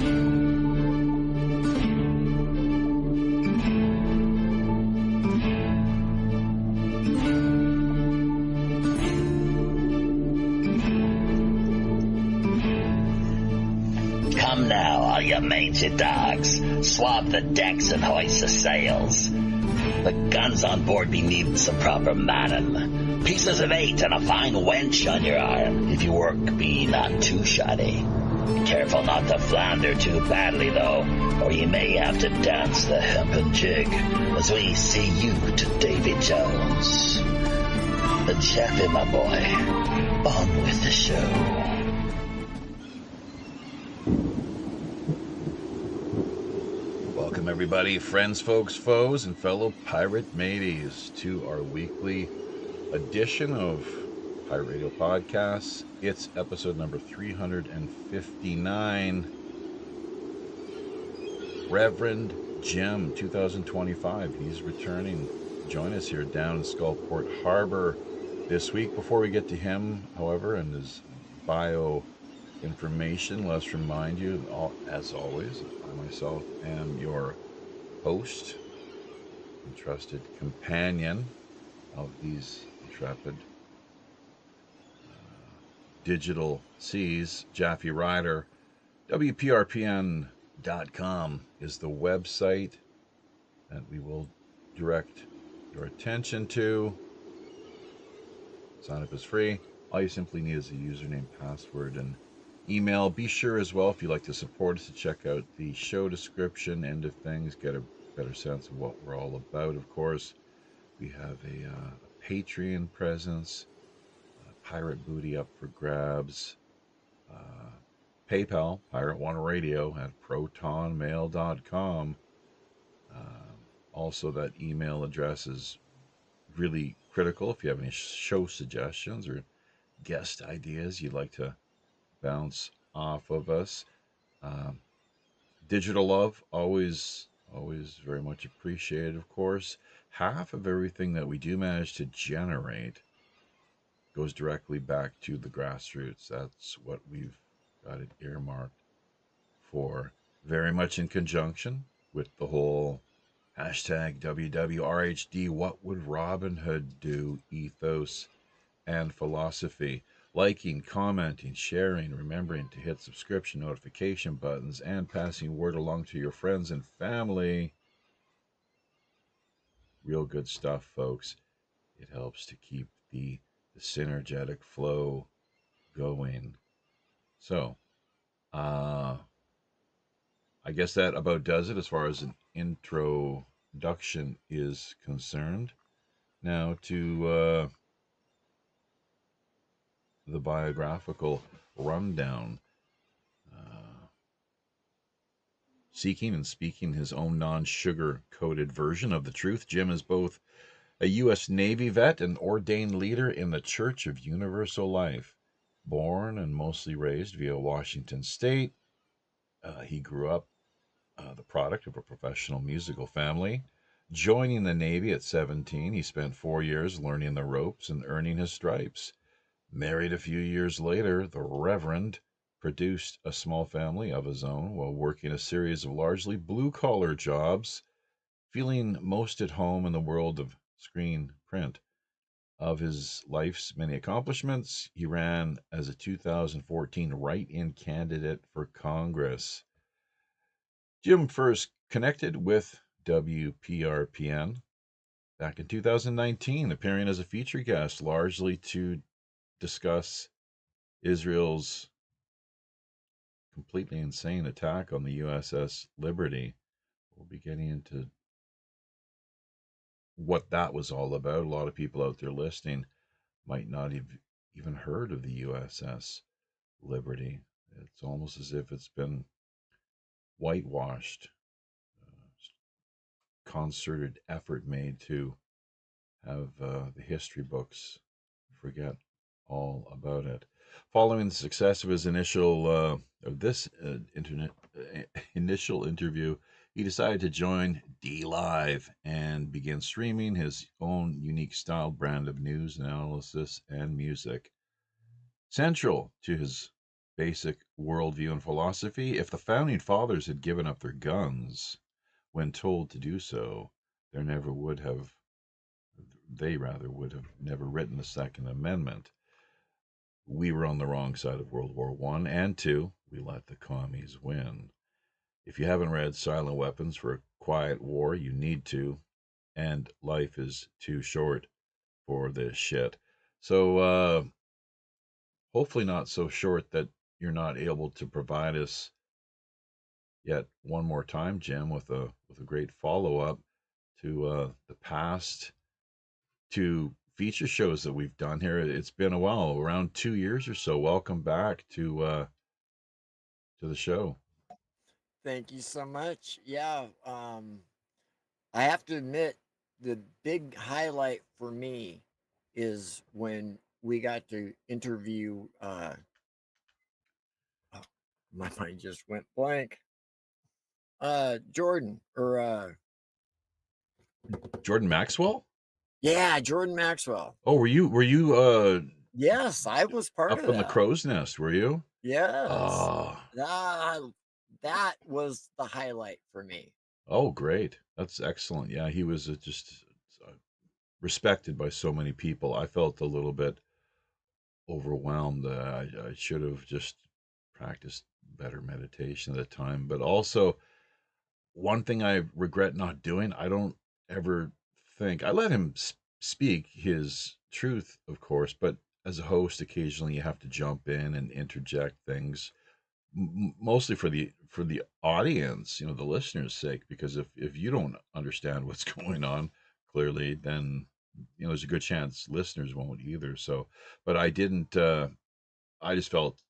Come now, all you mangy dogs. Swab the decks and hoist the sails. The guns on board be needing some proper manning. Pieces of 8 and a fine wench on your arm. If you work, be not too shoddy. Careful not to flounder too badly, though, or you may have to dance the hempen jig as we see you to Davy Jones. The Chappie, my boy, on with the show. Welcome, everybody, friends, folks, foes, and fellow pirate mateys, to our weekly edition of Pirate Radio Podcasts. It's episode number 359. Reverend Jim, 2025. He's returning. Join us here down in Skullport Harbor this week. Before we get to him, however, and his bio information, let's remind you, as always, I myself am your host and trusted companion of these intrepid digital seas, Jaffe Ryder. WPRPN.com is the website that we will direct your attention to. Sign up is free. All you simply need is a username, password, and email. Be sure as well, if you'd like to support us, to check out the show description, end of things, get a better sense of what we're all about. Of course, we have a Patreon presence, Pirate Booty up for grabs, PayPal, Pirate One Radio at protonmail.com. Also, that email address is really critical if you have any show suggestions or guest ideas you'd like to bounce off of us. Digital love, always very much appreciated, of course. Half of everything that we do manage to generate goes directly back to the grassroots. That's what we've got it earmarked for, very much in conjunction with the whole hashtag WWRHD, what would Robin Hood do ethos and philosophy. Liking, commenting, sharing, remembering to hit subscription notification buttons, and passing word along to your friends and family. Real good stuff, folks. It helps to keep the synergetic flow going. So, I guess that about does it as far as an introduction is concerned. Now to the biographical rundown. Seeking and speaking his own non-sugar-coated version of the truth, Jim is both a U.S. Navy vet and ordained leader in the Church of Universal Life. Born and mostly raised via Washington State, he grew up the product of a professional musical family. Joining the Navy at 17, he spent 4 years learning the ropes and earning his stripes. Married a few years later, the Reverend produced a small family of his own while working a series of largely blue-collar jobs, feeling most at home in the world of screen print. Of his life's many accomplishments, he ran as a 2014 write-in candidate for Congress. Jim first connected with WPRPN back in 2019, appearing as a feature guest, largely to discuss Israel's completely insane attack on the USS Liberty. We'll be getting into what that was all about. A lot of people out there listening might not have even heard of the USS Liberty. It's almost as if it's been whitewashed. Concerted effort made to have the history books forget all about it. Following the success of his initial initial interview, he decided to join D-Live and begin streaming his own unique style brand of news, analysis, and music. Central to his basic worldview and philosophy. If the founding fathers had given up their guns when told to do so, there never would have, they rather would have never written the Second Amendment. We were on the wrong side of World War One and Two. We let the commies win. If you haven't read Silent Weapons for a Quiet War, you need to. And life is too short for this shit. So hopefully not so short that you're not able to provide us yet one more time, Jim, with a great follow up to the past two feature shows that we've done here. It's been a while, around 2 years or so. Welcome back to the show. Thank you so much. Yeah, I have to admit, the big highlight for me is when we got to interview. Oh, my mind just went blank. Jordan, or Jordan Maxwell. yeah, Jordan Maxwell. Oh, were you Yes, I was part up of on the that. crow's nest? Were you? Yes, Ah, that that was the highlight for me. oh, great. That's excellent. Yeah, he was just uh, respected by so many people. I felt a little bit overwhelmed. I should have just practiced better meditation at the time. But also, one thing I regret not doing, I don't ever think I let him speak his truth, of course, but as a host, occasionally you have to jump in and interject things, mostly for the audience, the listeners' sake, because if you don't understand what's going on clearly, then there's a good chance listeners won't either. So, but I didn't. I just felt,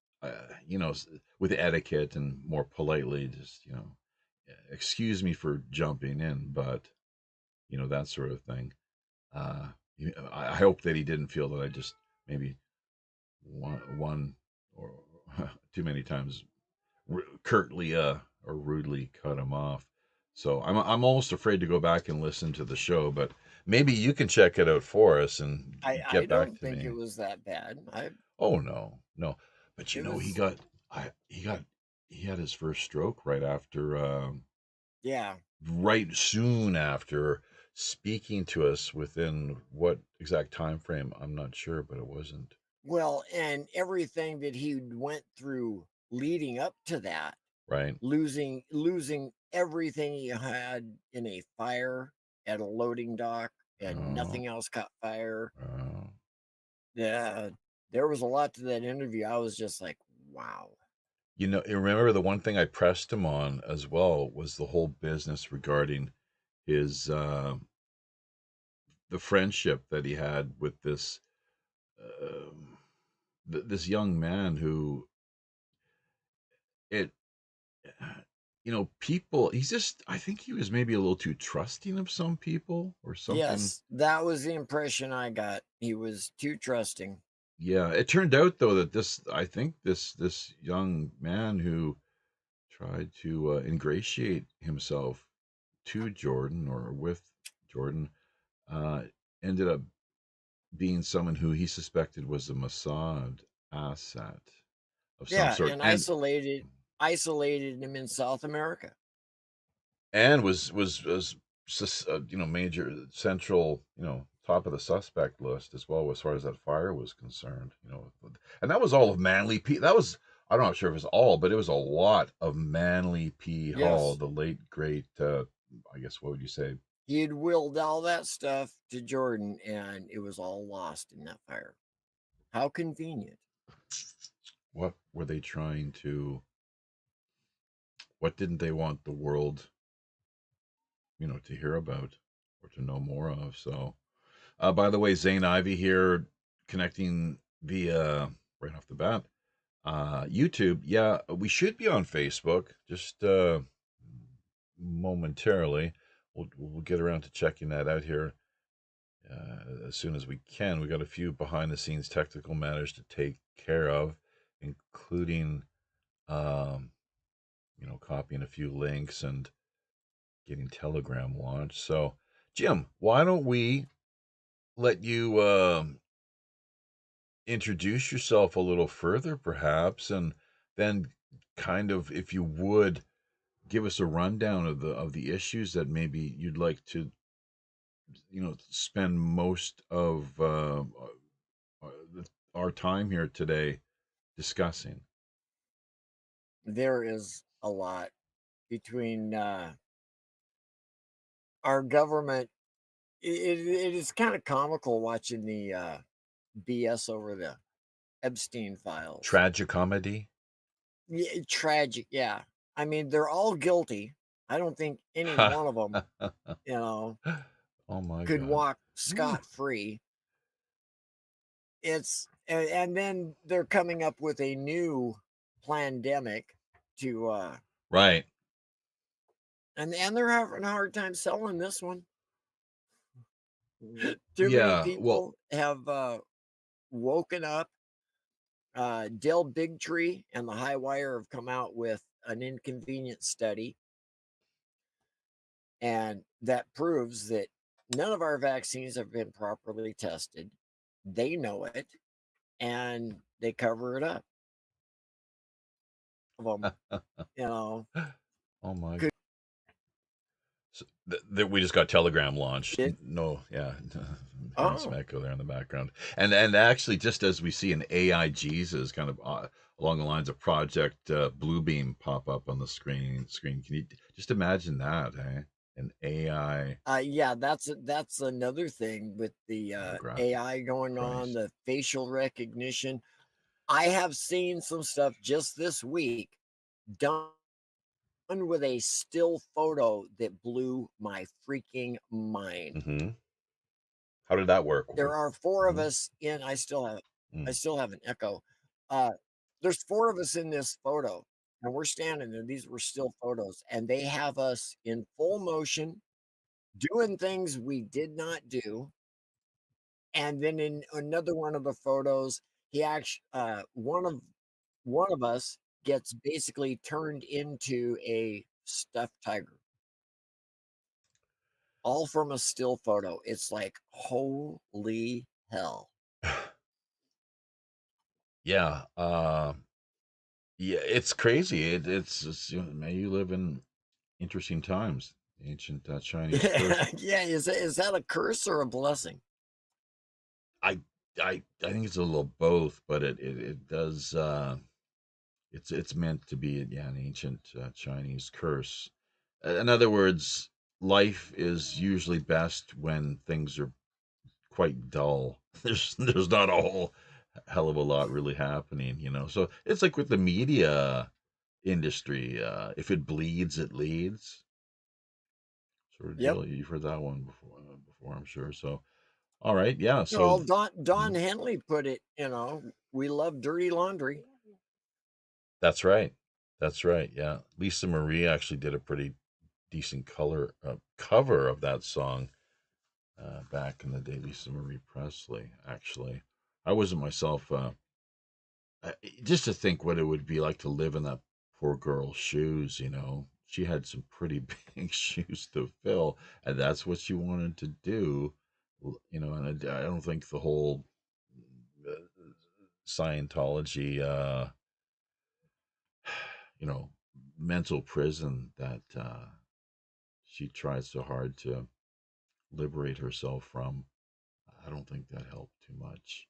with etiquette and more politely, just excuse me for jumping in, but that sort of thing. Uh, I hope that he didn't feel that I just maybe one or too many times curtly or rudely cut him off. So I'm almost afraid to go back and listen to the show, but maybe you can check it out for us and I get back don't to think it me. was that bad. I Oh no, no, but It he was, got he had his first stroke right after yeah. right soon after speaking to us. Within what exact time frame I'm not sure, but it wasn't Well, and everything that he went through leading up to that, right. losing everything he had in a fire at a loading dock, and Oh, nothing else caught fire. oh. Yeah, there was a lot to that interview. I was just like, wow. You remember the one thing I pressed him on as well was the whole business regarding his the friendship that he had with um this young man who it people, he's just, I think he was maybe a little too trusting of some people or something. Yes, that was the impression I got. He was too trusting. Yeah, it turned out though that I think this young man who tried to ingratiate himself to Jordan or with Jordan uh, ended up being someone who he suspected was a Mossad asset of some Yeah, sort, and isolated him in South America. and was major central, top of the suspect list as well as far as that fire was concerned. And that was all of Manly P. That was, I'm not sure if it was all, but it was a lot of Manly P. Hall, Yes, the late great. I guess what would you say? he had willed all that stuff to Jordan, and it was all lost in that fire. How convenient. What were they trying to? What didn't they want the world, to hear about or to know more of? So, by the way, Zane Ivy here, connecting via right off the bat. YouTube, yeah, we should be on Facebook. Just momentarily, we'll get around to checking that out here as soon as we can. We got a few behind the scenes technical matters to take care of, including um, copying a few links and getting Telegram launched. So, Jim, why don't we let you introduce yourself a little further, perhaps, and then kind of, if you would, give us a rundown of the issues that maybe you'd like to, spend most of our time here today discussing. There is a lot between our government. It is kind of comical watching the BS over the Epstein files. Tragicomedy. Yeah, tragic. Yeah. I mean, they're all guilty. I don't think any one of them, you know, Oh my could God. walk Whew. scot free. And then they're coming up with a new pandemic to, Right. and they're having a hard time selling this one. Too many Yeah. Well, people have woken up. Dell Bigtree and the High Wire have come out with an inconvenient study, and that proves that none of our vaccines have been properly tested. They know it, and they cover it up. Of them, you know, oh my. could So we just got Telegram launched. it. No, yeah, hearing some Oh, echo there in the background. And actually, just as we see an AI Jesus kind of along the lines of Project Bluebeam pop up on the screen, can you just imagine that? Eh? An AI yeah, that's another thing with the holographic AI going on, Christ. the facial recognition. I have seen some stuff just this week done with a still photo that blew my freaking mind. Hmm. How did that work? There are 4 of Mhm. us in I Mm. still have an echo. Uh, there's 4 of us in this photo, and we're standing there. These were still photos, and they have us in full motion doing things we did not do. And then in another one of the photos, he actually one of us gets basically turned into a stuffed tiger, all from a still photo. It's like, holy hell. Yeah, yeah, it's crazy. Man, you live in interesting times. Ancient Chinese curse. Yeah, is that a curse or a blessing? I I think it's a little both, but it does. It's meant to be, yeah, an ancient Chinese curse. In other words, life is usually best when things are quite dull. There's not a whole hell of a lot really happening, you know. So it's like with the media industry. If it bleeds, it leads, sort of Yep. deal. You've heard that one before, I'm sure. So all right, yeah. Well, So Don mhm. Henley put it, we love dirty laundry. That's right. That's right. Yeah. Lisa Marie actually did a pretty decent color cover of that song back in the day. Lisa Marie Presley, actually. I wasn't myself. Just to think what it would be like to live in that poor girl's shoes, you know. She had some pretty big shoes to fill, and that's what she wanted to do, you know. And I don't think the whole uh, Scientology, you know, mental prison that she tried so hard to liberate herself from. I don't think that helped too much,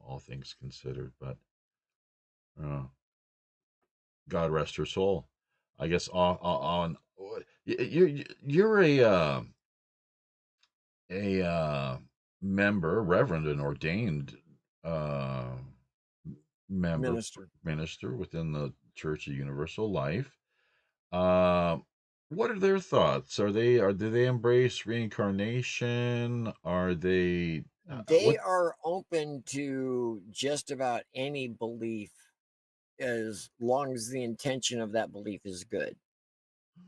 all things considered. But uh, God rest her soul. I guess you're a member, reverend, and ordained uh, member, Minister. minister within the Church of Universal Life. Uh, what are their thoughts? Do they embrace reincarnation? Are they They what? are open to just about any belief as long as the intention of that belief is good.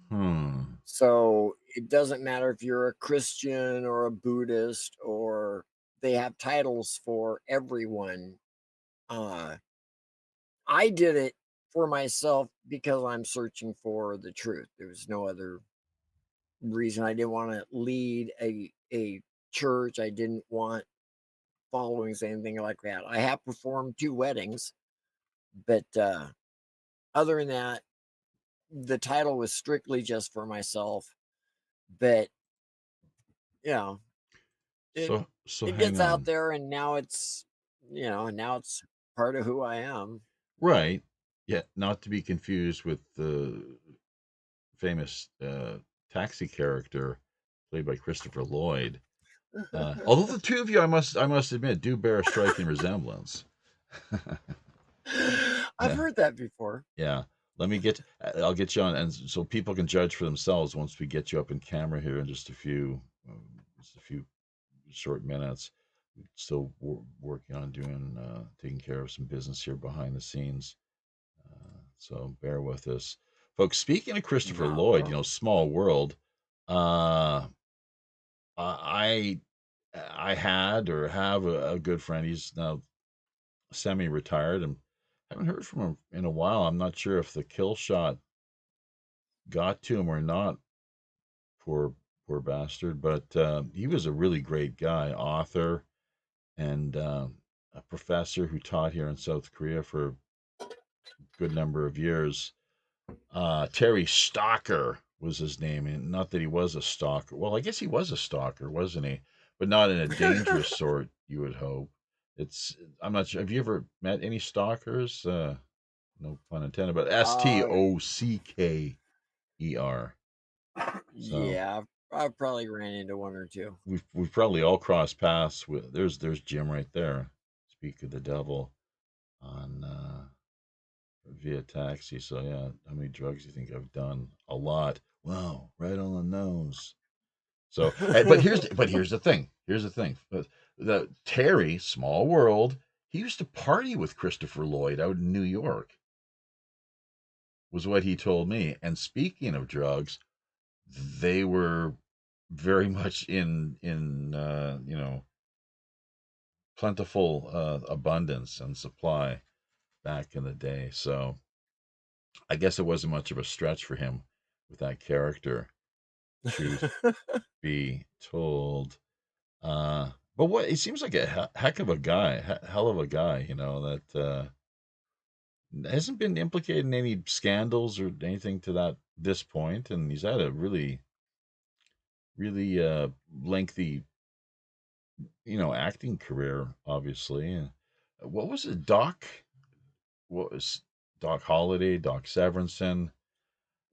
Hmm. So it doesn't matter if you're a Christian or a Buddhist, or they have titles for everyone. Uh, I did it for myself because I'm searching for the truth. There's no other reason. I didn't want to lead a church. I didn't want followings, anything like that. I have performed 2 weddings. But other than that, the title was strictly just for myself. But you know, it So it hang gets out on. there, and now it's part of who I am. Right. Yeah, not to be confused with the famous taxi character played by Christopher Lloyd. Although the two of you, I must admit, do bear a striking resemblance. I've Yeah, heard that before. yeah. I'll get you on, and so people can judge for themselves once we get you up in camera here in just a few short minutes. Still working on taking care of some business here behind the scenes. So bear with us, folks. Speaking of Christopher Not a Lloyd, problem. small world. Uh, I I had or have a good friend. He's now semi-retired, and haven't heard from him in a while. I'm not sure if the kill shot got to him or not. Poor poor bastard. But he was a really great guy, author and a professor who taught here in South Korea for a good number of years. Terry Stalker was his name, and not that he was a stalker. Well, I guess he was a stalker, wasn't he? But not in a dangerous sort, you would hope. It's I'm not sure. Have you ever met any stalkers? No pun intended, but uh, Stocker. So yeah, I've probably ran into one or two. we've probably all crossed paths with. There's Jim right there. Speak of the devil on via taxi. So yeah, how many drugs do you think I've done? A lot. Wow, right on the nose. So, but here's the thing. Here's the thing. The Terry, small world. He used to party with Christopher Lloyd out in New York. Was what he told me. And speaking of drugs, they were very much in plentiful abundance and supply back in the day. So I guess it wasn't much of a stretch for him with that character. Truth be told. But what he seems like a heck of a guy, hell of a guy, that hasn't been implicated in any scandals or anything to this point, and he's had a really, really lengthy, acting career. Obviously, what was it, Doc? What was Doc Holliday, Doc Severinsen,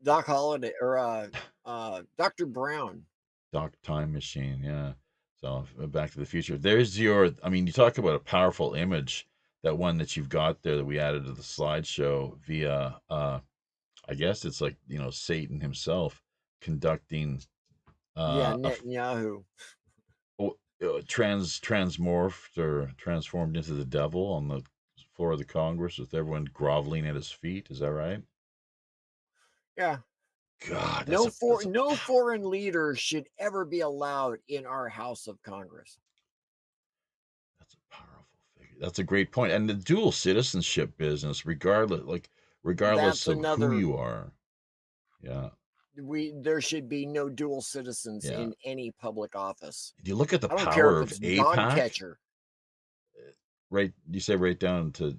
Doc Holliday or Dr. Brown. Doc Time Machine? Yeah. So Back to the Future. There's your. I mean, you talk about a powerful image. That one that you've got there that we added to the slideshow via, I guess it's like Satan himself conducting Yeah, a Netanyahu. transmorphed or transformed into the devil on the floor of the Congress with everyone groveling at his feet. Is that right? Yeah. God, No foreign leader should ever be allowed in our House of Congress. that's a powerful figure. That's a great point. And the dual citizenship business, regardless That's of who another you are. Yeah, we there should be no dual citizens yeah. in any public office. Do you look at the I don't care power if of it's dog APAC? catcher. Right, you say right down to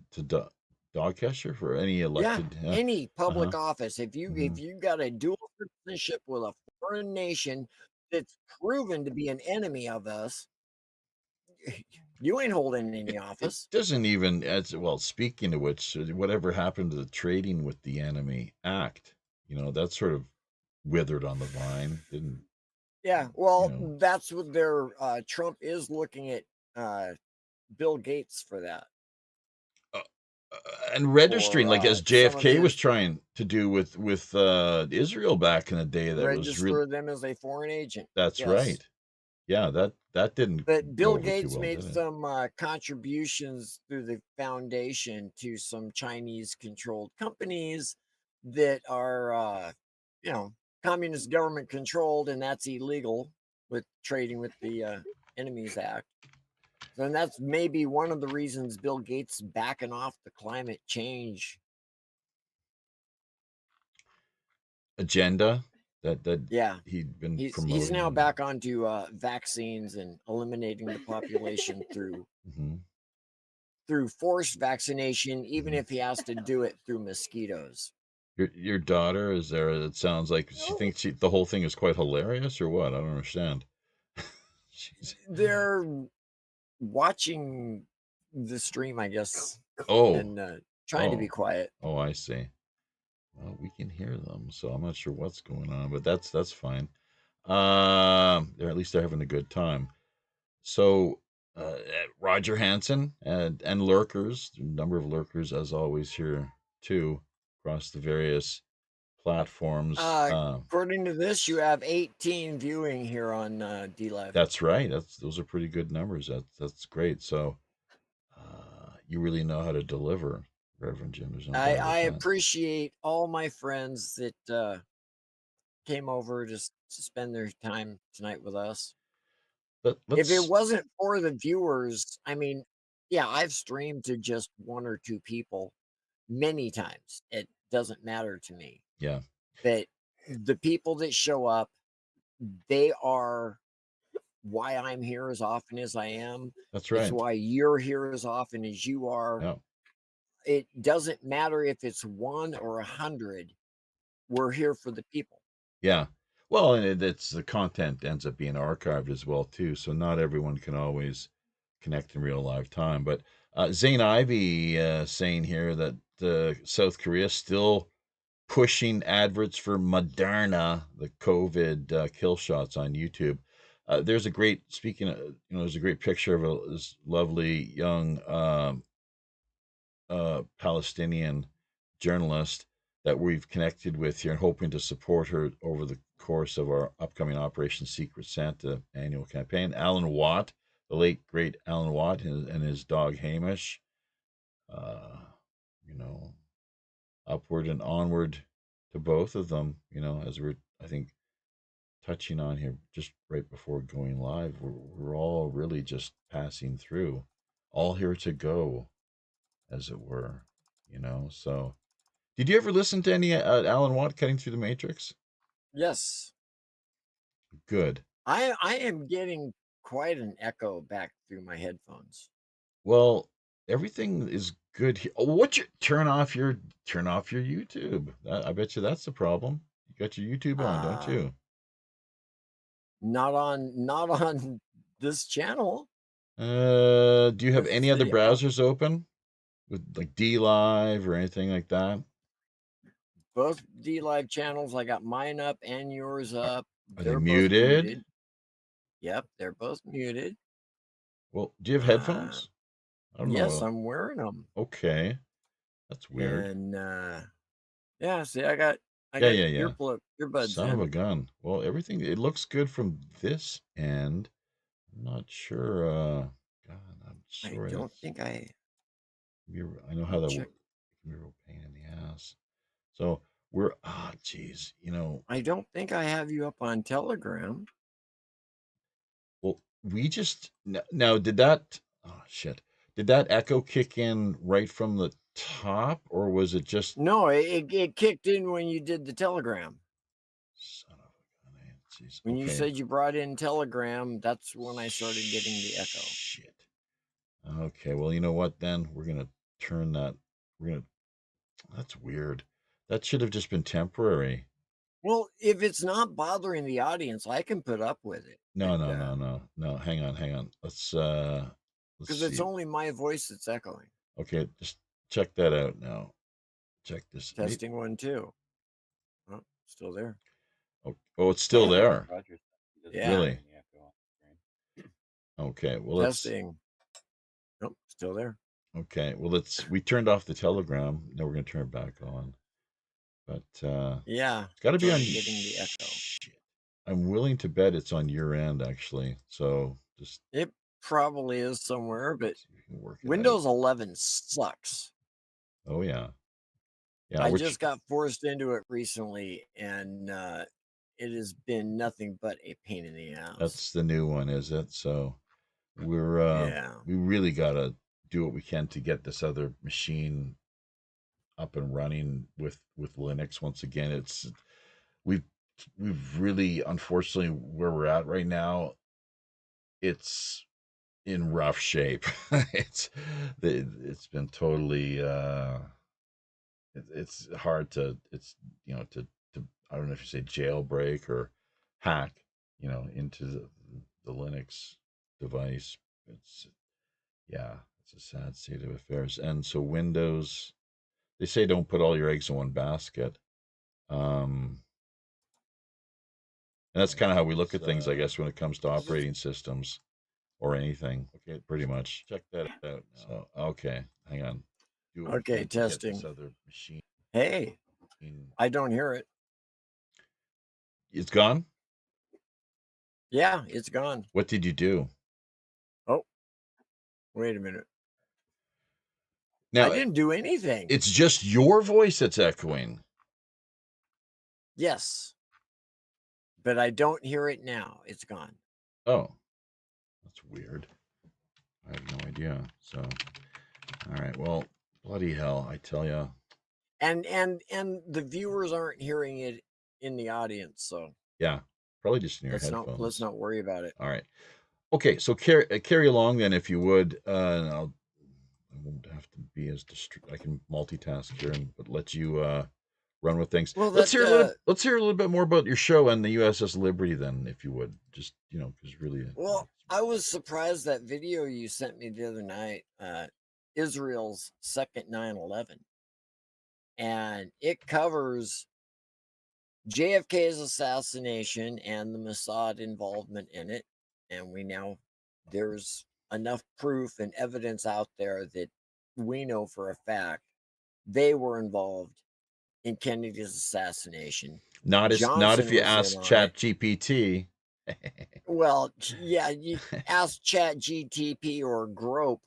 dog catcher for any Yeah, elected. Yeah. any Uh-huh. public office. Hmm. If you got a dual citizenship with a foreign nation that's proven to be an enemy of us, you ain't holding any It office. doesn't even as well. Speaking of which, whatever happened to the Trading with the Enemy Act? That sort of withered on the vine. Didn't Yeah, you well, know? that's what their Trump is looking at Bill Gates for that, Uh, and registering for like as some of JFK was his trying to do with Israel back in the day. That was real. register them as a foreign agent. That's Yes. right. Yeah, that didn't But go Bill over too Gates well, made did it? some contributions through the foundation to some Chinese controlled companies that are, you know, communist government controlled, and that's illegal with trading with the Enemies Act. So, and that's maybe one of the reasons Bill Gates backing off the climate change. Agenda that Yeah, he'd been he's now promoting. back onto vaccines and eliminating the population through Hmm. through forced vaccination, even Mhm. if he has to do it through mosquitoes. Your daughter is there? It sounds like she Oh, thinks the whole thing is quite hilarious, or what? I don't understand. She's they're watching the stream, I guess, oh, and trying to be oh, quiet. oh, I see. Well, we can hear them, so I'm not sure what's going on, but that's fine. They're at least they're having a good time. So, Roger Hansen and lurkers, a number of lurkers as always here too, across the various platforms. According to this, you have 18 viewing here on D Live. That's right. Those are pretty good numbers. That's great. So, you really know how to deliver, Reverend Jim. There's no doubt I about that. appreciate all my friends that came over to spend their time tonight with us. But If it let's wasn't for the viewers, I mean, yeah, I've streamed to just one or two people many times. It doesn't matter to me. yeah, But the people that show up, they are why I'm here as often as I am. that's It's right. why you're here as often as you are. Yeah, It doesn't matter if it's one or 100. We're here for the people. yeah. Well, and it's the content ends up being archived as well too, so not everyone can always connect in real live time. But Zane Ivy saying here that South Korea still pushing adverts for Moderna, the COVID kill shots on YouTube. There's a great speaking of, there's a great picture of this lovely young Palestinian journalist that we've connected with here and hoping to support her over the course of our upcoming Operation Secret Santa annual campaign. Alan Watt, the late great Alan Watt, and his dog Hamish, uh, you know, upward and onward to both of them, as we're, I think, touching on here just right before going live. We're all really just passing through, all here to go, as it were, So, did you ever listen to any Alan Watt cutting through the Matrix? Yes. Good. I am getting quite an echo back through my headphones. Well, everything is good here. Oh, what you turn off your YouTube? I bet you that's the problem. You got your YouTube on, don't Uh you? not on this channel Do you have with any other the browsers open with like D Live or anything like that? both D Live channels. I got mine up and yours Are, up. are they They're both muted? muted. Yep, they're both muted. Well, do you have Uh, headphones? I don't yes, know. I'm wearing them. Okay, that's weird. And yeah, see, I Yeah, got yeah, yeah. earbuds Son of in. a gun. Well, everything it looks good from this end. I'm not sure. God, I'm I sorry. don't think I I know let how me that check. it can be a real pain in the ass. So we're geez, I don't think I have you up on Telegram. well, we just now did that. Oh shit! Did that echo kick in right from the top, or was it just No, it kicked in when you did the Telegram. son of a gun? Jeez. When you Okay. said you brought in Telegram, that's when I started getting the echo. Shit. Okay. Well, you know what? Then we're gonna turn that. We're gonna. That's weird. That should have just been temporary. Well, if it's not bothering the audience, I can put up with it. No, no, no, no, no. Hang on, hang on. Let's Because it's see. only my voice that's echoing. Okay, just check that out now. Check this. Testing 1 2. Oh, still there. Oh, it's still there. Roger he doesn't Yeah, have Really? any echo on the screen. Okay. Well, let's. testing. Nope, still there. Okay. Well, let's. We turned off the telegram. Now we're gonna turn it back on. But Yeah, it's got to be on. started getting the echo. Shit. I'm willing to bet it's on your end, actually. So just It probably is somewhere, but see if we can work it out. Windows 11 sucks. Oh yeah, yeah. I Which just got forced into it recently, and it has been nothing but a pain in the ass. that's the new one, is it? So we're Yeah. we really gotta do what we can to get this other machine up and running with Linux once again. We've we've really, unfortunately, where we're at right now, it's in rough shape. it's it's been totally it's hard to to I don't know if you say jailbreak or hack into the Linux device. It's yeah, it's a sad state of affairs. And so Windows, they say don't put all your eggs in one basket. And that's kind of how we look at things, I guess, when it comes to operating systems or anything. Okay, pretty much. Check that out now. So, okay, hang on. Do what we Okay, can to get this testing. other machine. Hey, I don't hear it. It's gone? Yeah, it's gone. What did you do? Oh, wait a minute. I Now, didn't do anything. it's just your voice that's echoing. Yes, but I don't hear it now. It's gone. Oh, that's weird. I have no idea. So, all right. Well, bloody hell, I tell you. And the viewers aren't hearing it in the audience, so Yeah, probably just in your let's headphones. not worry about it. All right. Okay, so carry along then, if you would. And I won't have to be as I can multitask here, but let you run with things. Well, Let's that hear a little. Let's hear a little bit more about your show and the USS Liberty, then, if you would. Just because really. well, I was surprised that video you sent me the other night, Israel's second 9/11, and it covers JFK's assassination and the Mossad involvement in it. And there's enough proof and evidence out there that we know for a fact they were involved in Kennedy's assassination. Not if Johnson you was in ask on it. Chat GPT. Well, yeah, you ask Chat GTP or Grope.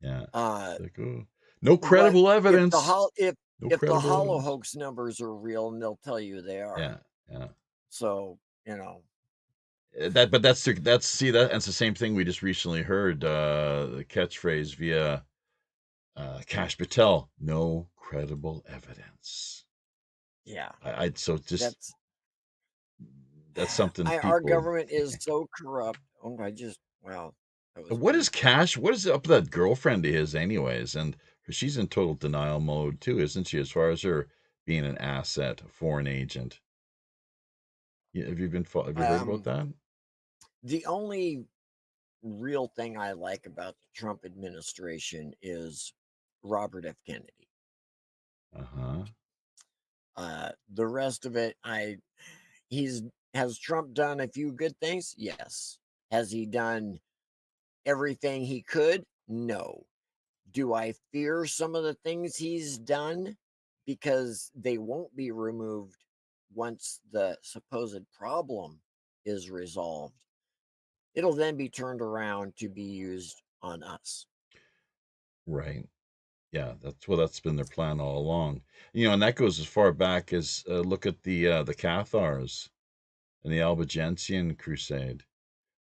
Yeah. Uh, Like, oh, no credible evidence. No if the credible hollow evidence. hoax numbers are real, and they'll tell you they are. Yeah. Yeah. So But that's that's the same thing we just recently heard. The catchphrase via Cash Patel, no credible evidence. yeah, So just that's something our people. government is so corrupt. Oh, wow, that was What weird. is Cash? What is up with that girlfriend of his, anyways? And she's in total denial mode too, isn't she? As far as her being an asset, a foreign agent. Have you heard about that? The only real thing I like about the Trump administration is Robert F. Kennedy. Uh huh. The rest of it, has Trump done a few good things? Yes. Has he done everything he could? No. Do I fear some of the things he's done because they won't be removed once the supposed problem is resolved? It'll then be turned around to be used on us. Right. Yeah, that's been their plan all along. And that goes as far back as look at the Cathars and the Albigensian Crusade,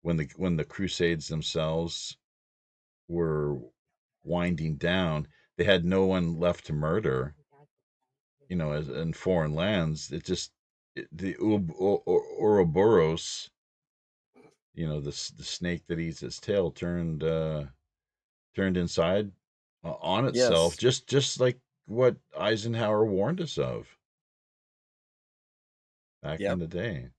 when the Crusades themselves were winding down, they had no one left to murder. As in foreign lands, the Ouroboros, the snake that eats its tail, turned inside on itself, Yes. just like what Eisenhower warned us of back in Yep. the day.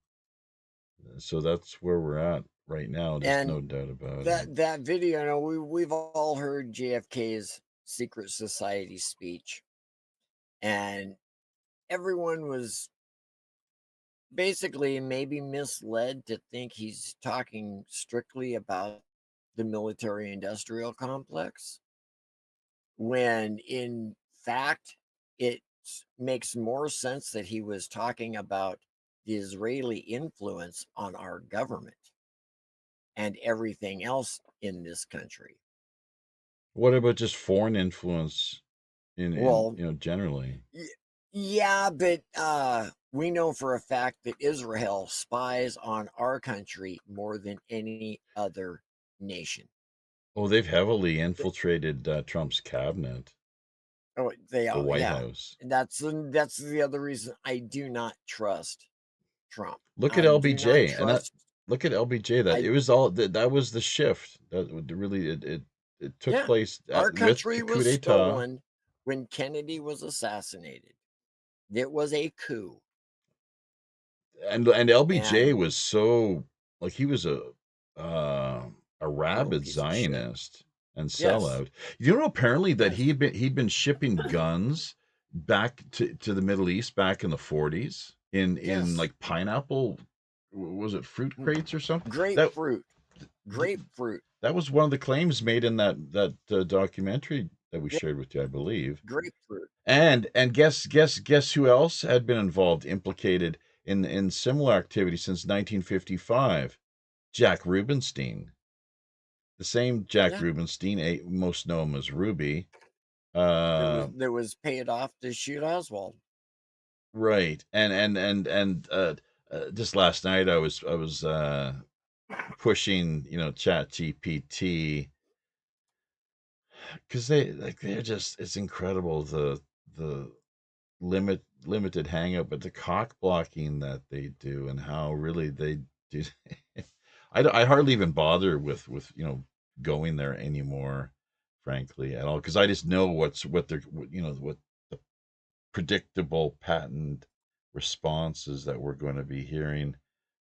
So that's where we're at right now. There's no And doubt about it. that video, we've all heard JFK's secret society speech, and everyone was basically maybe misled to think he's talking strictly about the military industrial complex, when in fact it makes more sense that he was talking about the Israeli influence on our government and everything else in this country. What about just foreign influence in Well, generally? yeah, but we know for a fact that Israel spies on our country more than any other nation. Oh, they've heavily infiltrated Trump's cabinet, Oh, they the are, White yeah. House. That's the other reason I do not trust Trump. Look at I do not LBJ, and trust. Look at LBJ. That I it was all that was the shift. That really it took Yeah, place our with the country coup was d'état. stolen when Kennedy was assassinated. It was a coup, And LBJ and was so like he was a total rabid piece of shit. Zionist and Yes, sellout. You know, apparently that yes, he'd been shipping guns back to the Middle East back in the 40s in yes. like pineapple, was it fruit crates or something? That Grapefruit, grapefruit, that was one of the claims made in that documentary that we yeah, shared with you, I believe. grapefruit. And guess who else had been involved, implicated in similar activity since 1955? Jack Rubenstein, the same Jack Yeah, Rubenstein, most know him as Ruby. there was paid off to shoot Oswald. Right, and just last night I was pushing Chat GPT because they're just it's incredible the limited hangout, but the cock blocking that they do and how really they do. I hardly even bother with going there anymore, frankly, at all, because I just know what the predictable patent responses that we're going to be hearing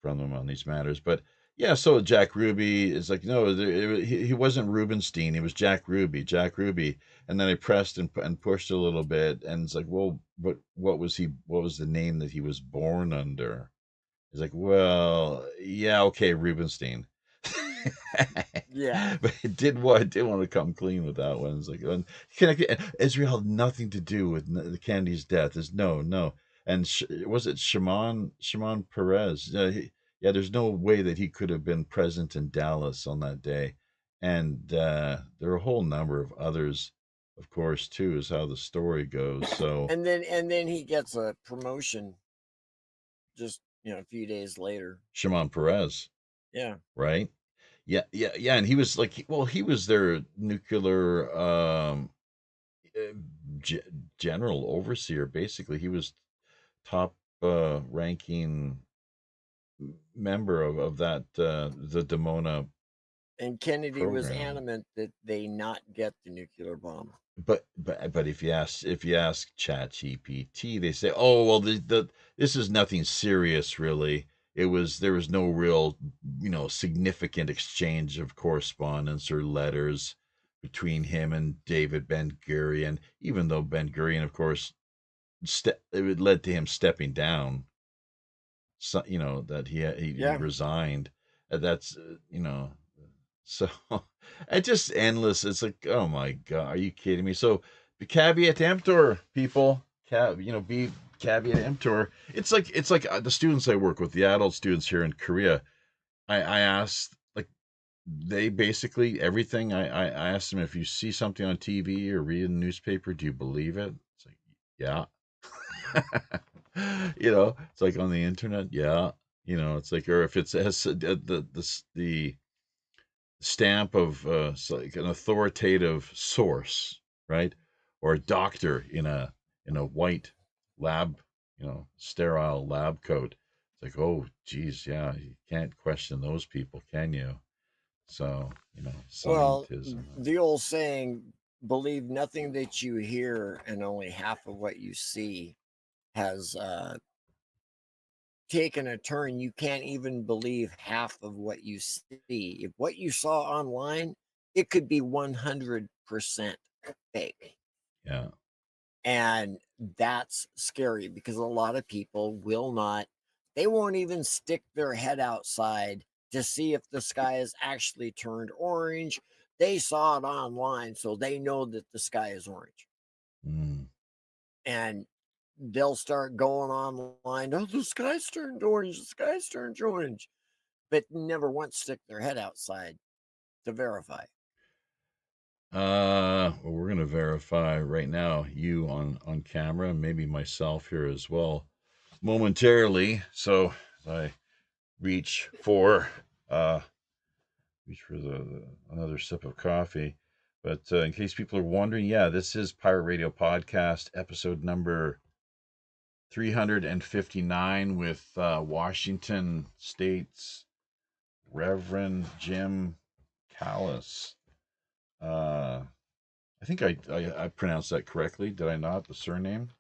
from them on these matters. But yeah, so Jack Ruby is like, no, he wasn't Rubenstein. He was Jack Ruby, Jack Ruby. And then I pressed and pushed a little bit, and it's like, well, but what was he? What was the name that he was born under? He's like, well, yeah, okay, Rubenstein. Yeah, But it did want to come clean with that one. It's like, and Israel had nothing to do with the Kennedy's death. Is no. And was it Shimon Peres? Yeah, there's no way that he could have been present in Dallas on that day. And there are a whole number of others, of course, too, is how the story goes. So and then he gets a promotion just a few days later. Shimon Peres, Yeah, right? Yeah, and he was like, well, he was their nuclear uh, ge- general overseer. Basically, he was top ranking member of that the Demona and Kennedy was program. adamant that they not get the nuclear bomb. But if you ask ChatGPT, they say, oh well, this is nothing serious really. There was no real significant exchange of correspondence or letters between him and David Ben Gurion, even though Ben Gurion, of course, it led to him stepping down. So, that he Yeah, resigned. That's so it's just endless. It's like, oh my god, are you kidding me? So the caveat emptor, people, be caveat emptor. It's like the students I work with, the adult students here in Korea. I asked, like, they basically everything. I asked them, if you see something on TV or read in the newspaper, do you believe it? It's like, yeah. It's like on the internet, yeah. It's like, or if it has the stamp of like an authoritative source, right? Or a doctor in a white lab, sterile lab coat. It's like, oh, geez, yeah, you can't question those people, can you? So, well, scientism. the old saying, believe nothing that you hear and only half of what you see, has taken a turn. You can't even believe half of what you see. If what you saw online, it could be 100% fake. Yeah. And that's scary because a lot of people they won't even stick their head outside to see if the sky has actually turned orange. They saw it online, so they know that the sky is orange. Mm. And they'll start going online, oh, the sky's turned orange, the sky's turned orange, but never once stick their head outside to verify. Well, we're gonna verify right now, you on camera, and maybe myself here as well, momentarily. So I reach for uh the another sip of coffee. But in case people are wondering, yeah, this is Pirate Radio Podcast, episode number 359, with Washington State's Reverend Jim Kalles. Uh, I think I pronounced that correctly. Did I not? The surname?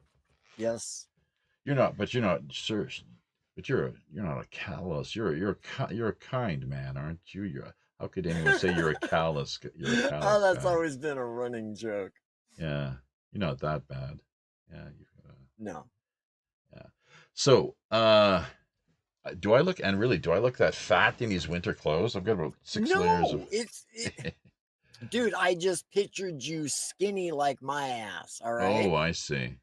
Yes. You're not, sir. But you're not a callous. You're a kind man, aren't you? How could anyone say you're a callous? You're a Oh, callous that's guy. always been a running joke. Yeah, you're not that bad. Yeah, No. yeah. So, do I look and really do I look that fat in these winter clothes? I've got about 6 layers of. No, dude, I just pictured you skinny like my ass, all right? Oh, I see.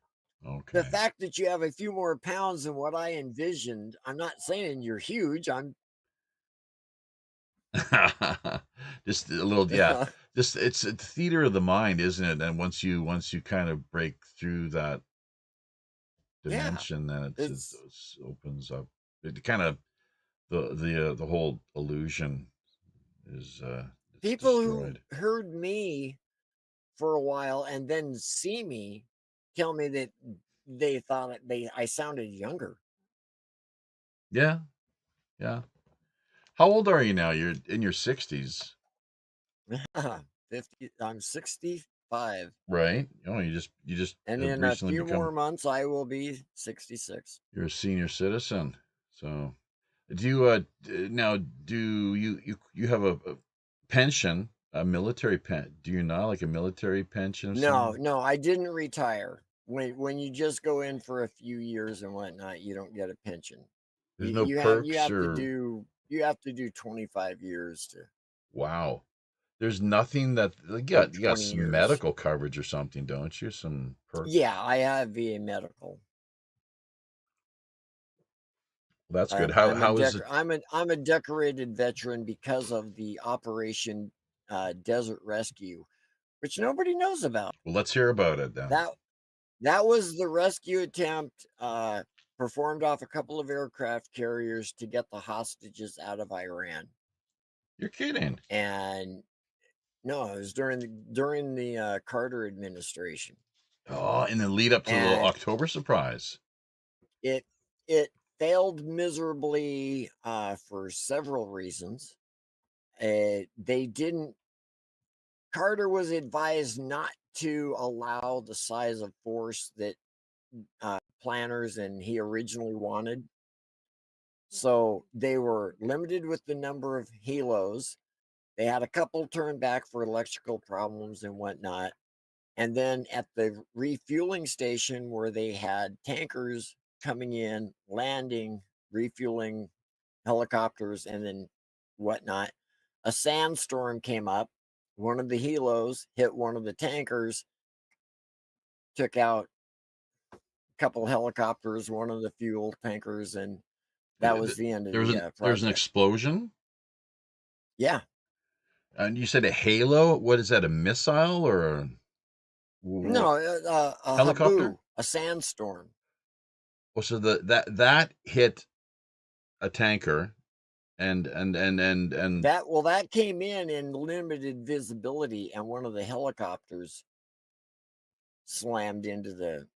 The Okay. fact that you have a few more pounds than what I envisioned, I'm not saying you're huge. I'm Just a little, yeah. Just it's a theater of the mind, isn't it? And once you kind of break through that yeah. dimension, then it It's opens up. It kind of the whole illusion is it's people who destroyed. heard me for a while and then see me tell me that they thought I sounded younger. Yeah, yeah. How old are you now? You're in your 60s, 50, I'm 65. right? Oh, you just And have in a recently few more become months I will be 66. you're a senior citizen. So, do you now do you have a pension, a military pen? Do you not like a military pension of No, some? no, I didn't retire. When you just go in for a few years and whatnot, you don't get a pension. There's no You perks have to or do 25 years to wow. There's nothing that or you got 20 some years. medical coverage or something, don't you? Some perk. Yeah, I have VA medical. Well, that's good. How is it? I'm a decorated veteran because of the Operation Desert Rescue, which nobody knows about. Well, let's hear about it then. That that was the rescue attempt performed off a couple of aircraft carriers to get the hostages out of Iran. You're kidding. And no, it was during the Carter administration, Oh, in the lead up to the and October surprise. it it failed miserably for several reasons. They didn't. Carter was advised not to allow the size of force that planners and he originally wanted. So they were limited with the number of helos. They had a couple turned back for electrical problems and whatnot. And then at the refueling station where they had tankers coming in, landing, refueling helicopters, and then whatnot, a sandstorm came up. One of the helos hit one of the tankers, took out a couple helicopters, one of the fuel tankers, and that was the end of the There's an project. explosion, Yeah. and you said a halo. What is that? A missile or a No, a helicopter? haboo, a sandstorm. Oh, so that hit a tanker, and That came in limited visibility, and one of the helicopters slammed into the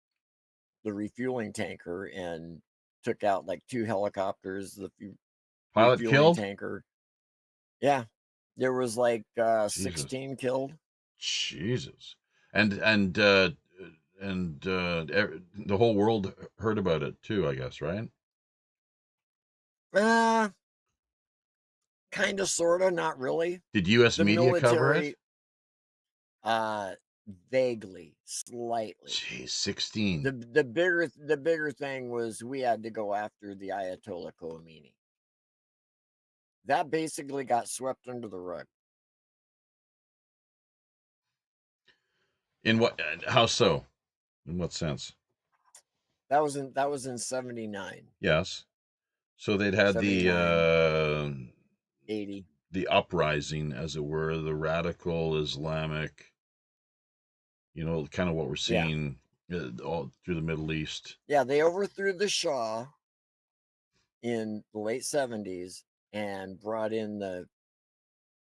refueling tanker and took out like two helicopters, the pilot refueling killed. tanker. Yeah, there was like Jesus, 16 killed. Jesus, and the whole world heard about it too. I guess, right? Uh, kind of, sort of, not really. Did U.S. The media cover it? military, uh, vaguely, slightly. Jeez, 16. The bigger thing was we had to go after the Ayatollah Khomeini. That basically got swept under the rug. In what? How so? In what sense? That was in 79, Yes. So they'd had 79, 80. the uprising, as it were, the radical Islamic. Kind of what we're Yeah. seeing all through the Middle East. Yeah, they overthrew the Shah in the late 70s and brought in the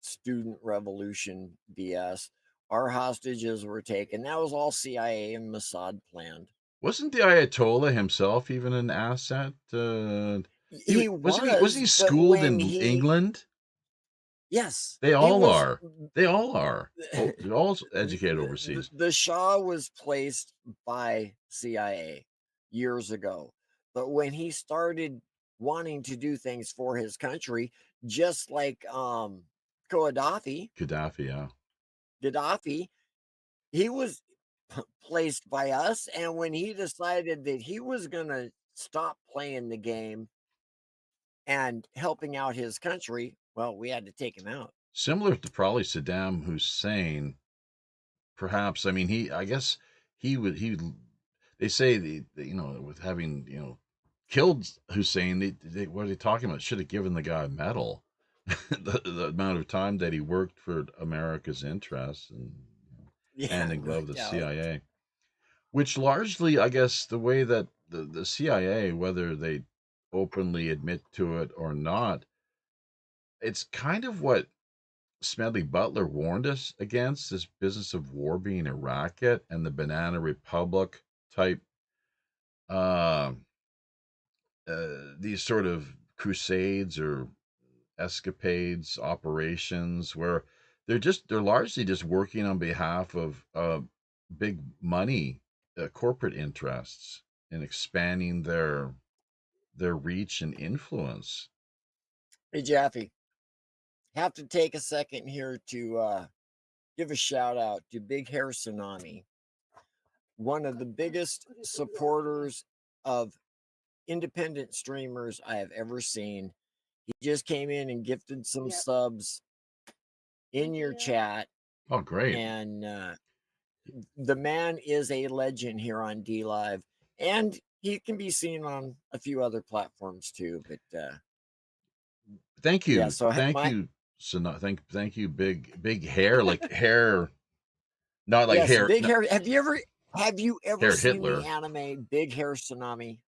student revolution BS. Our hostages were taken. That was all CIA and Mossad planned. Wasn't the Ayatollah himself even an asset? He Wasn't he was, but schooled in England? Yes, They he all was. are. They all are. Oh, they're all educated The, overseas. the Shah was placed by CIA years ago, but when he started wanting to do things for his country, just like Gaddafi, Gaddafi, yeah. Gaddafi, he was placed by us, and when he decided that he was going to stop playing the game and helping out his country, well, we had to take him out. Similar to probably Saddam Hussein, perhaps. I mean, I guess they say with having, killed Hussein, what are they talking about? Should have given the guy a medal. The amount of time that he worked for America's interests and hand Yeah, in no glove the doubt. CIA, which largely, I guess, the way that the CIA, whether they openly admit to it or not, it's kind of what Smedley Butler warned us against, this business of war being a racket and the Banana Republic type, uh, these sort of crusades or escapades, operations where they're largely just working on behalf of big money, corporate interests, and expanding their reach and influence. Hey, Jaffe, have to take a second here to give a shout out to Big Hair Tsunami, one of the biggest supporters of independent streamers I have ever seen. He just came in and gifted some subs in your chat, Oh, great! and the man is a legend here on D Live, and he can be seen on a few other platforms too. But Thank yeah, you, so thank my you. So thank you, big hair, like hair, not like yes, hair, Big not Hair. Have you ever hair seen the Hitler. anime Big Hair Tsunami?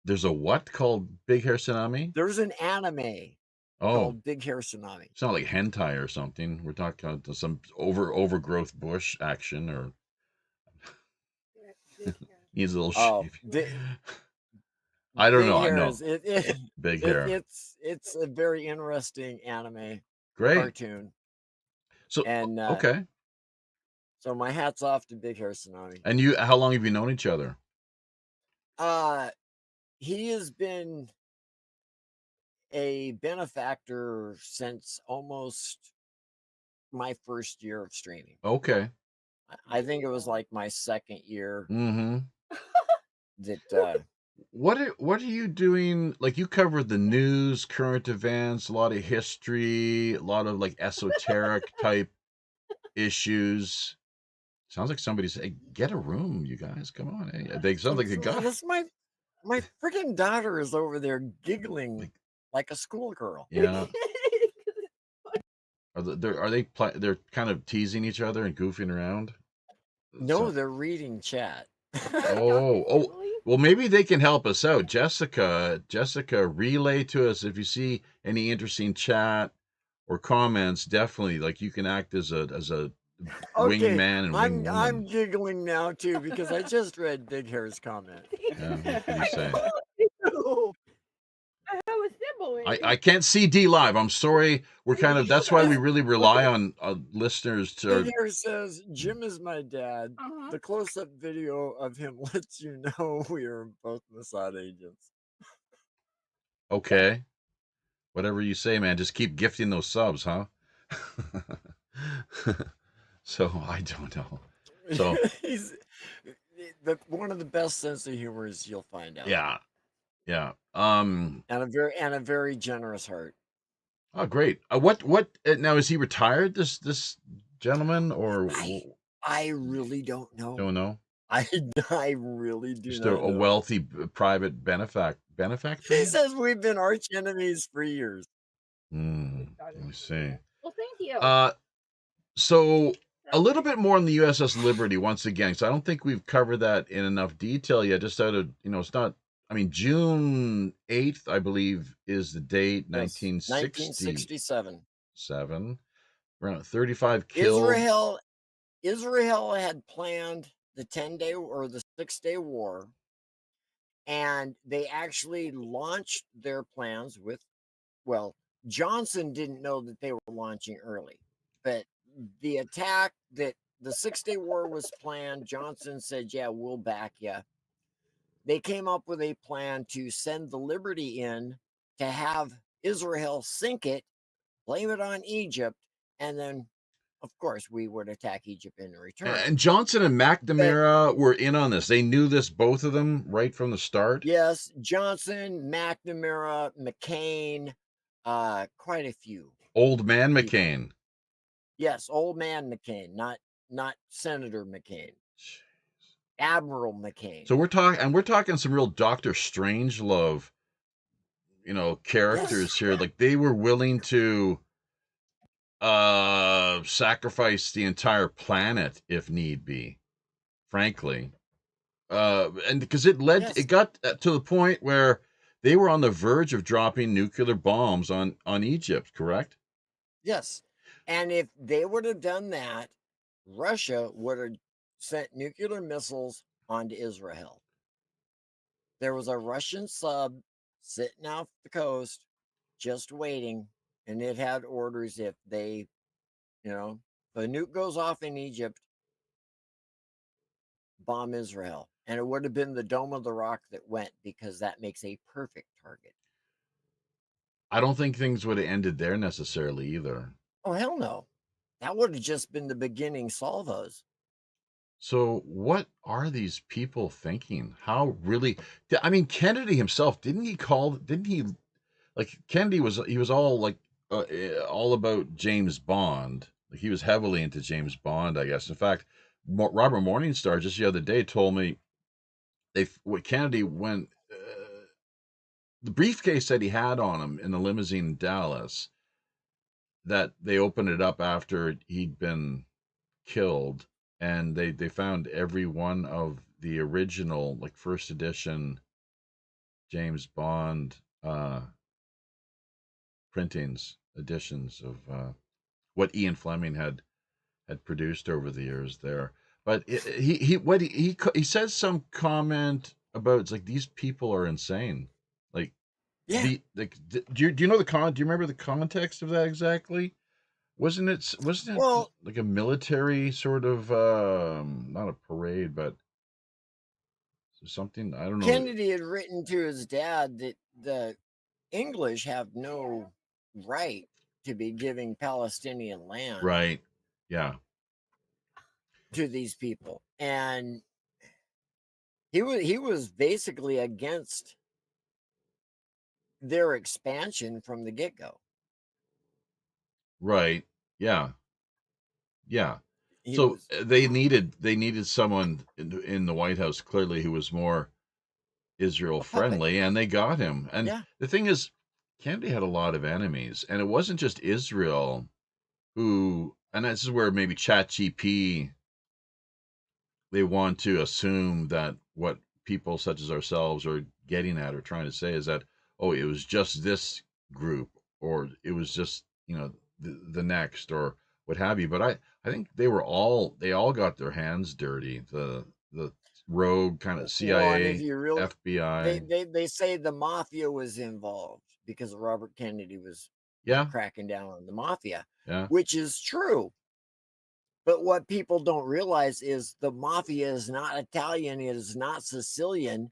There's a what called big hair tsunami? There's an anime Oh, called Big Hair Tsunami. it's not like hentai or something. We're talking about some overgrowth bush action, or needs a little Oh, shave. big, I don't big know. I hair know is it, big hair. it's a very interesting anime Great. cartoon, So and okay. so my hat's off to Big Hair Tsunami. And you, how long have you known each other? Uh he has been a benefactor since almost my first year of streaming. Okay. I think it was like my second year Mm-hmm. that What are you doing? Like, you cover the news, current events, a lot of history, a lot of like esoteric type issues. Sounds like somebody said, "Hey, get a room, you guys. Come on." Hey, they sound like a guy. this my freaking daughter is over there giggling Like, like a schoolgirl. yeah. They're kind of teasing each other and goofing around? No, So, they're reading chat. oh. Well, maybe they can help us out. Jessica, relay to us if you see any interesting chat or comments. Definitely, like, you can act as a Okay, wingman and I'm wingwoman. giggling now too because I just read Big Hair's comment. Yeah, what do you say? I have a sibling. I can't see D live. I'm sorry. We're kind of, that's why we really rely on listeners Big to. Hair says Jim is my dad. The close-up video of him lets you know we are both Mossad agents. Okay, whatever you say, man. Just keep gifting those subs, huh? So I don't know. So He's one of the best sense of humors you'll find out yeah, there, yeah. and a very generous heart. Oh, great. What now? Is he retired? This gentleman, or I I really don't know. don't know? I I really do Just a, not a know. wealthy private He benefactor. says we've been arch enemies for years. Let me see. Well, thank you. So a little bit more on the USS Liberty once again. So I don't think we've covered that in enough detail yet. Just out of, it's not. I mean, June 8th, I believe, is the date. Yes, 1967. 1967. Around 35 killed. Israel had planned the 10-day or the 6-day war, and they actually launched their plans with, well, Johnson didn't know that they were launching early, but the attack that the 6-Day War was planned, Johnson said, "Yeah, we'll back you." They came up with a plan to send the Liberty in to have Israel sink it, blame it on Egypt, and then, of course, we would attack Egypt in return. And Johnson and But McNamara were in on this. They knew this, both of them, right from the start. yes, Johnson, McNamara, McCain, quite a few Old man people. McCain. Yes, old man McCain, not Senator McCain, Admiral McCain. So we're talking some real Doctor Strangelove, characters Yes, here. Like they were willing to sacrifice the entire planet if need be, frankly. And because yes, it got to the point where they were on the verge of dropping nuclear bombs on Egypt, correct? yes. And if they would have done that, Russia would have sent nuclear missiles onto Israel. There was a Russian sub sitting off the coast just waiting, and it had orders if they, the nuke goes off in Egypt, bomb Israel. And it would have been the Dome of the Rock that went because that makes a perfect target. I don't think things would have ended there necessarily either. Oh, hell no. That would have just been the beginning salvos. So what are these people thinking? How really? I mean, Kennedy himself didn't he call? Didn't he like Kennedy was all like all about James Bond. Like he was heavily into James Bond, I guess. In fact, Robert Morningstar just the other day told me what Kennedy went the briefcase that he had on him in the limousine in Dallas, that they opened it up after he'd been killed, and they found every one of the original like first edition James Bond printings editions of what Ian Fleming had produced over the years there. But he says some comment about it's like these people are insane. Like Yeah. do you know do you remember the context of that exactly? Wasn't it Well, like a military sort of not a parade, but something, I don't know. Kennedy had written to his dad that the English have no right to be giving Palestinian land Right. Yeah. to these people. And he was basically against their expansion from the get-go. Right. Yeah. Yeah. He So was they needed someone in the White House clearly who was more Israel a puppet. friendly, and they got him. And Yeah. the thing is, Kennedy had a lot of enemies, and it wasn't just Israel who, and this is where maybe ChatGPT, they want to assume that what people such as ourselves are getting at or trying to say is that, oh, it was just this group, or it was just the next, or what have you. But I think they all got their hands dirty. The rogue kind of Well, and if CIA, you really, they FBI. they they say the mafia was involved because Robert Kennedy was, Yeah. cracking down on the mafia, Yeah. which is true. But what people don't realize is the mafia is not Italian, it is not Sicilian,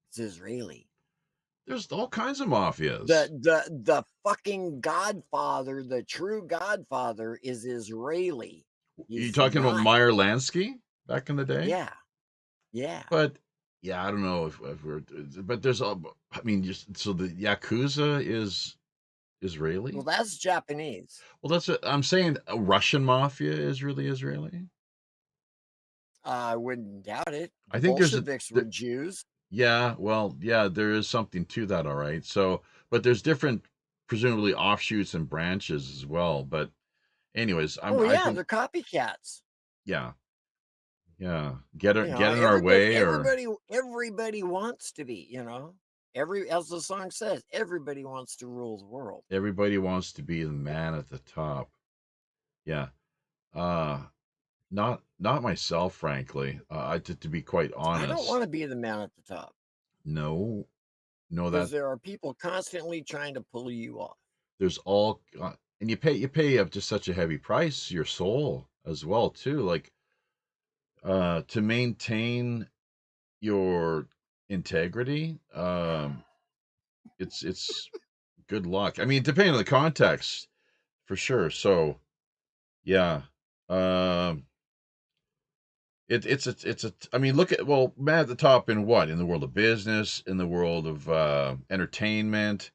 it's Israeli. There's all kinds of mafias. The fucking Godfather, the true Godfather, is Israeli. You He's talking about not. Meyer Lansky back in the day? Yeah, yeah. But yeah, I don't know if we're, but there's a, I mean, just so the Yakuza is Well, Israeli. that's Japanese. Well, that's what I'm saying. A Russian mafia is really Israeli. I wouldn't doubt it. The I think Bolsheviks were Jews. yeah, well, yeah, there is something to that. All right. So, but there's different, presumably offshoots and branches as well. But anyways, Oh I yeah, think, they're copycats. yeah, yeah, You know, get in our everybody, way, or everybody, everybody wants to be. As the song says, everybody wants to rule the world. everybody wants to be the man at the top. Yeah. Uh, not myself, frankly. To be quite I don't honest, want to be the man at the top no, no, because that there are people constantly trying to pull you off. there's all and you pay up just such a heavy price, your soul as well too, like to maintain your integrity. It's good luck. I mean, depending on the context, for sure. So yeah, um, it's a. I mean, look at well, man at the top in what in the world of business, in the world of entertainment,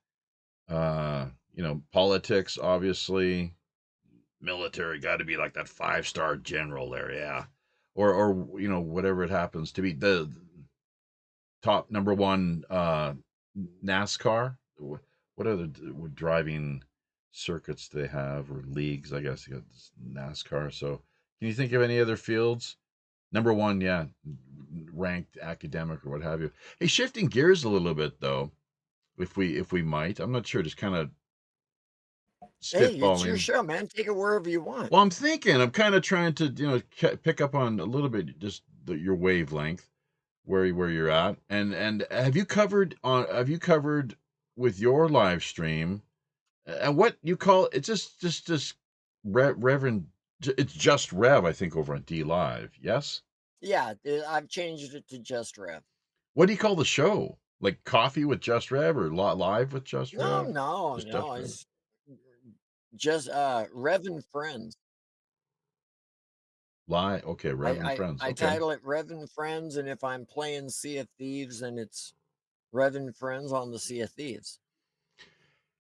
politics, obviously, military. Got to be like that 5-star general there, yeah, or whatever it happens to be the top number one NASCAR. What other driving circuits do they have or leagues? I guess you got NASCAR. So, can you think of any other fields? Number one, yeah, ranked academic or what have you. Hey, shifting gears a little bit though, if we might, I'm not sure, just kind of Hey, it's your spitballing. show, man. Take it wherever you want. Well, I'm kind of trying to pick up on a little bit just your wavelength where you're at, and have you covered with your live stream and what you call it's just Reverend, it's just Rev, I think, over on D Live, yes. Yeah, I've changed it to Just Rev. What do you call the show, like coffee with Just Rev or live with Just No, Rev? no, Just no. Rev. It's just Rev and Friends. Live, okay. I, Rev and I Friends, I okay. title it Rev and Friends, and if I'm playing Sea of Thieves, and it's Rev and Friends on the Sea of Thieves.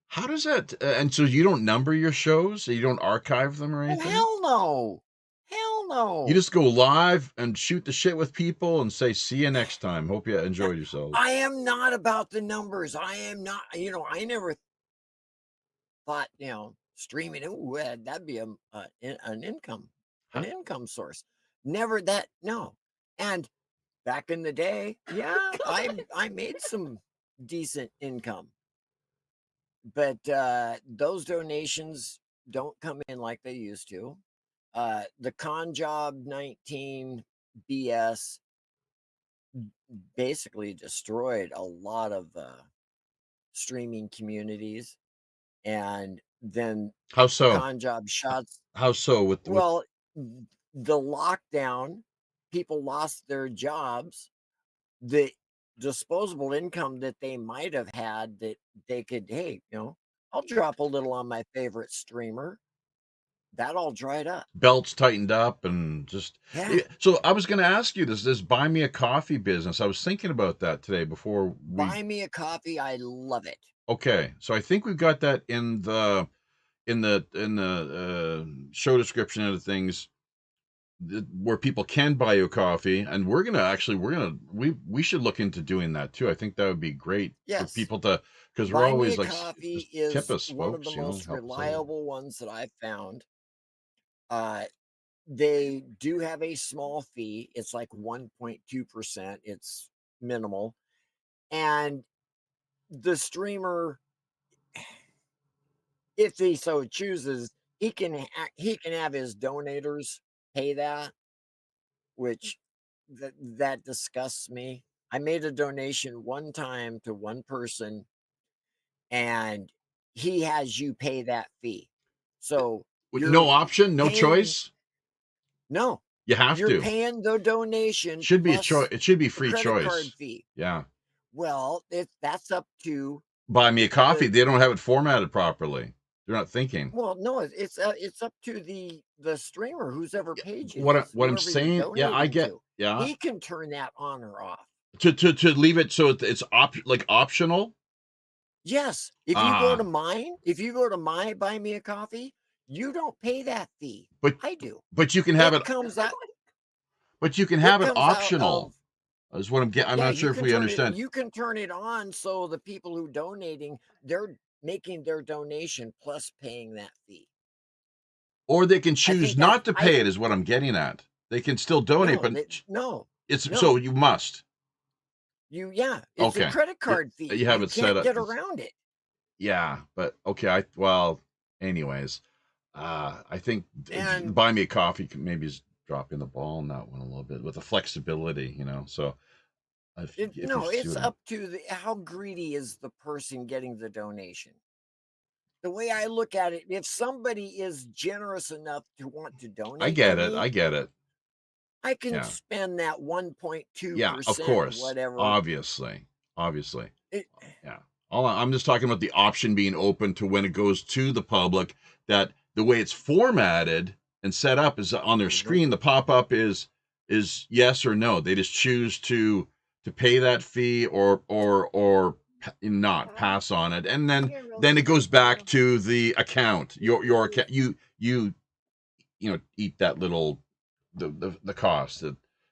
How does that and so you don't number your shows, you don't archive them or Oh anything? hell no, hell You no. just go live and shoot the shit with people and say, "See you next time. Hope you enjoyed yourselves." I am not about the numbers. I am not. I never thought, streaming. Ooh, that'd be an income, an Huh? income source. Never that. No. And back in the day, yeah, I made some decent income, but those donations don't come in like they used to. The con job 19 BS basically destroyed a lot of streaming communities, and then How so? con job shots. How so with Well, the lockdown, people lost their jobs. The disposable income that they might have had, that they could, hey, I'll drop a little on my favorite streamer. That all dried up. belts tightened up and just Yeah. so I was going to ask you this buy me a coffee business. I was thinking about that today before we Buy me a coffee. I love it. okay. So I think we've got that in the show description of the things where people can buy you a coffee, and we should look into doing that too. I think that would be great for Yes. people to, because we're Buy Me a always like, Coffee just tip is us, one of the folks, most help us out. reliable ones that I've found. Uh, they do have a small fee. It's like 1.2%. It's minimal. And the streamer, if he so chooses, he can have his donators pay that, which that disgusts me. I made a donation one time to one person, and he has you pay that fee. So With no you're option, no paying, choice. no, You have you're to. paying the donation Should be a choice. plus It should be the free credit card choice. fee. Yeah. Well, if that's up to Buy me a coffee. the They don't have it formatted properly. They're not thinking. well, no, it's up to the streamer, who's ever Yeah, paid you, what whoever I'm you're saying, yeah, I donating get, to. yeah. He can turn that on or off. To leave it so it's like optional. Yes, Ah, if you go to my Buy Me a Coffee, you don't pay that fee. but I do. but you can have It it. comes out. But you can It have it comes out optional. of Is what I'm getting. I'm Yeah. not sure if we understand. You can turn it on, so the people who donating, they're making their donation plus paying that fee. Or they can I choose think that's not to I pay it. Is what I'm getting at. They can still donate, no, but no, it's so no. you must. Yeah, it's a Okay. credit Yeah, card fee. you have You it set can't up. get around it. Yeah, but okay. Well, anyways, I think And buy me a coffee maybe is dropping the ball on that one a little bit with the flexibility. So if you no, see it's what I'm, up to how greedy is the person getting the donation. the way I look at it, if somebody is generous enough to want to I donate to get it. I me, get it. I can Yeah. spend that Yeah, of 1.2% course. whatever. Obviously. Obviously. It, Yeah. I'm just talking about the option being open to when it goes to the public, that the way it's formatted and set up is on their mhm. screen. The pop-up is yes or no. They just choose to pay that fee or not pass on it. And then it goes back to the account. Your account, eat that little the cost,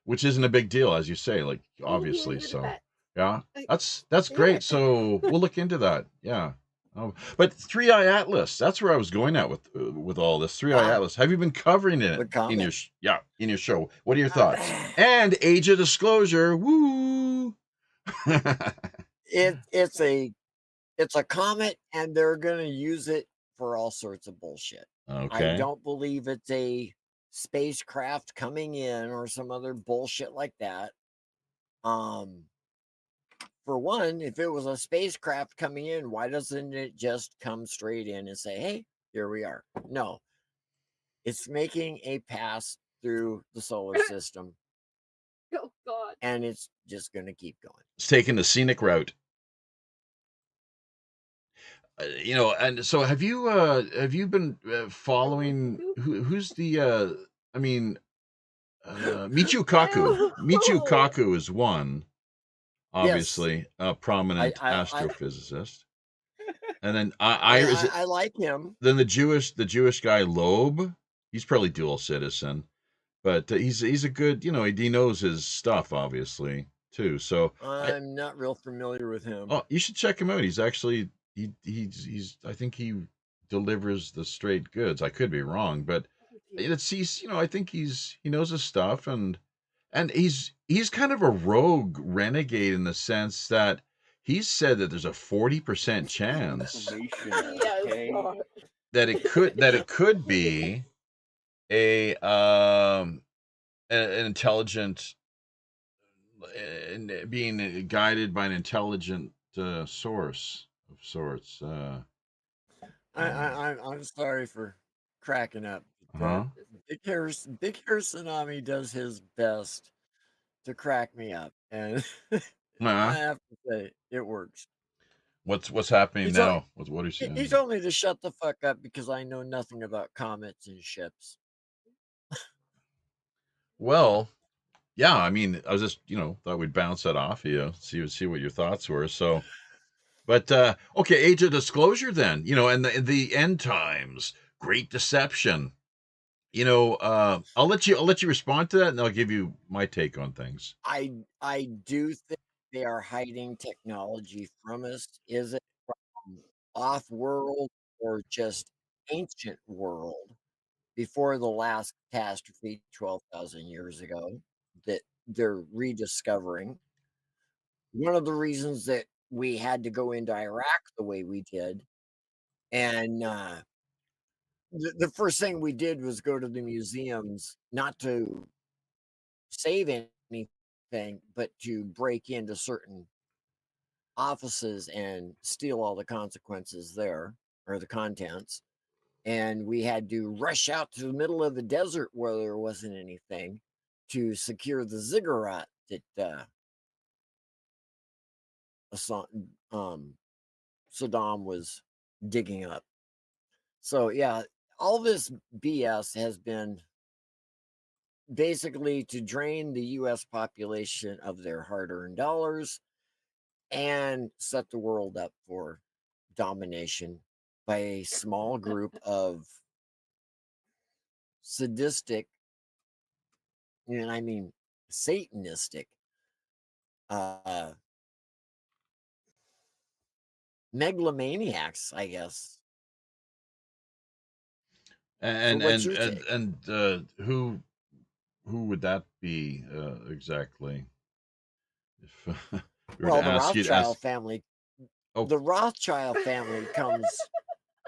which isn't a big deal, as you say, like, obviously. So yeah, that's great. So we'll look into that. Yeah. Oh, but Three Eye Atlas, that's where I was going at with all this. Three Eye Ah, Atlas, have you been covering it the in your comet. in your show? What are your thoughts? And age of disclosure, woo. It's a comet, and they're gonna use it for all sorts of bullshit. I Okay. don't believe it's a spacecraft coming in or some other bullshit like that. Um, for one, if it was a spacecraft coming in, why doesn't it just come straight in and say, "Hey, here we are"? No, it's making a pass through the solar system, Oh God. and it's just gonna keep going. It's taking the scenic route. And so have you been following who's the I mean Michio Kaku. Michio Oh. Kaku is one, Yes, obviously, a I prominent I I astrophysicist. And then I is it I like him. then the Jewish guy Loeb, he's probably dual citizen, but he's a good, he knows his stuff, obviously, too. So I I'm not real familiar with him. you should check him out. He's actually he's I think he delivers the straight goods. I could be wrong, but I think he knows his stuff, and he's kind of a rogue renegade in the sense that he's said that there's a 40% chance Yes. Okay. God. that it could be an intelligent, being guided by an intelligent source of sorts. I'm sorry for cracking up. Uh-huh. Big Hair Tsunami does his best to crack me up, and I Uh-huh. have to say it works. What's happening He told now? What are you he saying? told me to shut the fuck up because I know nothing about comets and ships. Well, yeah, I mean, I was just, thought we'd bounce that off you, see what your thoughts were. So, but okay, age of disclosure then, and the end times, great deception. I'll let you respond to that, and I'll give you my take on things. I do think they are hiding technology from us. Is it from off world or just ancient world before the last catastrophe 12,000 years ago that they're rediscovering? One of the reasons that we had to go into Iraq the way we did, and the first thing we did was go to the museums, not to save anything, but to break into certain offices and steal all the consequences there, or the contents. And we had to rush out to the middle of the desert where there wasn't anything to secure the ziggurat that Assa- um, Saddam was digging up. So yeah, all this BS has been basically to drain the US population of their hard-earned dollars and set the world up for domination by a small group of sadistic, and I mean satanistic, uh megalomaniacs, I guess. So And what's and your and take? and who would that be exactly? If we were to Well, ask, oh, the Rothschild family comes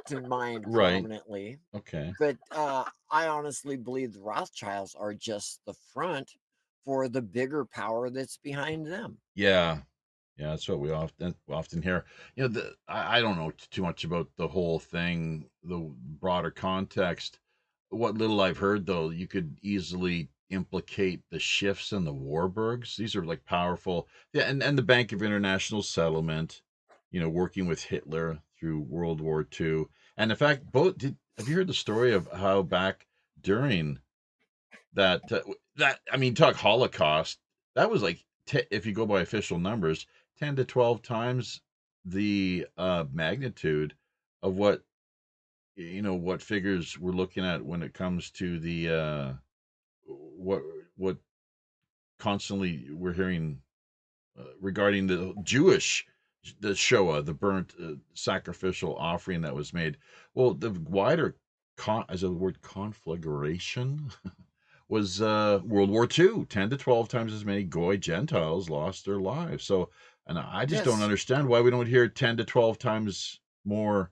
to mind right, prominently, okay, but I honestly believe the Rothschilds are just the front for the bigger power that's behind them. yeah, Yeah, that's what we often hear. I don't know too much about the whole thing, the broader context. What little I've heard, though, you could easily implicate the shifts in the Warburgs. These are like powerful, yeah, and the Bank of International Settlement, working with Hitler through World War II. And in fact, have you heard the story of how back during that I mean, talk Holocaust. That was like, if you go by official numbers, 10 to 12 times the magnitude of what figures we're looking at when it comes to the what what constantly we're hearing regarding the Jewish, the Shoah, the burnt sacrificial offering that was made. Well, the wider as a word conflagration was World War II. 10 to 12 times as many Goy Gentiles lost their lives. So, and I just don't Yes, understand why we don't hear 10 to 12 times more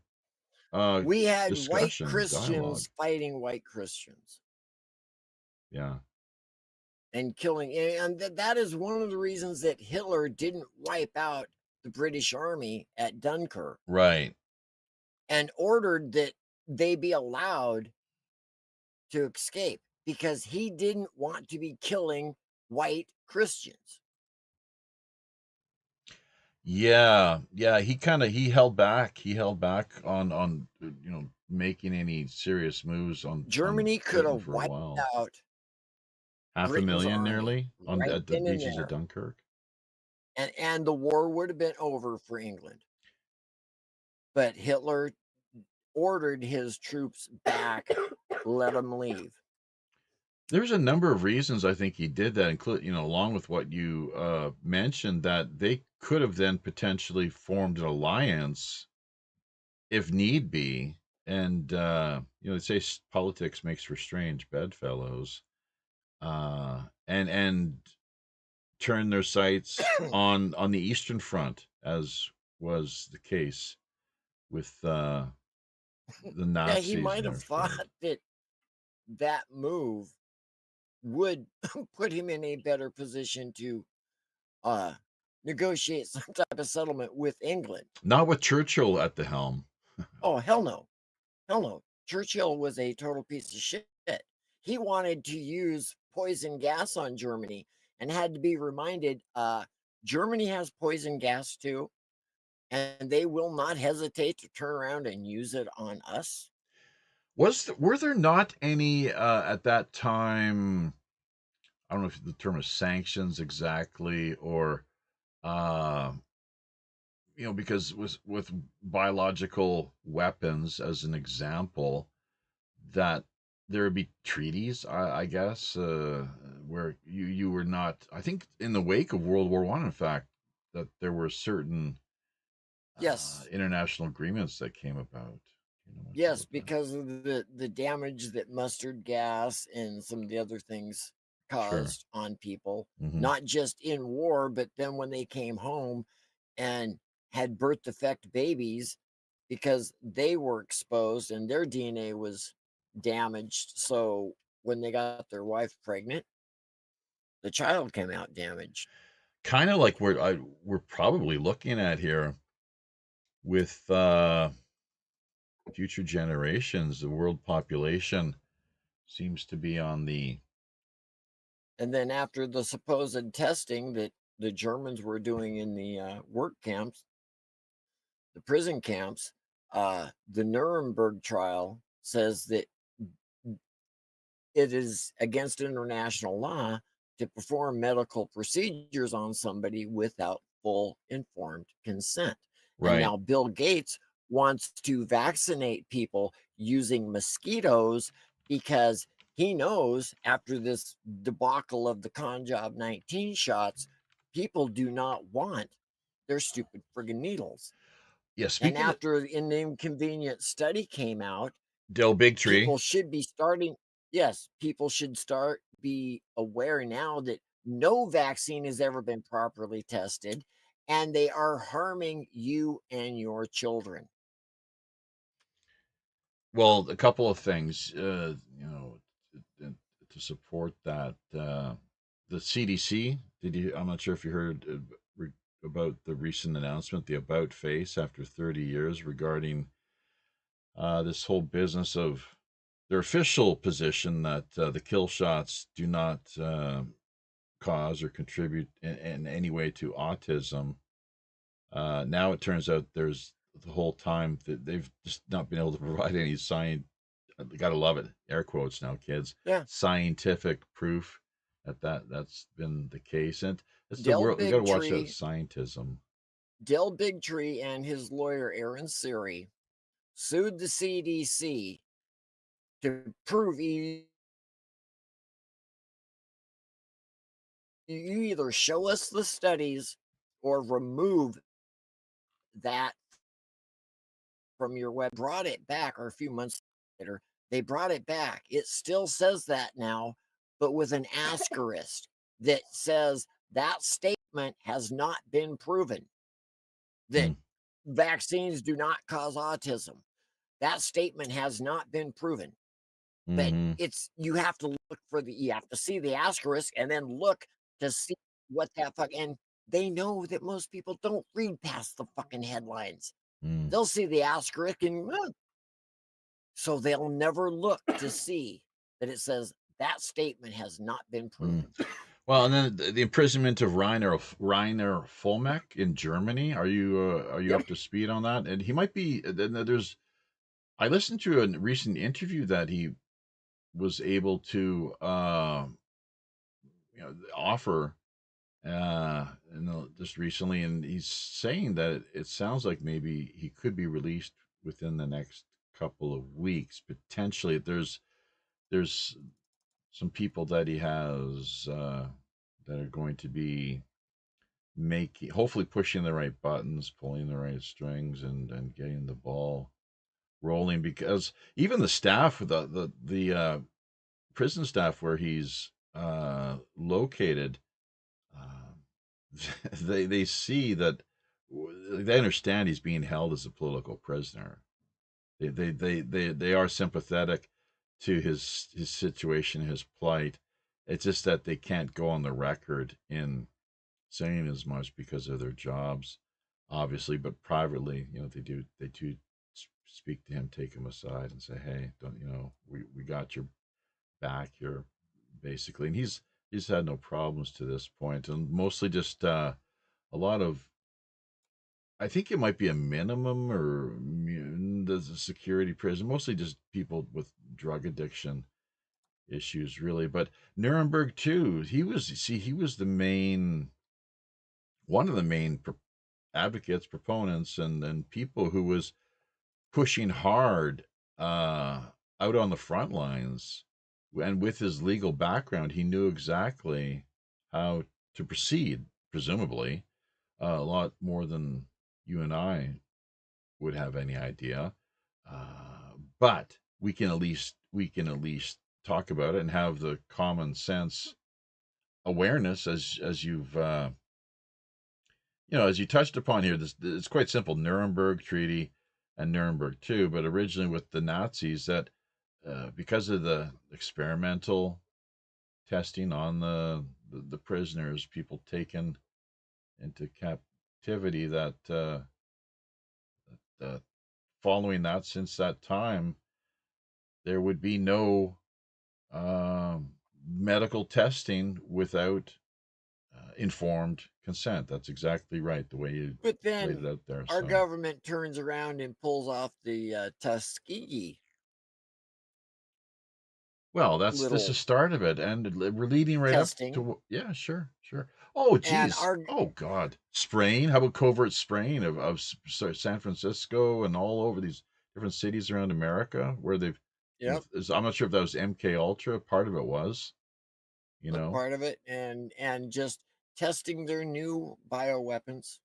uh, we had white discussion, dialogue. Christians fighting white Christians Yeah, and killing, and that is one of the reasons that Hitler didn't wipe out the British army at Dunkirk right. and ordered that they be allowed to escape because he didn't want to be killing white Christians. Yeah, yeah. He held back. He held back on making any serious moves on Germany could Britain have for a wiped while. out Half a Britain's million army nearly on right at the then and beaches of there, Dunkirk. and the war would have been over for England. But Hitler ordered his troops back, let them leave. There's a number of reasons I think he did that, include along with what you mentioned, that they could have then potentially formed an alliance if need be. And they say politics makes for strange bedfellows, and turn their sights on the Eastern Front, as was the case with the Yeah, he Nazis might and have their thought affairs. that that move would put him in a better position to uh, negotiate some type of settlement with England. Not with Churchill at the helm. Oh, hell no. Hell no. Churchill was a total piece of shit. He wanted to use poison gas on Germany and had to be reminded Germany has poison gas too, and they will not hesitate to turn around and use it on us. Were there not any at that time? I don't know if the term is sanctions exactly, or uh, because with biological weapons as an example, that there would be treaties, I guess, where you were not. I think in the wake of World War I, in fact, that there were certain Yes, international agreements that came about. Do you know much yes, about that? because of the damage that mustard gas and some of the other things Sure. caused on people, Hmm. not just in war, but then when they came home and had birth defect babies because they were exposed and their DNA was damaged. So when they got their wife pregnant, the child came out damaged. Kind of like we're probably looking at here with future generations. The world population seems to be on the And then after the supposed testing that the Germans were doing in the work camps, the prison camps, the Nuremberg trial says that it is against international law to perform medical procedures on somebody without full informed consent. And right. now Bill Gates wants to vaccinate people using mosquitoes because he knows after this debacle of the Conjob 19 shots, people do not want their stupid friggin' needles. Yeah. And Speaking of after an inconvenient study came out, Del Bigtree, people should be starting, yes, people should start be aware now that no vaccine has ever been properly tested and they are harming you and your children. well, a couple of things, to support that. The CDC, I'm not sure if you heard about the recent announcement, the about face after 30 years regarding this whole business of their official position that the kill shots do not cause or contribute in any way to autism. Now it turns out there's the whole time that they've just not been able to provide any science. Gotta love it. Air quotes now, kids. Yeah. Scientific proof that's been the case, and it's the Dell world. We got to watch that Bigtree, scientism. Dell Bigtree and his lawyer Aaron Siri sued the CDC to prove you either show us the studies or remove that from your web. Brought it back, or a few months later, they brought it back. It still says that now, but with an asterisk that says that statement has not been proven, that Mm, vaccines do not cause autism. That statement has not been proven. But mm-hmm, you have to look for you have to see the asterisk and then look to see what that and they know that most people don't read past the fucking headlines. mm. They'll see the asterisk and so they'll never look to see that it says that statement has not been Mm. proven. Well, and then the imprisonment of Rainer Fulmeck in Germany. Are you Yep. up to speed on that? And he might be. There's. I listened to a recent interview that he was able to offer just recently, and he's saying that it sounds like maybe he could be released within the next couple of weeks potentially. There's some people that he has that are going to be making, hopefully pushing the right buttons, pulling the right strings, and getting the ball rolling, because even the staff, the prison staff where he's located, they see that, they understand he's being held as a political prisoner. They are sympathetic to his situation, his plight. It's just that they can't go on the record in saying as much because of their jobs, obviously, but privately, they do speak to him, take him aside, and say, "Hey, don't we got your back here," basically. And he's had no problems to this point, and mostly just a lot of, I think it might be a minimum or there's a security prison, mostly just people with drug addiction issues, really. But Nuremberg too, he was the main one of the main advocates, proponents, and people who was pushing hard out on the front lines. And with his legal background, he knew exactly how to proceed, presumably, a lot more than you and I would have any idea. But we can at least talk about it and have the common sense awareness, as you've as you touched upon here. This it's quite simple: Nuremberg Treaty and Nuremberg too. But originally with the Nazis, that because of the experimental testing on the prisoners, people taken into captivity, that following that, since that time, there would be no medical testing without informed consent. That's exactly right, the way you But laid it then out there. our So, government turns around and pulls off the Tuskegee well, this is the little start of it, and we're leading right up testing. to, yeah, sure, sure. Oh, And geez. our Oh, God. Spraying. How about covert spraying of San Francisco and all over these different cities around America where they've, Yep, I'm not sure if that was MK Ultra. Part of it was, you a know. part of it, and just testing their new bioweapons.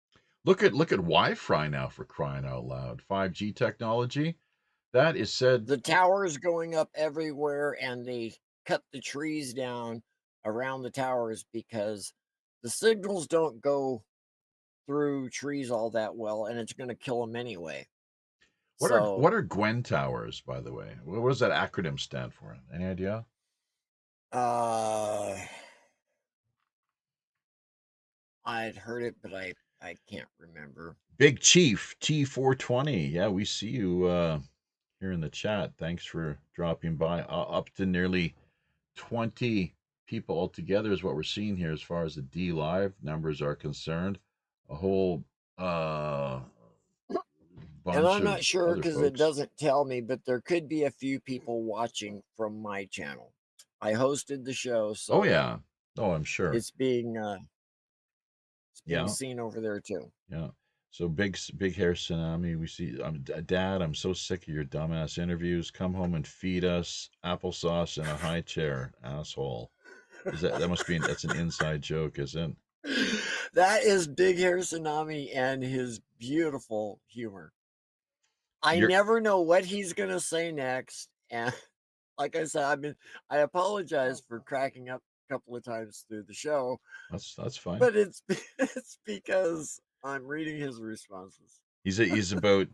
Look at Wi-Fi now, for crying out loud. 5G technology. That is said. The towers going up everywhere, and they cut the trees down around the towers because the signals don't go through trees all that well, and it's going to kill them anyway. What are So, what are Gwen towers, by the way? What does that acronym stand for? Any idea? uh, I'd heard it, but I I can't remember. Big Chief T420. Yeah, we see you here in the chat. Thanks for dropping by. Up to nearly 20 people altogether is what we're seeing here as far as the D Live numbers are concerned. A whole And bunch I'm of not sure other because it folks. doesn't tell me, but there could be a few people watching from my channel. I hosted the show, Oh so yeah. Oh, I'm sure. it's being Yeah. seen over there too. Yeah. So big hair tsunami. We see. Dad, I'm so sick of your dumbass interviews. Come home and feed us applesauce in a high chair, asshole. Is that must be that's an inside joke, isn't it? That is Big Hair Tsunami and his beautiful humor. I You're never know what he's gonna say next, and like I said, I apologize for cracking up a couple of times through the show, that's fine. but it's it's because I'm reading his responses. He's about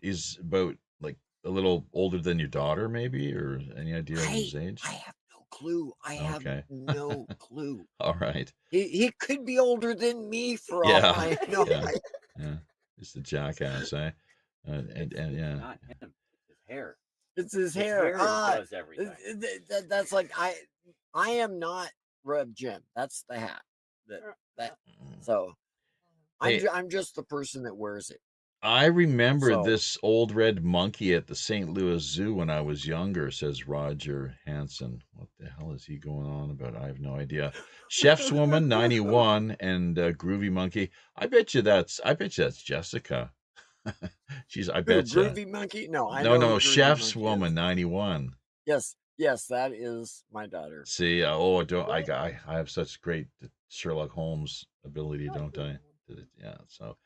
like a little older than your daughter, maybe, or any idea of his age? I have no clue. I have Okay. no clue. All right. He could be older than me for all Yeah. I know. Yeah. Yeah. Just a jackass, eh? And yeah. Not him. It's his hair. It's his His hair. hair does everything. That's like I am not Rev Jim. That's the hat. That so Hey, I'm just the person that wears it. I remember So this old red monkey at the St. Louis Zoo when I was younger, says Roger Hansen. What the hell is he going on about? I have no idea. Chef's Woman 91 and Groovy Monkey. I bet you that's Jessica. I who, bet you. Groovy Monkey? No, I No, know no, who Groovy Chef's Monkey Woman is. 91. Yes, that is my daughter. See, don't I have such great Sherlock Holmes ability, don't I? Yeah, so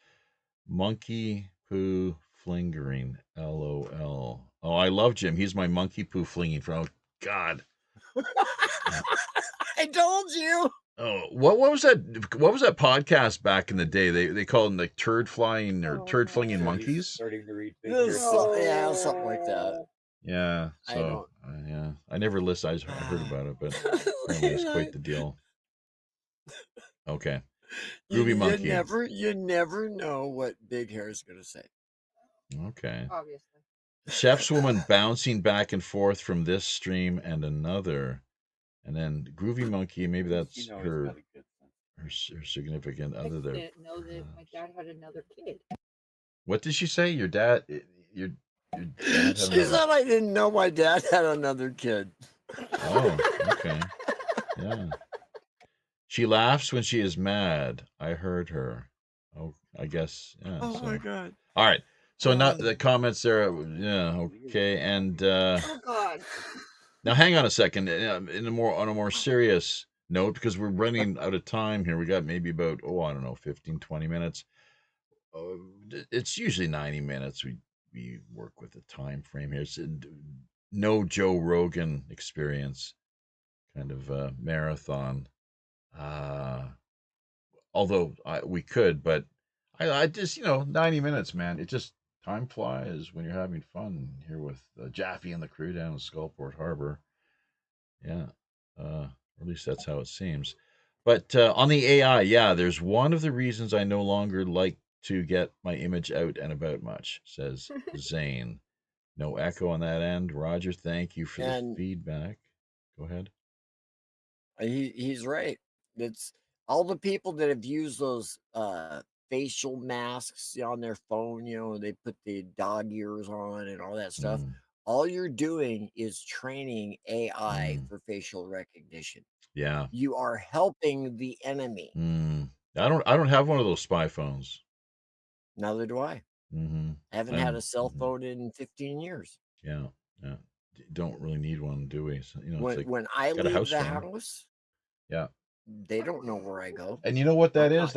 monkey poo flingering, LOL. Oh, I love Jim. He's my monkey poo flinging from. Oh God. I told you. Oh, what was that? What was that podcast back in the day? They called them like turd flying or turd flinging monkeys. Starting to read Yeah, something like that. Yeah. So yeah, I never listened. I heard about it, but apparently it's quite the deal. Okay. Groovy Monkey. You never know what Big Hair is gonna say. Okay. Obviously. Chef's Woman bouncing back and forth from this stream and another. And then Groovy Monkey, maybe that's her significant I other there. didn't know that my dad had another kid. What did she say? Your dad had She said I didn't know my dad had another kid. Oh, okay. Yeah. She laughs when she is mad. I heard her. Oh, I guess. Yeah. Oh my God. All right. So not the comments there. Yeah. Okay. And Oh God. now hang on a second. On a more serious note, because we're running out of time here. We got maybe about I don't know, 15, 20 minutes. It's usually 90 minutes. We work with a time frame here. It's no Joe Rogan experience kind of marathon. Although we could, but I just 90 minutes, man. It just time flies when you're having fun here with Jaffe and the crew down in Skullport Harbor. Yeah, or at least that's how it seems. But on the AI, yeah, there's one of the reasons I no longer like to get my image out and about much, says Zane. No echo on that end. Roger, thank you for the feedback. Go ahead. He's right. It's all the people that have used those facial masks on their phone, they put the dog ears on and all that stuff. All you're doing is training AI for facial recognition. Yeah. You are helping the enemy. I don't have one of those spy phones. Neither do I. I haven't had a cell phone in 15 years. Yeah. Yeah. Don't really need one, do we? So, when I leave the house, yeah, they don't know where I go. And you know what that is?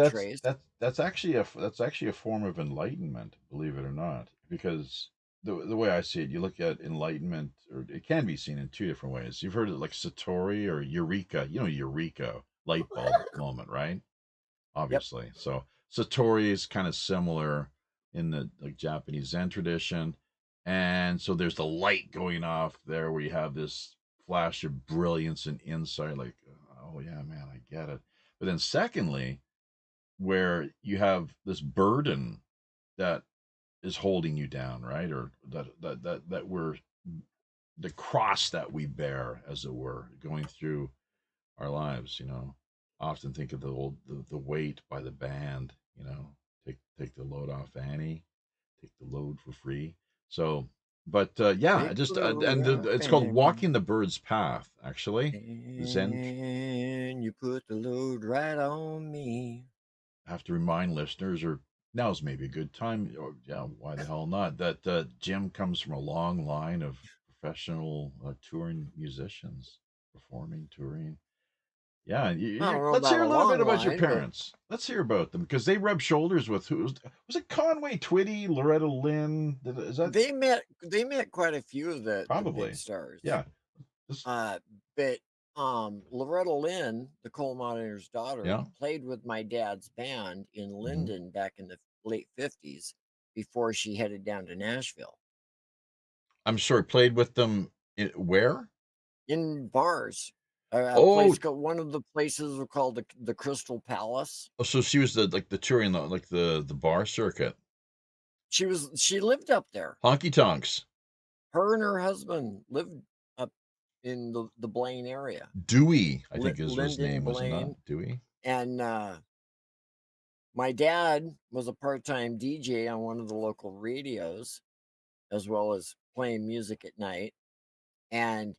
That's actually a form of enlightenment, believe it or not. Because the way I see it, you look at enlightenment, or it can be seen in two different ways. You've heard it like Satori or Eureka. Eureka, light bulb moment, right? Obviously. Yep. So Satori is kind of similar in the Japanese Zen tradition. And so there's the light going off there where you have this flash of brilliance and insight, like, oh yeah, man, I get it. But then secondly, where you have this burden that is holding you down, right? Or that we're the cross that we bear, as it were, going through our lives. Often think of the weight by the band. Take the load off Annie, take the load for free. So, but yeah, Take the just load and off it's called Annie, Walking the Bird's Path. Actually, Zen. and you put the load right on me. I have to remind listeners, or now's maybe a good time, or yeah, why the hell not? That Jim comes from a long line of professional touring musicians, performing, touring. Yeah, I don't know let's about hear a a little bit long about your line, but parents. Let's hear about them because they rubbed shoulders with who was it? Conway Twitty, Loretta Lynn. Is that they met quite a few of the big probably? stars. Yeah. This, But Loretta Lynn, the coal miner's daughter, yeah. played with my dad's band in Hmm. Linden back in the late 50s before she headed down to Nashville I'm sorry. Played with them where? in bars. A Oh, place called one of the places were called the Crystal Palace. oh, so she was the touring like the bar circuit. She lived up there. Honky tonks. Her and her husband lived up in the Blaine area. Dewey, I think is his Linden, name, was it Blaine. not? Dewey. And my dad was a part-time DJ on one of the local radios, as well as playing music at night. And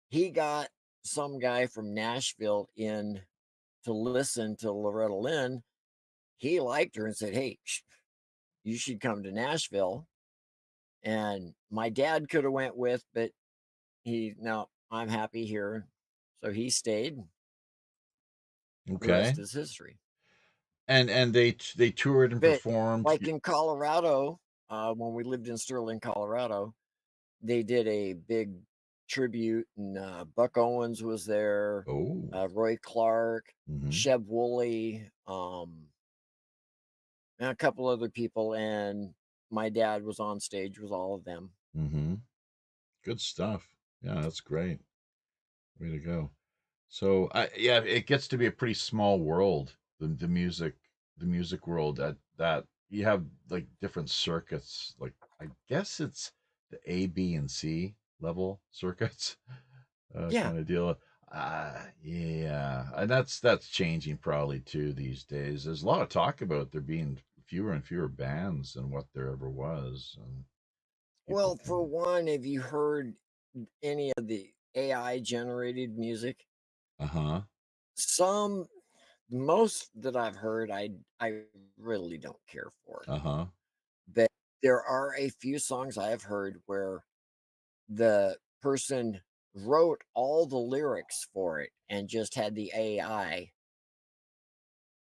he got some guy from Nashville in to listen to Loretta Lynn. He liked her and said, "Hey, you should come to Nashville." And my dad could have went with, but no, I'm happy here. So he stayed. The Okay. rest is history. And they toured and But performed. like in Colorado, when we lived in Sterling, Colorado, they did a big tribute, and Buck Owens was there, Oh. Roy Clark, Mm-hmm. Sheb Woolley, and a couple other people, and my dad was on stage with all of them. Mm-hmm. Good stuff. Yeah, that's great. Way to go. So yeah, it gets to be a pretty small world, the music world, that you have like different circuits. Like I guess it's the A, B, and C level circuits, Yeah. kind of deal. Yeah, and that's changing probably too these days. There's a lot of talk about there being fewer and fewer bands than what there ever was, and people Well, for kind one, have you heard any of the AI generated music? of uh-huh, Some, most that I've heard, I really don't care for. uh-huh. But there are a few songs I have heard where the person wrote all the lyrics for it and just had the AI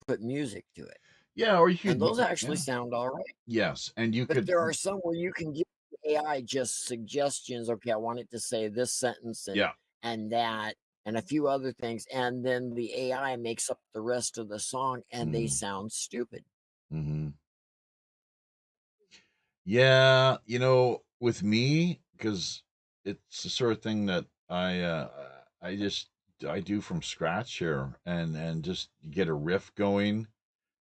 put music to it. Yeah, or you And could those actually yeah. sound all right. Yes, and you But could there are some where you can give the AI just suggestions. Okay, I want it to say this sentence yeah. and that and a few other things. And then the AI makes up the rest of the song and they Mm, sound stupid. mhm. Yeah, with me, because it's the sort of thing that I just I do from scratch here, and just get a riff going,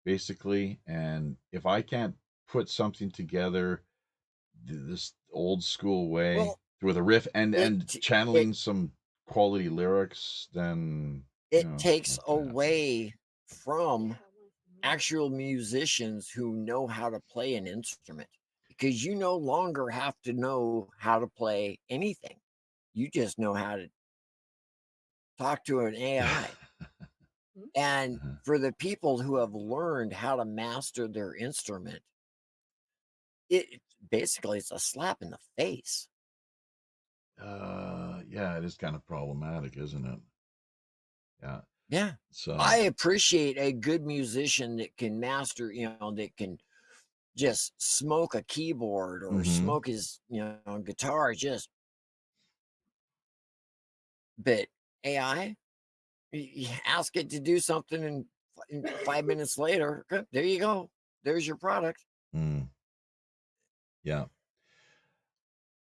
basically. And if I can't put something together this old school way Well, with a riff and it and it channeling some quality lyrics, then it takes not gonna happen. away from actual musicians who know how to play an instrument because you no longer have to know how to play anything. You just know how to talk to an AI. And Uh-huh. for the people who have learned how to master their instrument, it basically it's a slap in the face. Yeah, it is kind of problematic, isn't it? Yeah. Yeah. I So, appreciate a good musician that can master, that can just smoke a keyboard or hmm smoke his, guitar just. But AI, you ask it to do something, and 5 minutes later, there you go. There's your product. mm, yeah.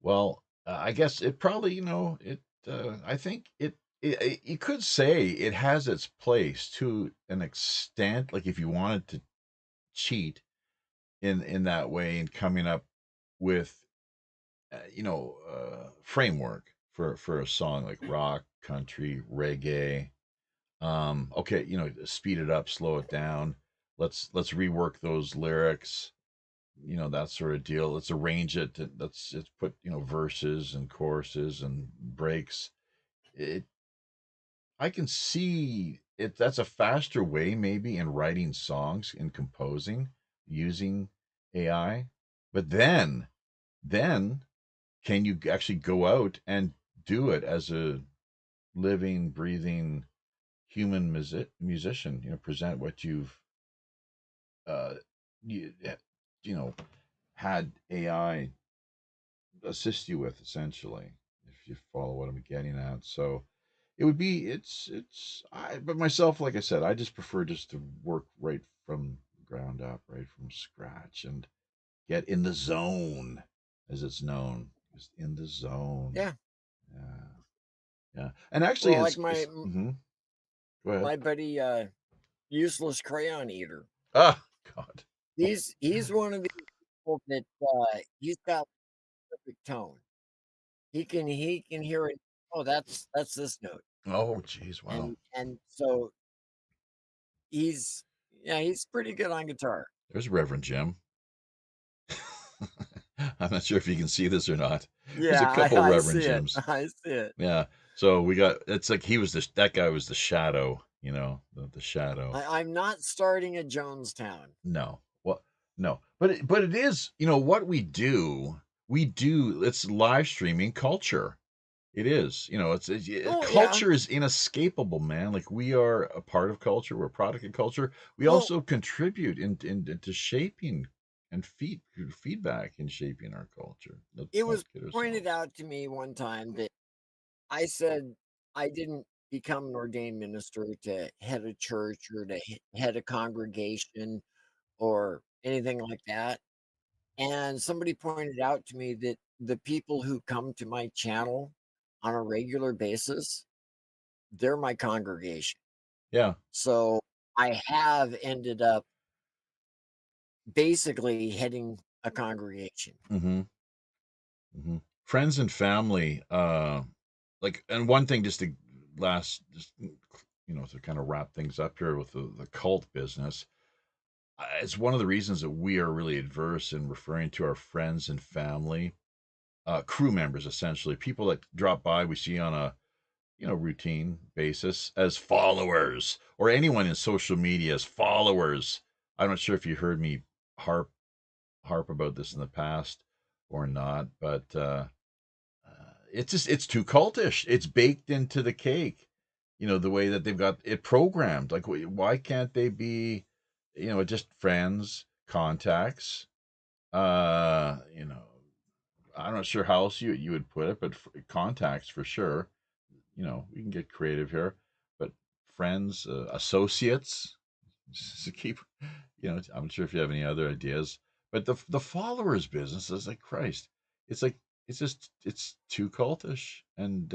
Well, I guess it probably, I think it you could say it has its place to an extent. Like if you wanted to cheat in that way and coming up with framework for a song like rock, country, reggae. Okay, speed it up, slow it down. Let's rework those lyrics, that sort of deal. Let's arrange it. Let's put verses and choruses and breaks. It I can see it. That's a faster way, maybe, in writing songs and composing using AI. But then can you actually go out and do it as a living, breathing human musician? Present what you've uh, you, you know had AI assist you with, essentially, if you follow what I'm getting at. So it would be it's I but myself, like I said, I just prefer just to work right from the ground up, right from scratch, and get in the zone, as it's known, just in the zone. Yeah. Yeah, yeah. And actually, Well, like it's go ahead. my buddy, Useless Crayon Eater. Ah, God. He's one of these people that he's got perfect tone. He can hear it. Oh, that's this note, Oh, geez, wow. and so he's yeah, he's pretty good on guitar. There's Reverend Jim. I'm not sure if you can see this or not. There's a Yeah, couple I Reverend see it. Jims. I see it. Yeah. So we got, it's like that guy was the shadow, the shadow. I'm not starting at Jonestown. No. Well, no. But it is, what we do, it's live streaming culture. It is. Oh yeah. Culture is inescapable, man. Like we are a part of culture. We're a product of culture. We Well, also contribute into shaping and feedback in shaping our culture. Let's it not was kid pointed ourselves. out to me one time that I said I didn't become an ordained minister to head a church or to head a congregation or anything like that. And somebody pointed out to me that the people who come to my channel on a regular basis, they're my congregation. Yeah. So I have ended up basically heading a congregation. Mm-hmm. Mm-hmm. Friends and family. And one thing just to just to kind of wrap things up here with the cult business. It's one of the reasons that we are really adverse in referring to our friends and family, crew members, essentially people that drop by, we see on a routine basis, as followers, or anyone in social media as followers. I'm not sure if you heard me harp about this in the past or not, but it's too cultish. It's baked into the cake. The way that they've got it programmed. Like, why can't they be, just friends, contacts? Uh, you know, I'm not sure how else you would put it, but contacts for sure. We can get creative here, but friends, associates, just to keep, I'm not sure if you have any other ideas, but the followers business is like Christ. It's like it's too cultish, and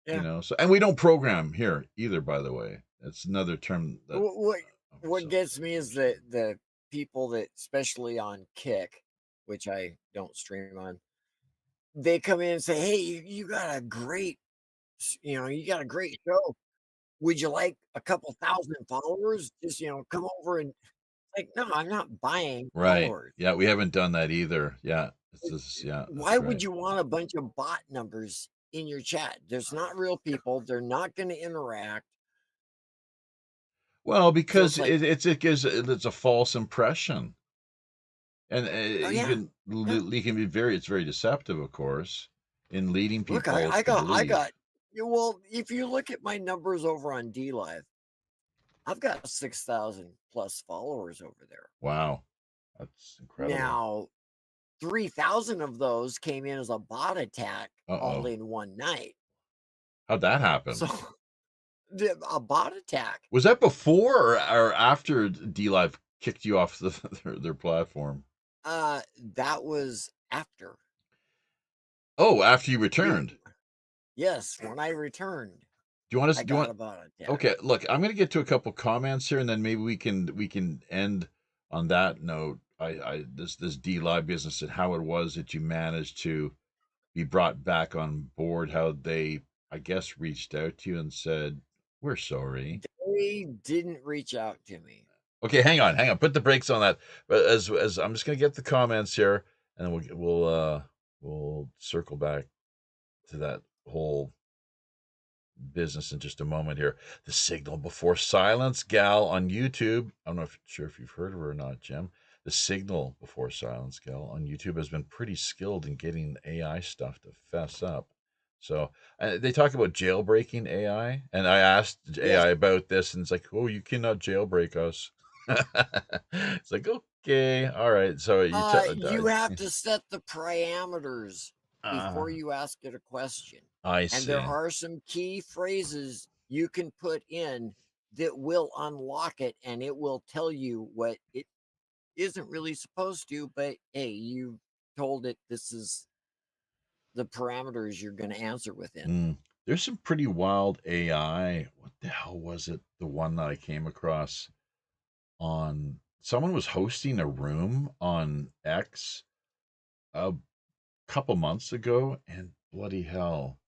Yeah. and we don't program here either. By the way, that's another term that. What what So gets me is the people that, especially on Kick, which I don't stream on, they come in and say, "Hey, you got a great, you got a great show. Would you like a couple thousand followers? Just come over and like, no, I'm not buying right, followers. yeah, we haven't done that either. Yeah, it's Like, just yeah, why that's would right. you want a bunch of bot numbers in your chat? There's not real people. They're not going to interact. Well, So because it's like, it gives it's a false impression, and oh yeah, yeah. you can be it's very deceptive, of course, in leading Look, people to I believe. got. Yeah, well, if you look at my numbers over on D Live, I've got 6,000 plus followers over there. Wow, that's incredible. Now, 3,000 of those came in as a bot attack all Uh-oh. in one night. How'd that happen? So, a bot attack. Was that before or after D Live kicked you off their platform? That was after Oh, after you we. returned. Yes, when I returned. Do you want us? I Do you got want? about a 10. Okay, look, I'm going to get to a couple comments here, and then maybe we can end on that note. This DLive business and how it was that you managed to be brought back on board. How they, I guess, reached out to you and said, "We're sorry." They didn't reach out to me. Okay, hang on. Put the brakes on that. But as I'm just going to get the comments here, and we'll circle back to that whole business in just a moment here. The Signal Before Silence gal on YouTube. I'm not sure if you've heard of her or not, Jim. The Signal Before Silence gal on YouTube has been pretty skilled in getting AI stuff to fess up. So they talk about jailbreaking AI, and I asked Yes. AI about this, and it's like, "Oh, you cannot jailbreak us." It's like, okay, all right. So You have to set the parameters uh, before you ask it a question. I And there see. are some key phrases you can put in that will unlock it, and it will tell you what it isn't really supposed to, but hey, you told it this is the parameters you're going to answer within. There's some pretty wild AI. What the hell was it? The one that I came across on someone was hosting a room on X a couple months ago, and bloody hell,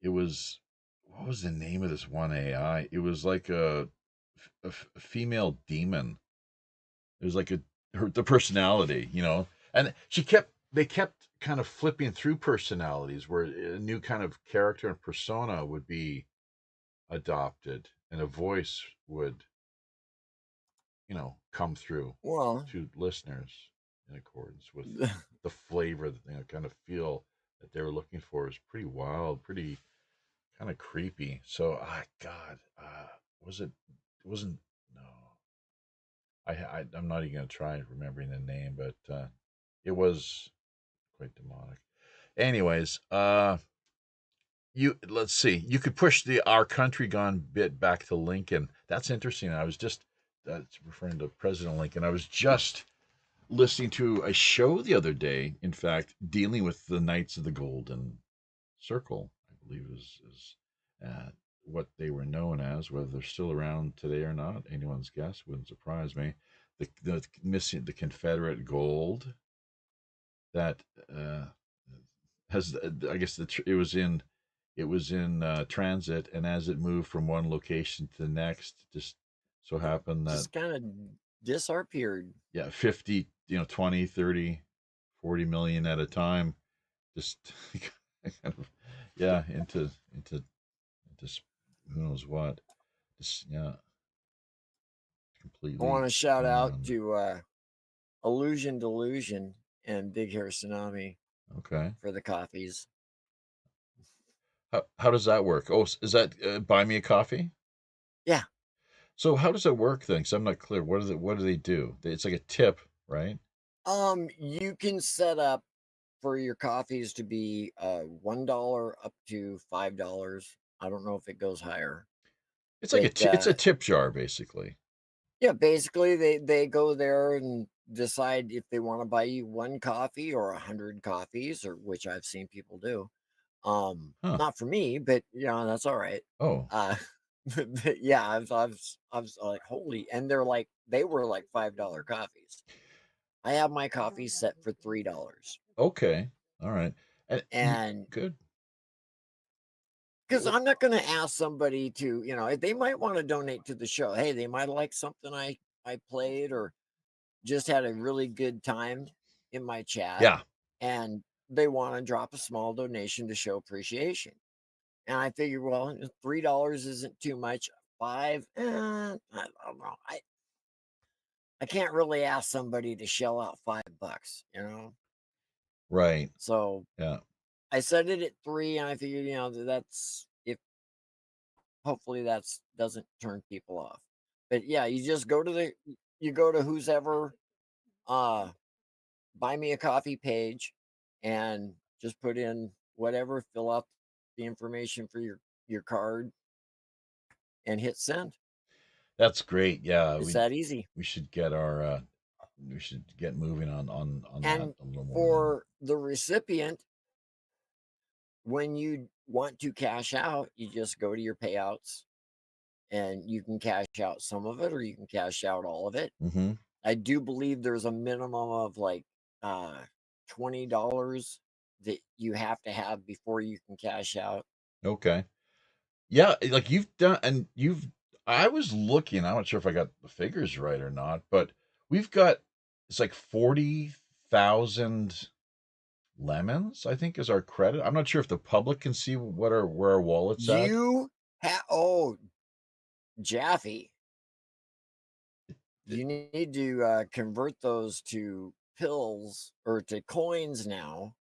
it was what was the name of this one AI? It was like a female demon. It was like the personality, and they kept kind of flipping through personalities where a new kind of character and persona would be adopted and a voice would come through Well, to listeners in accordance with the flavor that kind of feel that they were looking for. Is pretty wild, pretty kind of creepy. So god, was it wasn't no, I'm not even gonna try remembering the name, but it was quite demonic. Anyways, let's see. You could push the "Our Country Gone" bit back to Lincoln. That's interesting. I was just that's referring to President Lincoln. I was just listening to a show the other day. In fact, dealing with the Knights of the Golden Circle. I believe is what they were known as. Whether they're still around today or not, anyone's guess. Wouldn't surprise me. The missing the Confederate gold that has I guess it was in transit, and as it moved from one location to the next, just so happened that just kind of disappeared. yeah, 50, 20, 30, 40 million at a time, just kind of yeah, into who knows what, just yeah, I want completely to shout out gone. to Illusion Delusion and Big Hair Tsunami Okay, for the coffees. how does that work? Oh, is that buy me a coffee? Yeah. So how does that work then? Because I'm not clear. What do they do? It's like a tip, right? You can set up for your coffees to be $1 up to $5. I don't know if it goes higher, It's like but it's a tip jar, basically. yeah, basically they go there and decide if they want to buy you one coffee or 100 coffees, or which I've seen people do. Huh. Not for me, but that's all right. Oh, Uh, but yeah, I was like, holy, and they were like $5 coffees. I have my coffee set for $3, okay. All right. And and good. because I'm not going to ask somebody to, they might want to donate to the show. Hey, they might like something I played, or just had a really good time in my chat, Yeah. and they want to drop a small donation to show appreciation. And I figured, well, $3 isn't too much. Five, I don't know. I can't really ask somebody to shell out $5. Right. So Yeah. I set it at three, and I figured, that's if hopefully that's doesn't turn people off. But yeah, you go to who's ever uh buy me a coffee page, and just put in whatever, fill out the information for your card, and hit send. That's great. Yeah. It's We that easy. we should get our we should get moving on that And a little more. for the recipient, when you want to cash out, you just go to your payouts and you can cash out some of it or you can cash out all of it. Mm-hmm. I do believe there's a minimum of like uh $20 that you have to have before you can cash out. Okay. Yeah, like you've done, and you've. I was looking. I'm not sure if I got the figures right or not, but we've got it's like 40,000 lemons. I think is our credit. I'm not sure if the public can see where our wallet's at. You have Jaffe, you need to convert those to pills or to coins now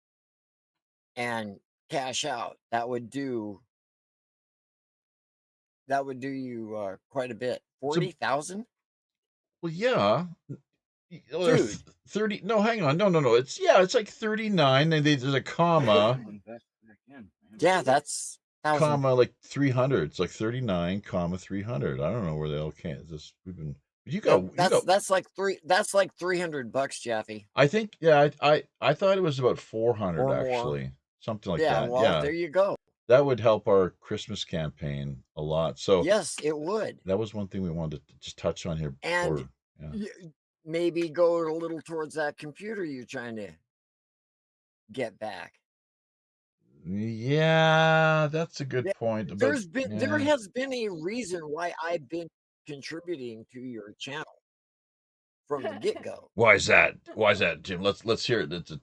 and cash out. That would do you quite a bit. So, 40,000, well, yeah. dude. 30. No, hang on. No. It's like 39, and there's a comma, Invest back in, man. Yeah, that's 1,000. like 300. It's like 39, comma 300. I don't know where they all came. This we've been. You That's got. that's like $300, Jaffe, I think, yeah, I thought it was about 400 or more. actually, something like Yeah, that. well, Yeah, there you go. that would help our Christmas campaign a lot. So Yes, it would. that was one thing we wanted to just touch on here And before. Yeah, maybe go a little towards that computer you're trying to get back. yeah, that's a good Yeah, point. But there yeah, has been a reason why I've been contributing to your channel from the get-go why is that? Why is that, Jim? Let's hear it. That's a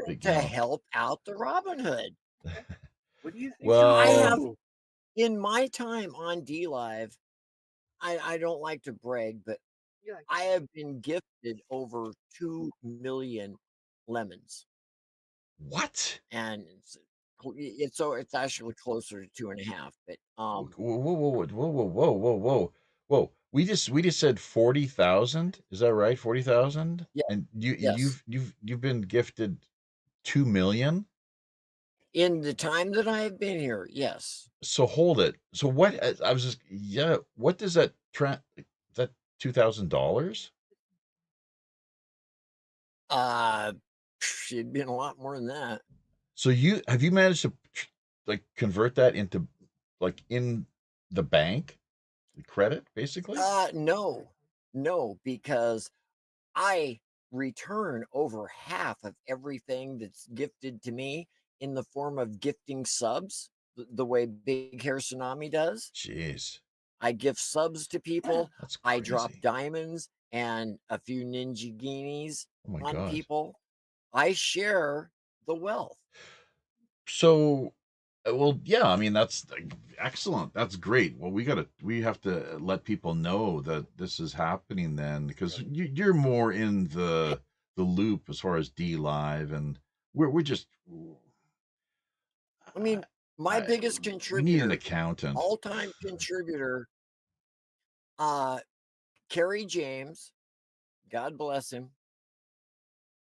big, to help out the Robin Hood. What do you think? I have, Well, in my time on D Live, I don't like to brag, but You like I have been gifted over 2 million lemons, what? and it's actually closer to 2.5. But Whoa. We just said 40,000. Is that right? 40,000? yeah, And yes, you've been gifted 2 million? in the time that I have been here, yes. So hold it. So what I was just yeah, what does that $2,000? Uh, it'd been a lot more than that. So you managed to like convert that into like in the bank, the credit basically? No, because I return over half of everything that's gifted to me in the form of gifting subs, the way Big Hair Tsunami does. Jeez. I gift subs to people. That's I drop crazy. diamonds and a few ninja guineas Oh my on God. people. I share the wealth. So, well, yeah, I mean that's excellent. That's great. Well, we have to let people know that this is happening then, because you're more in the loop as far as D Live, and we're just I mean, my I biggest we need an contributor, accountant. all-time contributor, uh, Kerry James, God bless him,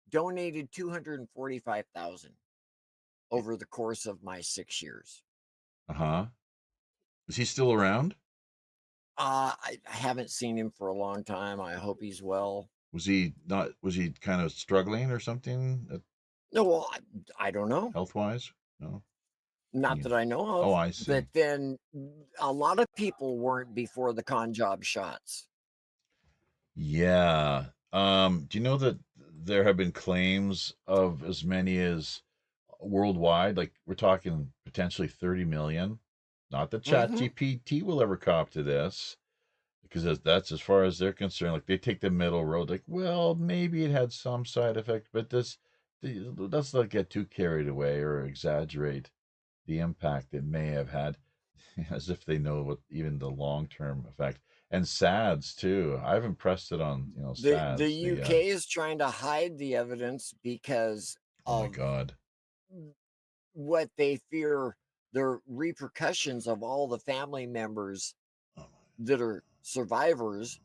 donated 245,000 over the course of my 6 years. Uh-huh. Is he still around? I haven't seen him for a long time. I hope he's well. Was he kind of struggling or something No, well, I don't know. health wise? No. Not You- that I know Oh, of. I But see. then a lot of people weren't before the con job shots. Yeah. Do you know that there have been claims of as many as worldwide, like we're talking potentially 30 million? Not that Chat Hmm. GPT will ever cop to this, because that's as far as they're concerned. Like they take the middle road, like, well, maybe it had some side effect, but let's not get too carried away or exaggerate the impact it may have had, as if they know what even the long term effect. And SADS too. I've impressed it on The SADS. UK is trying to hide the evidence because Oh my of God. what they fear the repercussions of all the family members Oh my. that are survivors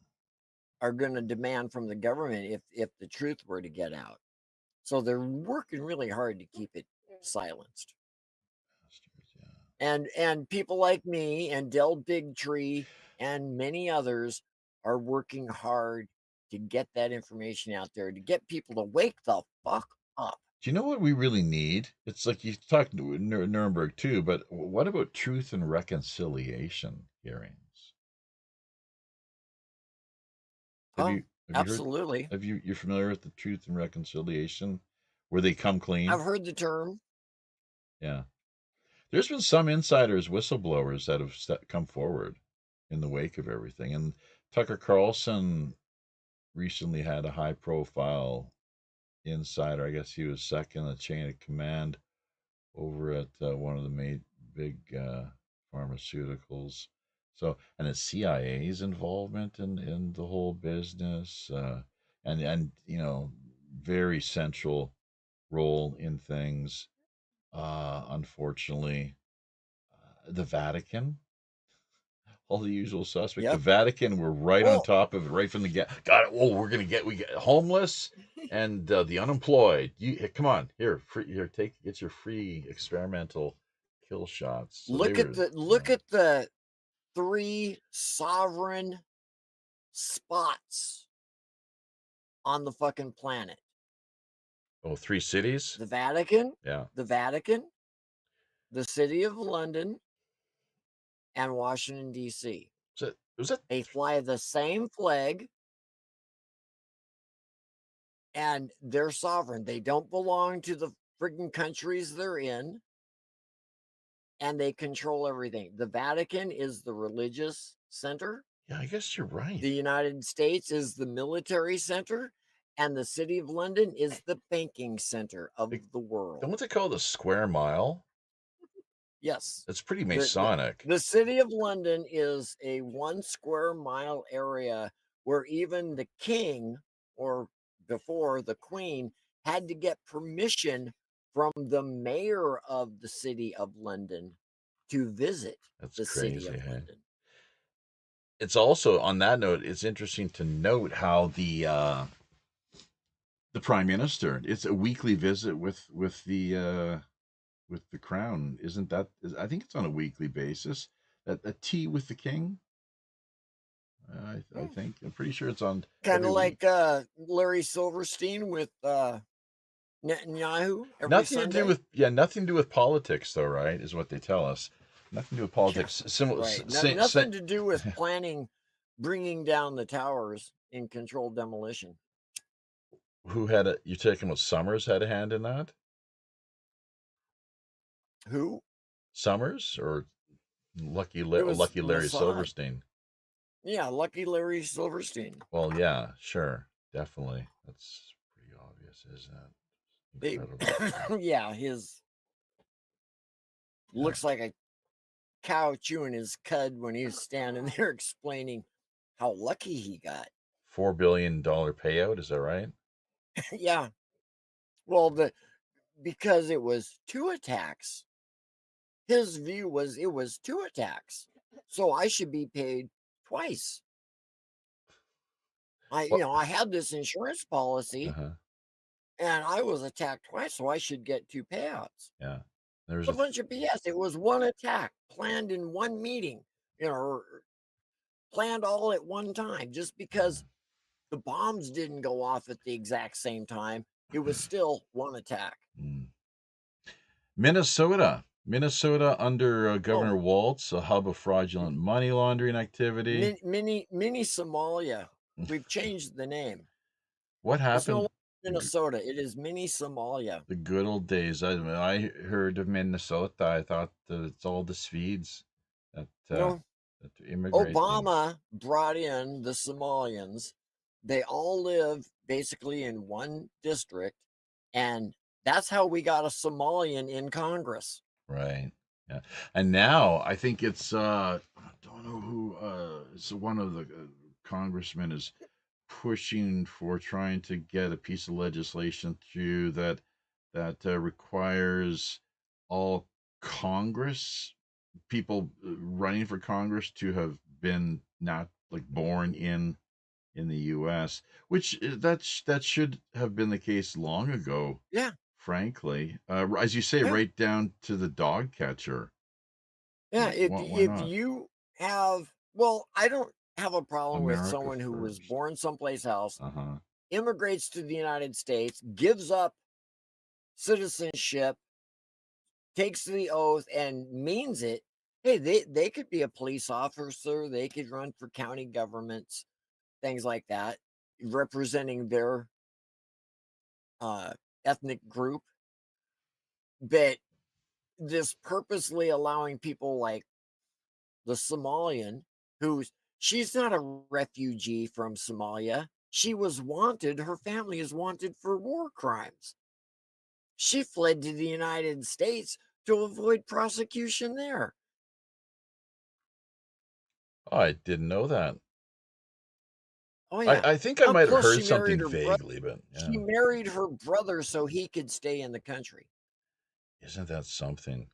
are going to demand from the government if the truth were to get out. So they're working really hard to keep it silenced. Bastards, yeah. And people like me and Del Bigtree and many others are working hard to get that information out there, to get people to wake the fuck up. Do you know what we really need? It's like you talked Nuremberg too, but what about truth and reconciliation hearings? Have Oh, you have you heard? absolutely. You're familiar with the truth and reconciliation, where they come clean? I've heard the term. Yeah, there's been some insiders, whistleblowers that have come forward in the wake of everything, and Tucker Carlson recently had a high-profile insider. I guess he was second in the chain of command over at one of the big pharmaceuticals. So, and the CIA's involvement in the whole business, and very central role in things. Unfortunately, the Vatican, all the usual suspects. The Yep. Vatican were right on Well, top of it right from the get. Got it. Oh, we get homeless and the unemployed. You come on here, get your free experimental kill shots. So they were, look at the 3 sovereign spots on the fucking planet. 3 cities. The Vatican, Yeah. the Vatican, the City of London, and Washington, D.C. Was it? They fly the same flag and they're sovereign. They don't belong to the friggin' countries they're in, and they control everything. The Vatican is the religious center. Yeah, I guess you're right. The United States is the military center, and the City of London is the banking center of the world. Don't they call it the square mile? Yes. It's pretty The, Masonic. the City of London is a 1 square mile area where even the king, or before the queen, had to get permission from the mayor of the City of London to visit That's the City crazy, of hey? London. It's also, on that note, it's interesting to note how the prime minister, it's a weekly visit with the crown. Isn't that? I think it's on a weekly basis. A tea with the king. I think I'm pretty sure it's on Kind every of week. like Larry Silverstein with Netanyahu every Nothing to do Sunday. with nothing to do with politics though, right? Is what they tell us. Nothing to do with Yeah, politics. Similar, right. Nothing to do with planning, bringing down the towers in controlled demolition. who had a? You're taking what Summers had a hand in that? Who? Summers or It was Lucky Larry Mossad. Silverstein? Yeah, Lucky Larry Silverstein. Well, yeah, sure, definitely. That's pretty obvious, isn't it? Incredible. Yeah, his Yeah. looks like a cow chewing his cud when he was standing there explaining how lucky he got. $4 billion payout, is that right? Yeah. Well, because it was 2 attacks. His view was it was 2 attacks. So I should be paid twice. What? I had this insurance policy Uh-huh. and I was attacked twice, so I should get 2 payouts. Yeah. There's It's a bunch of BS. It was 1 attack planned in 1 meeting, or planned all at one time. Just because the bombs didn't go off at the exact same time, it was still 1 attack. Minnesota under Governor Oh, Waltz, a hub of fraudulent money laundering activity. mini Somalia. We've changed the name. What It's no happened? longer Minnesota. It is mini Somalia. The good old days. I heard of Minnesota. I thought that it's all the Swedes that No, that are immigrating. Obama brought in the Somalians. They all live basically in 1 district, and that's how we got a Somalian in Congress. Right. Yeah. And now I think it's I don't know who it's one of the congressmen is pushing for trying to get a piece of legislation through that requires all Congress people running for Congress to have been not like born in the U.S., which that should have been the case long ago. Yeah. Frankly, as you say, Yeah. right down to the dog catcher. Yeah. Why If not? you have, well, I don't have a problem with America someone who was first. born someplace else, Uh-huh. immigrates to the United States, gives up citizenship, takes the oath and means it, hey, they could be a police officer, they could run for county governments, things like that, representing their ethnic group. But this purposely allowing people like the Somalian, she's not a refugee from Somalia. She was wanted, her family is wanted for war crimes. She fled to the United States to avoid prosecution there. Oh, I didn't know that. Oh yeah. I think I might have Plus heard she married something her brother. vaguely, but She yeah. married her brother so he could stay in the country. Isn't that something?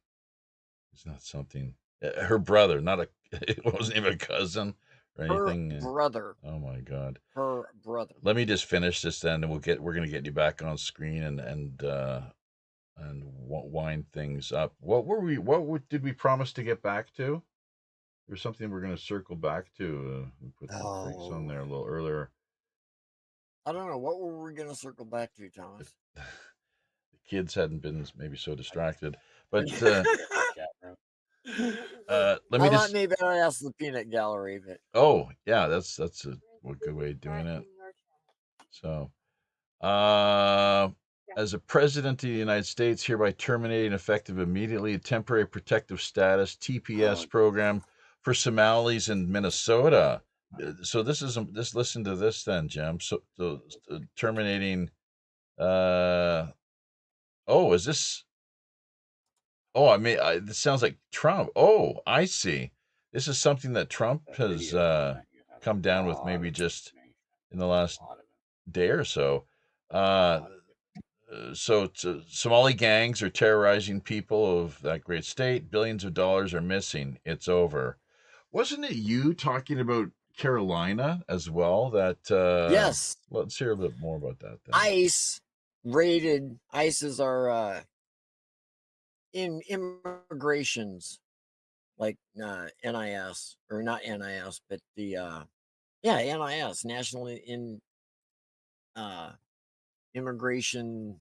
Isn't that something? Her brother, not a, it wasn't even a cousin or Her anything. brother. Oh my God. Her brother. Let me just finish this then, and we're gonna get you back on screen and wind things up. Did we promise to get back to? There's something we're gonna circle back to. We put the brakes on there a little earlier. I don't know. What were we going to circle back to, Thomas? The kids hadn't been maybe so distracted, but Chat room. let I me thought just. maybe I'd ask the peanut gallery, but Oh yeah, that's a good way of doing it. So, as a president of the United States, hereby terminating effective immediately a temporary protective status (TPS) program for Somalis in Minnesota. So this is this. Listen to this then, Jim. So terminating. Oh, is this? Oh, this sounds like Trump. Oh, I see. This is something that Trump That has video I sent you had come a down with lot maybe of just information. in the last A lot of it. day or so. A Uh, lot of it. so Somali gangs are terrorizing people of that great state. Billions of dollars are missing. It's over. Wasn't it you talking about Carolina as well? That yes, let's hear a bit more about that then. ICE is our in immigrations, like NIS, or not NIS, but the NIS, National in Immigration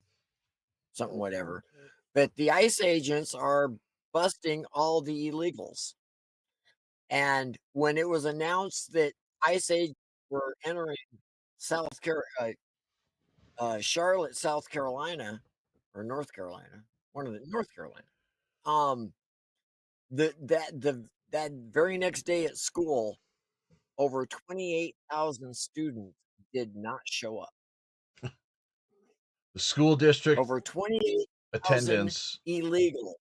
something whatever. But the ICE agents are busting all the illegals. And when it was announced that ICE agents were entering South Carolina, Charlotte, South Carolina, or North Carolina, one of the North Carolina, um, that very next day at school, over 28,000 students did not show up. The school district Over 28,000 attendance. illegal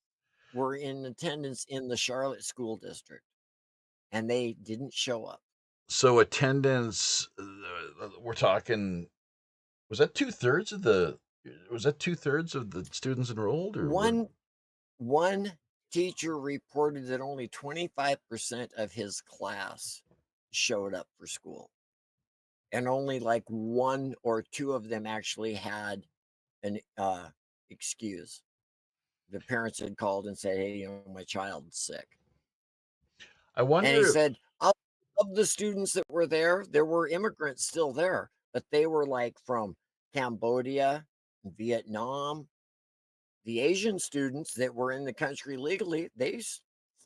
were in attendance in the Charlotte school district, and they didn't show up. So attendance, we're talking. Was that 2/3 of the? Was that 2/3 of the students enrolled, or what? One teacher reported that only 25% of his class showed up for school, and only like one or two of them actually had an excuse. The parents had called and said, "Hey, my child's sick." I And he wonder. said, of the students that were there were immigrants still there, but they were like from Cambodia, Vietnam. The Asian students that were in the country legally, they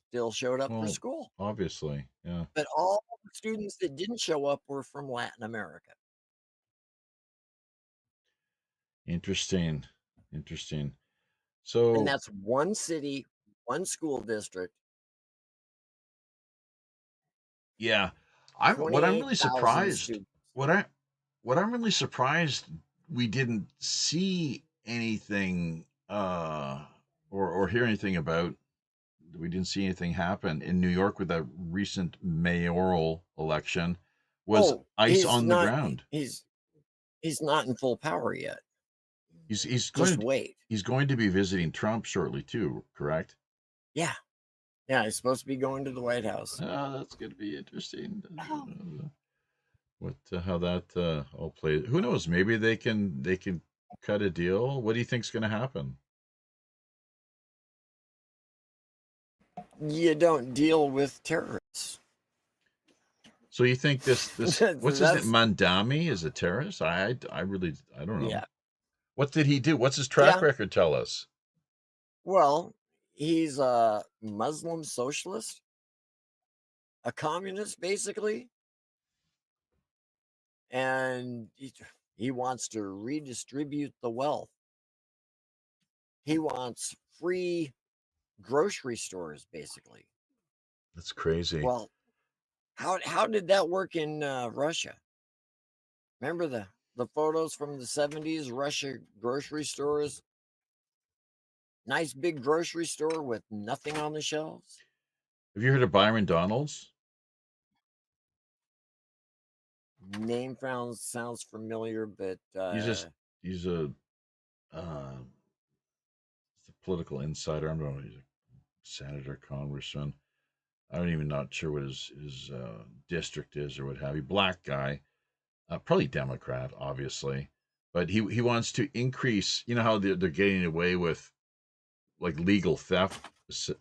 still showed up for Well, school. obviously, yeah. But all the students that didn't show up were from Latin America. Interesting. Interesting. And So that's one city, one school district, yeah, what I'm really 28,000 surprised. students. What I'm really surprised we didn't see anything or hear anything about. We didn't see anything happen in New York with that recent mayoral election. Was Oh, ICE he's on the not ground? he's not in full power yet. He's Just wait. he's going to be visiting Trump shortly too, correct? Yeah. Yeah, he's supposed to be going to the White House. That's going to be interesting. What how that all plays? Who knows? Maybe they can cut a deal. What do you think's going to happen? You don't deal with terrorists. So you think this what's his name? That's Mandami is a terrorist? I really I don't know. yeah. What did he do? What's his track Yeah. record? Tell us. Well, he's a Muslim socialist, a communist, basically, and he wants to redistribute the wealth. He wants free grocery stores, basically. That's crazy. Well, how did that work in Russia? Remember the photos from the 70s, Russia grocery stores? Nice big grocery store with nothing on the shelves. Have you heard of Byron Donalds? Name sounds familiar, but He's a uh, he's a political insider. I don't know. He's a senator, congressman. I don't even not sure what his district is or what have you. Black guy, probably Democrat, obviously, but he wants to increase. You know how they're getting away with like legal theft.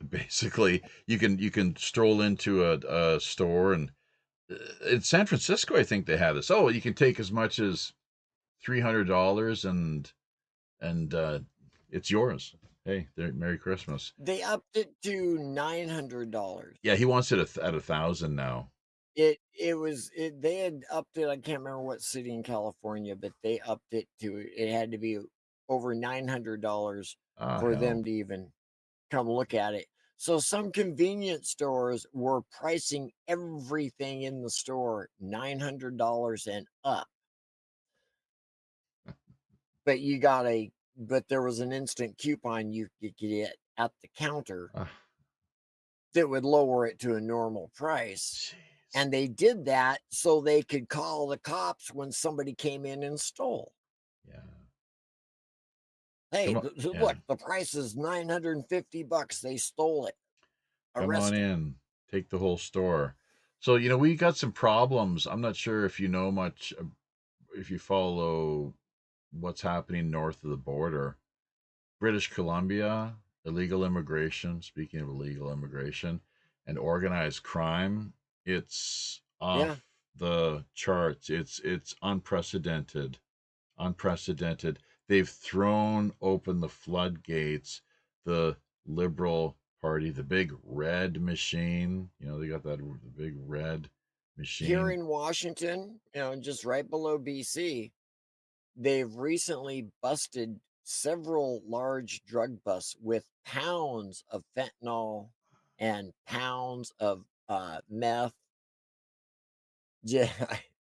Basically, you can stroll into a store and in San Francisco, I think they have this. Oh, you can take as much as $300 and it's yours. Hey, there, Merry Christmas. they upped it to $900. Yeah, he wants it at 1,000 now. They had upped it. I can't remember what city in California, but they upped it to it had to be over $900 Ah, for hell. them to even come look at it. So some convenience stores were pricing everything in the store $900 and up. But there was an instant coupon you could get at the counter Ah, that would lower it to a normal price. jeez. And they did that so they could call the cops when somebody came in and stole. Yeah. Hey, Come on. Yeah. look, the price is $950. They stole it. Come on Arrest them. in. Take the whole store. So, we got some problems. I'm not sure if you know much, if you follow what's happening north of the border. British Columbia, illegal immigration, speaking of illegal immigration, and organized crime, it's Yeah. off the charts. It's unprecedented. Unprecedented. They've thrown open the floodgates. The Liberal Party, the big red machine, they got that the big red Here machine. in Washington, just right below BC, they've recently busted several large drug busts with pounds of fentanyl and pounds of meth. Yeah,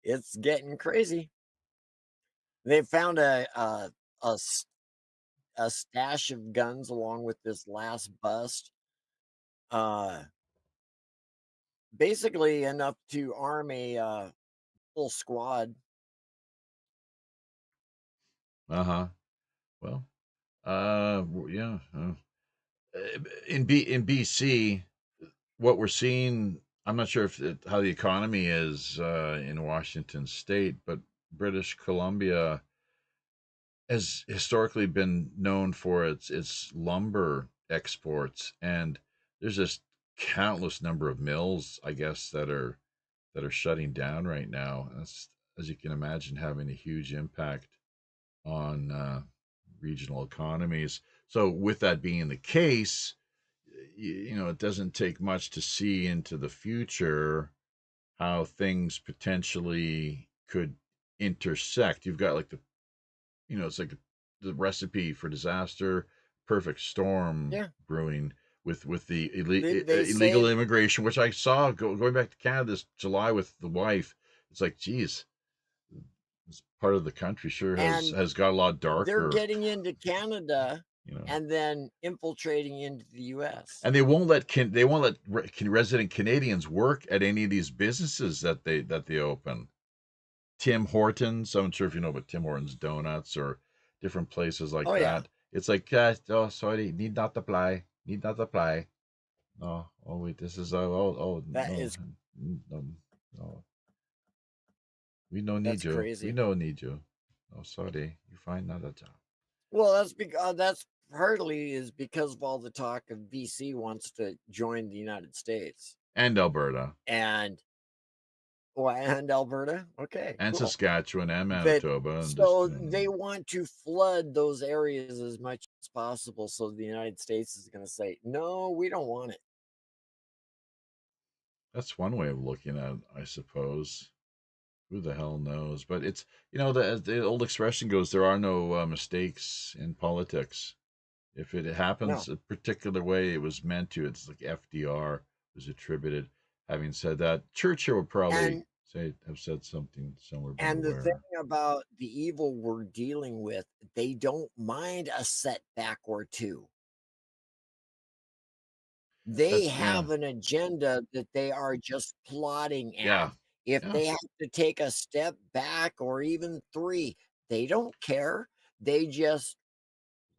it's getting crazy. They found a stash of guns along with this last bust. Uh, Basically enough to arm a full squad. Uh-huh. Well, yeah. In BC, what we're seeing, I'm not sure how the economy is in Washington State, but British Columbia has historically been known for its lumber exports, and there's just countless number of mills, I guess, that are shutting down right now. That's, as you can imagine, having a huge impact on regional economies. So, with that being the case, it doesn't take much to see into the future how things potentially could intersect. You've got like it's like the recipe for disaster, perfect storm Yeah, brewing with the they illegal say, immigration, which I saw going back to Canada this July with the wife. It's like, geez, this part of the country sure has and has got a lot they're darker, getting into Canada you know. and then infiltrating into the US. And they won't let resident Canadians work at any of these businesses that they open. Tim Hortons. I'm not sure if you know about Tim Hortons Donuts or different places like Oh yeah, that. It's like, oh, sorry, need not apply. Need not apply. No, oh wait, this is oh that no, is no, no. We don't need that's you. We crazy. don't need you. Oh, sorry, you find another job. Well, that's because that's partly is because of all the talk of BC wants to join the United States. And Alberta. And and Alberta. Okay, and cool. Saskatchewan and But Manitoba, and just so they want to flood those areas as much as possible. So the United States is going to say, no, we don't want it. that's one way of looking at it, I suppose. Who the hell knows? But it's the old expression goes, there are no mistakes in politics. If it No. happens a particular way, it was meant to. It's like FDR was attributed. Having said that, Churchill would probably And have said something similar. and the thing Beware. about the evil we're dealing with, they don't mind a setback or two. They Yeah, have an agenda that they are just plotting at. yeah, If yeah. they have to take a step back or even three, they don't care. They just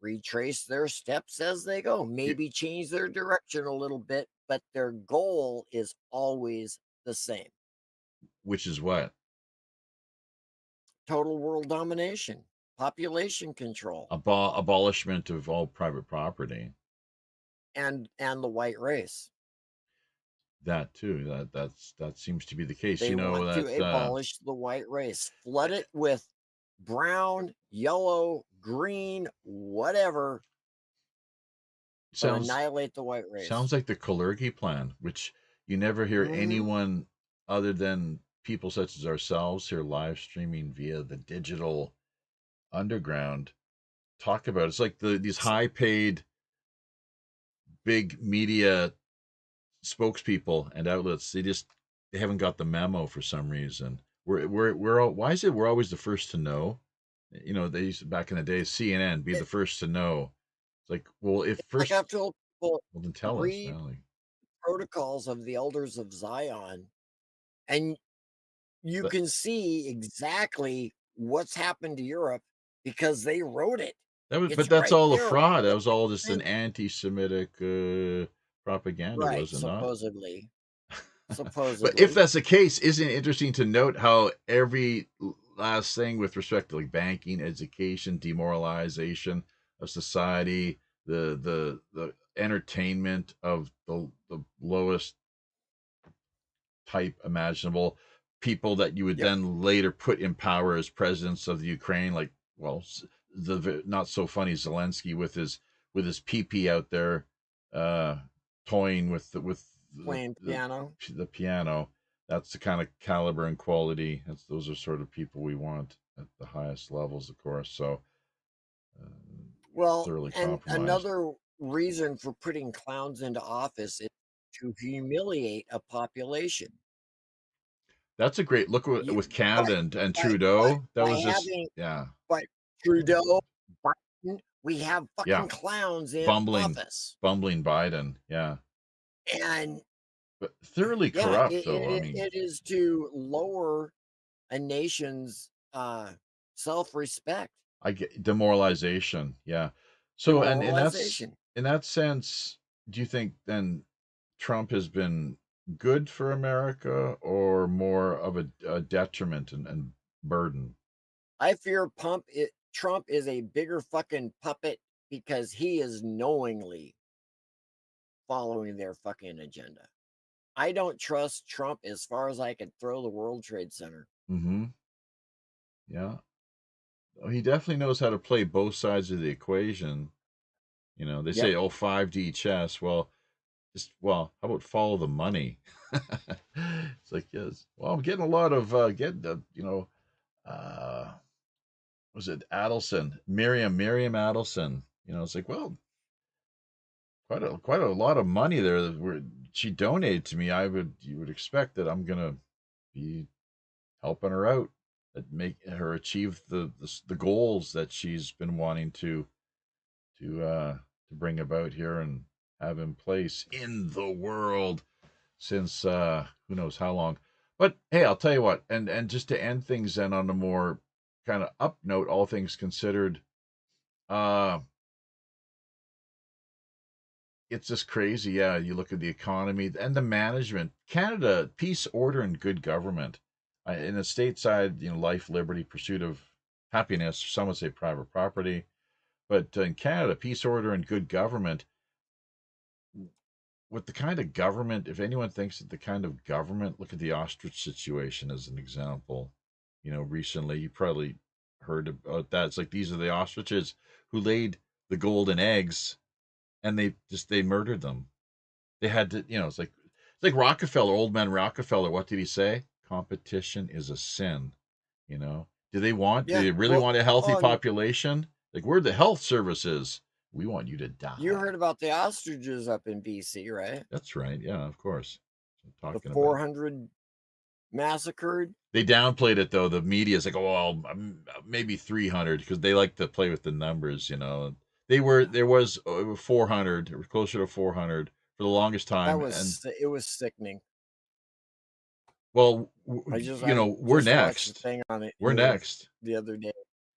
retrace their steps as they go, You, maybe change their direction a little bit, but their goal is always the same: which is what total world domination, population control, abolishment of all private property. and the white race. That too. That seems to be the case. They You know want to that abolish the white race, flood it with brown, yellow, green, whatever, but sounds annihilate the white race. sounds like the Kalergi plan, which you never hear Hmm. anyone other than people such as ourselves here live streaming via the digital underground talk about. It's like these high paid big media spokespeople and outlets, they haven't got the memo for some reason. We're all, why is it we're always the first to know? They used to, back in the day, CNN, be the It, first to know. It's like, well, if like I've first, told people, well, then tell us. read Yeah, like, protocols of the elders of Zion, and you but can see exactly what's happened to Europe because they wrote it. but It's that's right all a there. fraud. That was all just an Right, anti-Semitic propaganda, right, was it not? supposedly. But if Supposedly. that's the case, isn't it interesting to note how every last thing with respect to like banking, education, demoralization of society, the entertainment of the lowest type imaginable, people that you would Yep. then later put in power as presidents of the Ukraine, like, well, the not so funny Zelensky with his PP out there, uh, toying with Playing piano. the piano. That's the kind of caliber and quality. Those are sort of people we want at the highest levels, of course. So uh, Well, clearly and compromised. another reason for putting clowns into office is to humiliate a population. That's a great look You, with but Canada and but Trudeau. That by was just, having yeah, but Trudeau, Biden, we have yeah, fucking clowns in bumbling, office. bumbling Biden. Yeah, And but thoroughly yeah, corrupt, though. I mean, it is to lower a nation's self-respect, I get demoralization. Yeah. So, and demoralization. in that sense, do you think then Trump has been good for America or more of a detriment and burden? I fear Trump is a bigger fucking puppet because he is knowingly following their fucking agenda. I don't trust Trump as far as I could throw the World Trade Center. Mm-hmm. Yeah. Oh, he definitely knows how to play both sides of the equation. They Yep. say, "Oh, 5D chess." Well, how about follow the money? It's like, yes. Well, I'm getting a lot of getting the uh was it Adelson, Miriam Adelson. It's like, well, quite a lot of money there that she donated to me. You would expect that I'm gonna be helping her out, that make her achieve the goals that she's been wanting to bring about here and have in place in the world since who knows how long. But hey, I'll tell you what, and just to end things then on a more kind of up note, all things considered, uh it's just crazy. Yeah, you look at the economy and the management. Canada, peace, order, and good government. In the stateside, life, liberty, pursuit of happiness. Some would say private property, but in Canada, peace, order, and good government. with the kind of government, if anyone thinks that the kind of government, look at the ostrich situation as an example. Recently you probably heard about that. It's like these are the ostriches who laid the golden eggs, and they murdered them. They had to, it's like Rockefeller, old man Rockefeller. What did he say? Competition is a sin. Do Yeah. they really Well, want a healthy oh, population? Like, we're the health services. We want you to you heard die. about the ostriches up in BC, right? That's right. Yeah, of course. I'm The talking about. 400 massacred. They downplayed it though. The media is like, oh, well, maybe 300 because they like to play with the numbers. There was 400. It was closer to 400 for the longest time. And It was sickening. well, I we're just watched the next. thing on it We're here next. the other day.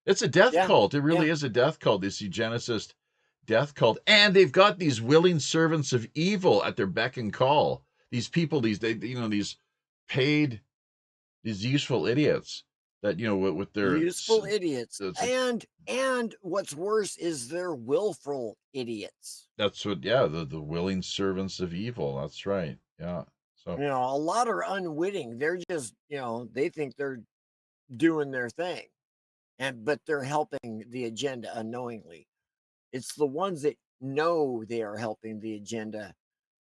It's a death Yeah, cult. It yeah. really is a death cult. This eugenicist death cult, and they've got these willing servants of evil at their beck and call. These people, these paid, these useful idiots that with their. Useful idiots. It's like And what's worse is they're willful idiots. that's what. Yeah, the willing servants of evil. That's right. Yeah. So A lot are unwitting. They're just, they think they're doing their thing. But they're helping the agenda unknowingly. It's the ones that know they are helping the agenda.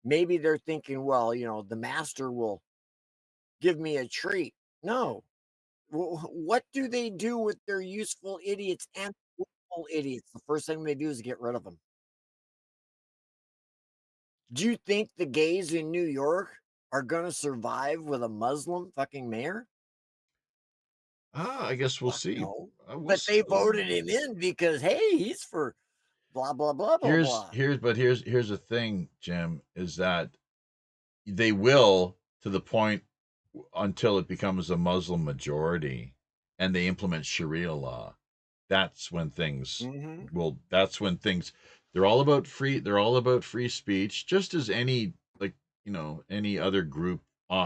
Maybe they're thinking, well, the master will give me a treat. No. What do they do with their useful idiots and willful idiots? The first thing they do is get rid of them. Do you think the gays in New York are going to survive with a Muslim fucking mayor? I guess we'll Fuck see. no. We'll But see. they voted him in because, hey, he's for blah, blah, blah, blah, Here's blah. here's but here's the thing, Jim, is that they will, to the point until it becomes a Muslim majority and they implement Sharia law. That's when things Mm-hmm. that's when things they're all about free speech, just as any, like, any other group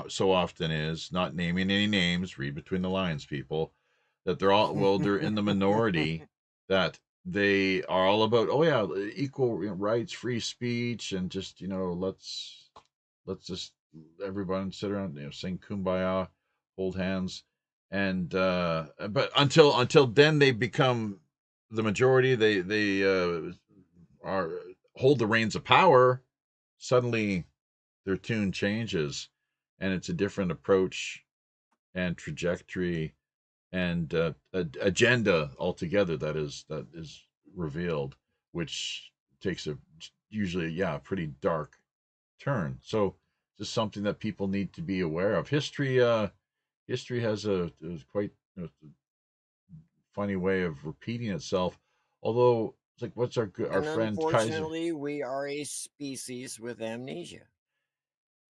so often is, not naming any names, read between the lines, people, that they're in the minority, that they are all about, oh yeah, equal rights, free speech, and just let's just everyone sit around, sing kumbaya, hold hands, and but until then they become the majority, they are hold the reins of power. Suddenly their tune changes, and it's a different approach and trajectory and agenda altogether that is revealed, which takes a usually, yeah, a pretty dark turn. So just something that people need to be aware of. History has a quite funny way of repeating itself. Although it's like, what's our And friend Kaiser? unfortunately, we are a species with amnesia.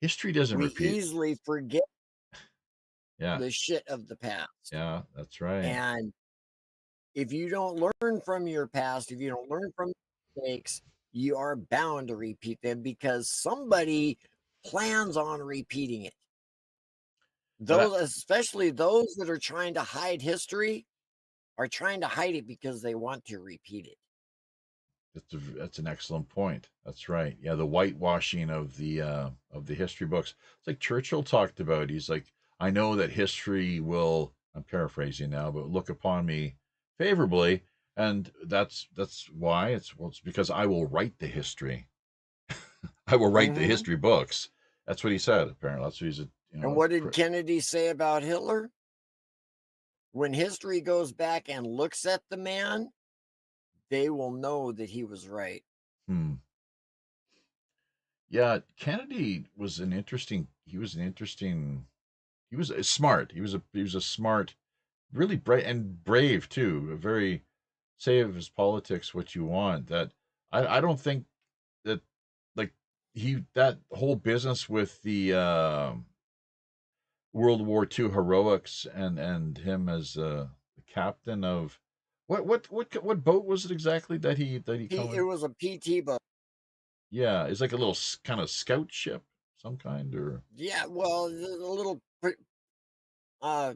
History doesn't We repeat. easily forget Yeah, the shit of the past. yeah, that's right. And if you don't learn from your past, if you don't learn from mistakes, you are bound to repeat them because somebody plans on repeating it. But Those, especially those that are trying to hide history, are trying to hide it because they want to repeat it. that's an excellent point. That's right. Yeah, the whitewashing of the history books. It's like Churchill talked about. He's like, I know that history will. I'm paraphrasing now, but look upon me favorably, and that's why it's because I will write the history. I will write the Mm-hmm. history books. That's what he said. Apparently, that's what he's And what did Kennedy say about Hitler? When history goes back and looks at the man, they will know that he was right. Hmm. Yeah, Kennedy was an interesting. He was an interesting. He was smart. He was a smart, really bright and brave too. A very, say of his politics what you want. That I don't think that, like, that whole business with the World War II heroics, and him as the captain of what boat was it exactly that he It covered? was a PT boat. Yeah, it's like a little kind of scout ship, some kind, or Yeah, well, a little uh,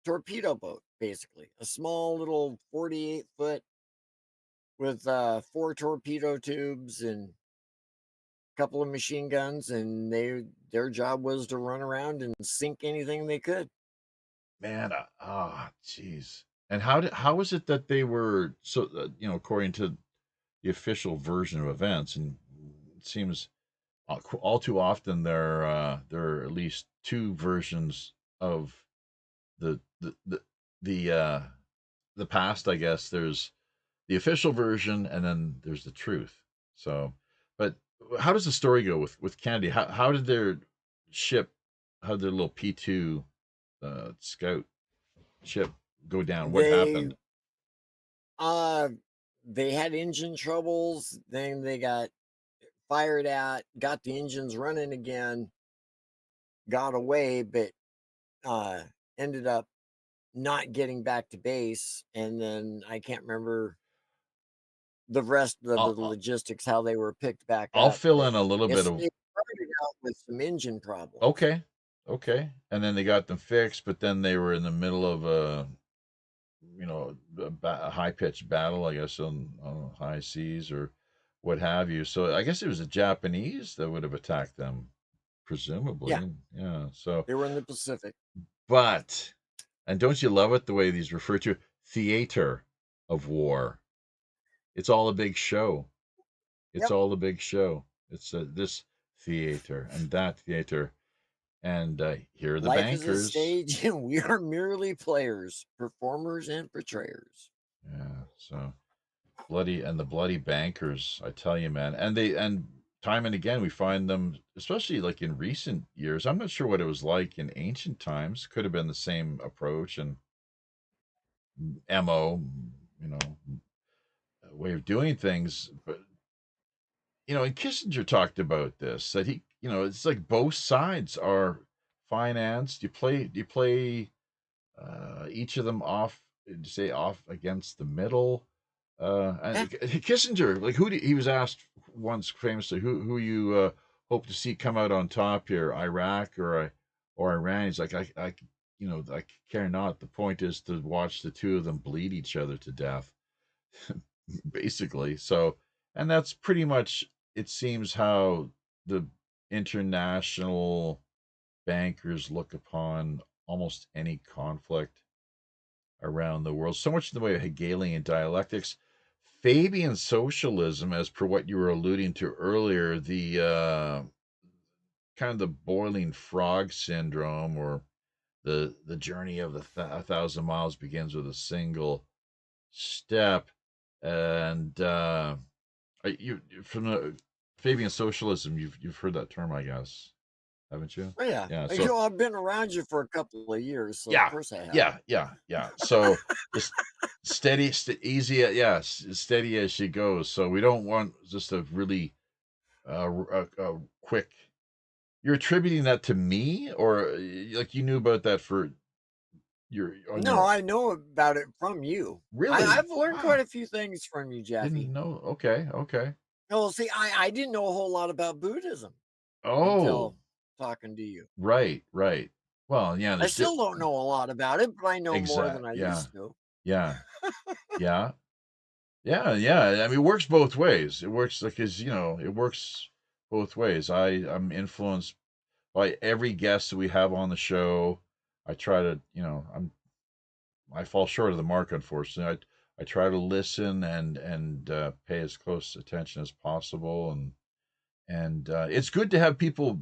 torpedo boat, basically. A small little 48-foot with 4 torpedo tubes and couple of machine guns, and their job was to run around and sink anything they could. Man, jeez. And how was it that they were so according to the official version of events, and it seems all too often there are at least two versions of the the the the uh the past, I guess. There's the official version, and then there's the truth. So, but how does the story go with Kennedy? How did their ship, how did their little P2 scout ship go down? What They happened? uh they had engine troubles, then they got fired at, got the engines running again, got away, but uh ended up not getting back to base. And then I can't remember the rest of the I'll, logistics, how they were picked back I'll up, fill but in a little bit of it started out with some engine problems. okay, okay, and then they got them fixed, but then they were in the middle of a high pitched battle, I guess, on high seas or what have you. So I guess it was the Japanese that would have attacked them, Yeah, presumably. Yeah. So, they were in the Pacific. but, and don't you love it the way these refer to theater of war? It's all a big show. It's Yep. all a big show. It's this theater and that theater. And here are the Life is a bankers. stage, and we are merely players, performers, and portrayers. Yeah. So the bloody bankers, I tell you, man. And time and again we find them, especially like in recent years. I'm not sure what it was like in ancient times. Could have been the same approach and mo, you know, way of doing things. But and Kissinger talked about this, that it's like both sides are financed. You play each of them off, say off against the middle. Yeah. And Kissinger, like he was asked once famously, who you hope to see come out on top here, Iraq or Iran? He's like, I care not. The point is to watch the two of them bleed each other to death, basically. So, and that's pretty much, it seems, how the international bankers look upon almost any conflict around the world. So much in the way of Hegelian dialectics. Fabian socialism, as per what you were alluding to earlier, the kind of the boiling frog syndrome, or the journey of a thousand miles begins with a single step. And you from the Fabian socialism, you've heard that term, I guess, haven't you? Oh, yeah. Yeah. So I've been around you for a couple of years, so of yeah, course I have. yeah. So just easy, yeah, steady as she goes. So we don't want just a really a quick. You're attributing that to me, or like you knew about that for your on No, your I know about it from you. really? I've learned quite Wow, a few things from you, didn't Jeffy. know. Okay, okay. No, see, I didn't know a whole lot about Buddhism Oh, until talking to you. right, right. Well, yeah. I There's still don't know a lot about it, but I know more than exact. I Yeah, used to. yeah, yeah. Yeah. I mean, it works both ways. It works like, it works both ways. I'm influenced by every guest that we have on the show. I try to, I fall short of the mark, unfortunately. I try to listen and pay as close attention as possible, and it's good to have people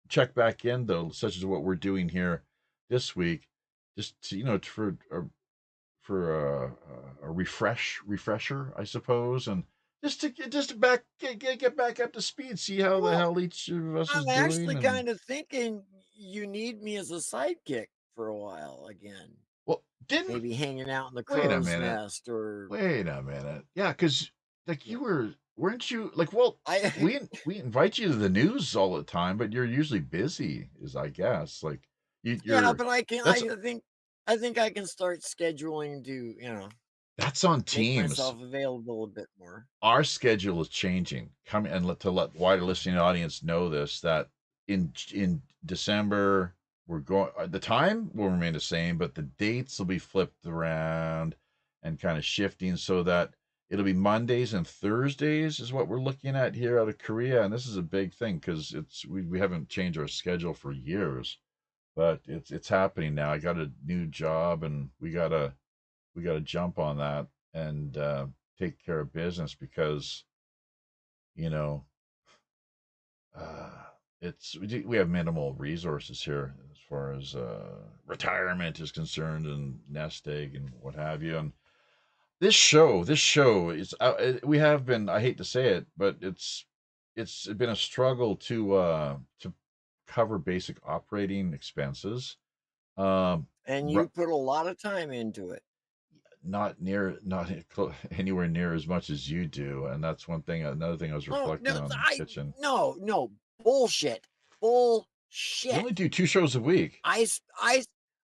check back in, though, such as what we're doing here this week, just to, for a refresher, I suppose, and just to get back up to speed, see how the Well, hell each of us is I'm doing, actually and kind of thinking you need me as a sidekick for a while again. well, didn't Maybe hanging out in the wait a crow's minute, nest, or yeah, because like yeah. weren't you like, well, I we invite you to the news all the time, but you're usually busy, is I guess, like yeah, you're but that's I think I can start scheduling to, that's on make Teams. myself available a bit more. Our schedule is changing. Come and let wider listening audience know this, that in December we're going. The time will remain the same, but the dates will be flipped around and kind of shifting, so that It'll be Mondays and Thursdays is what we're looking at here out of Korea, and this is a big thing because we haven't changed our schedule for years, but it's happening now. I got a new job, and we gotta jump on that and take care of business because you know uh, we have minimal resources here as far as retirement is concerned and nest egg and what have you. And this show is we have been. I hate to say it, but it's been a struggle to cover basic operating expenses. Um, And ru- you put a lot of time into it. not anywhere near as much as you do, and that's one thing. Another thing I was Oh reflecting no, on in the I kitchen. no bullshit, You only bullshit. do 2 shows a week. I s- I s-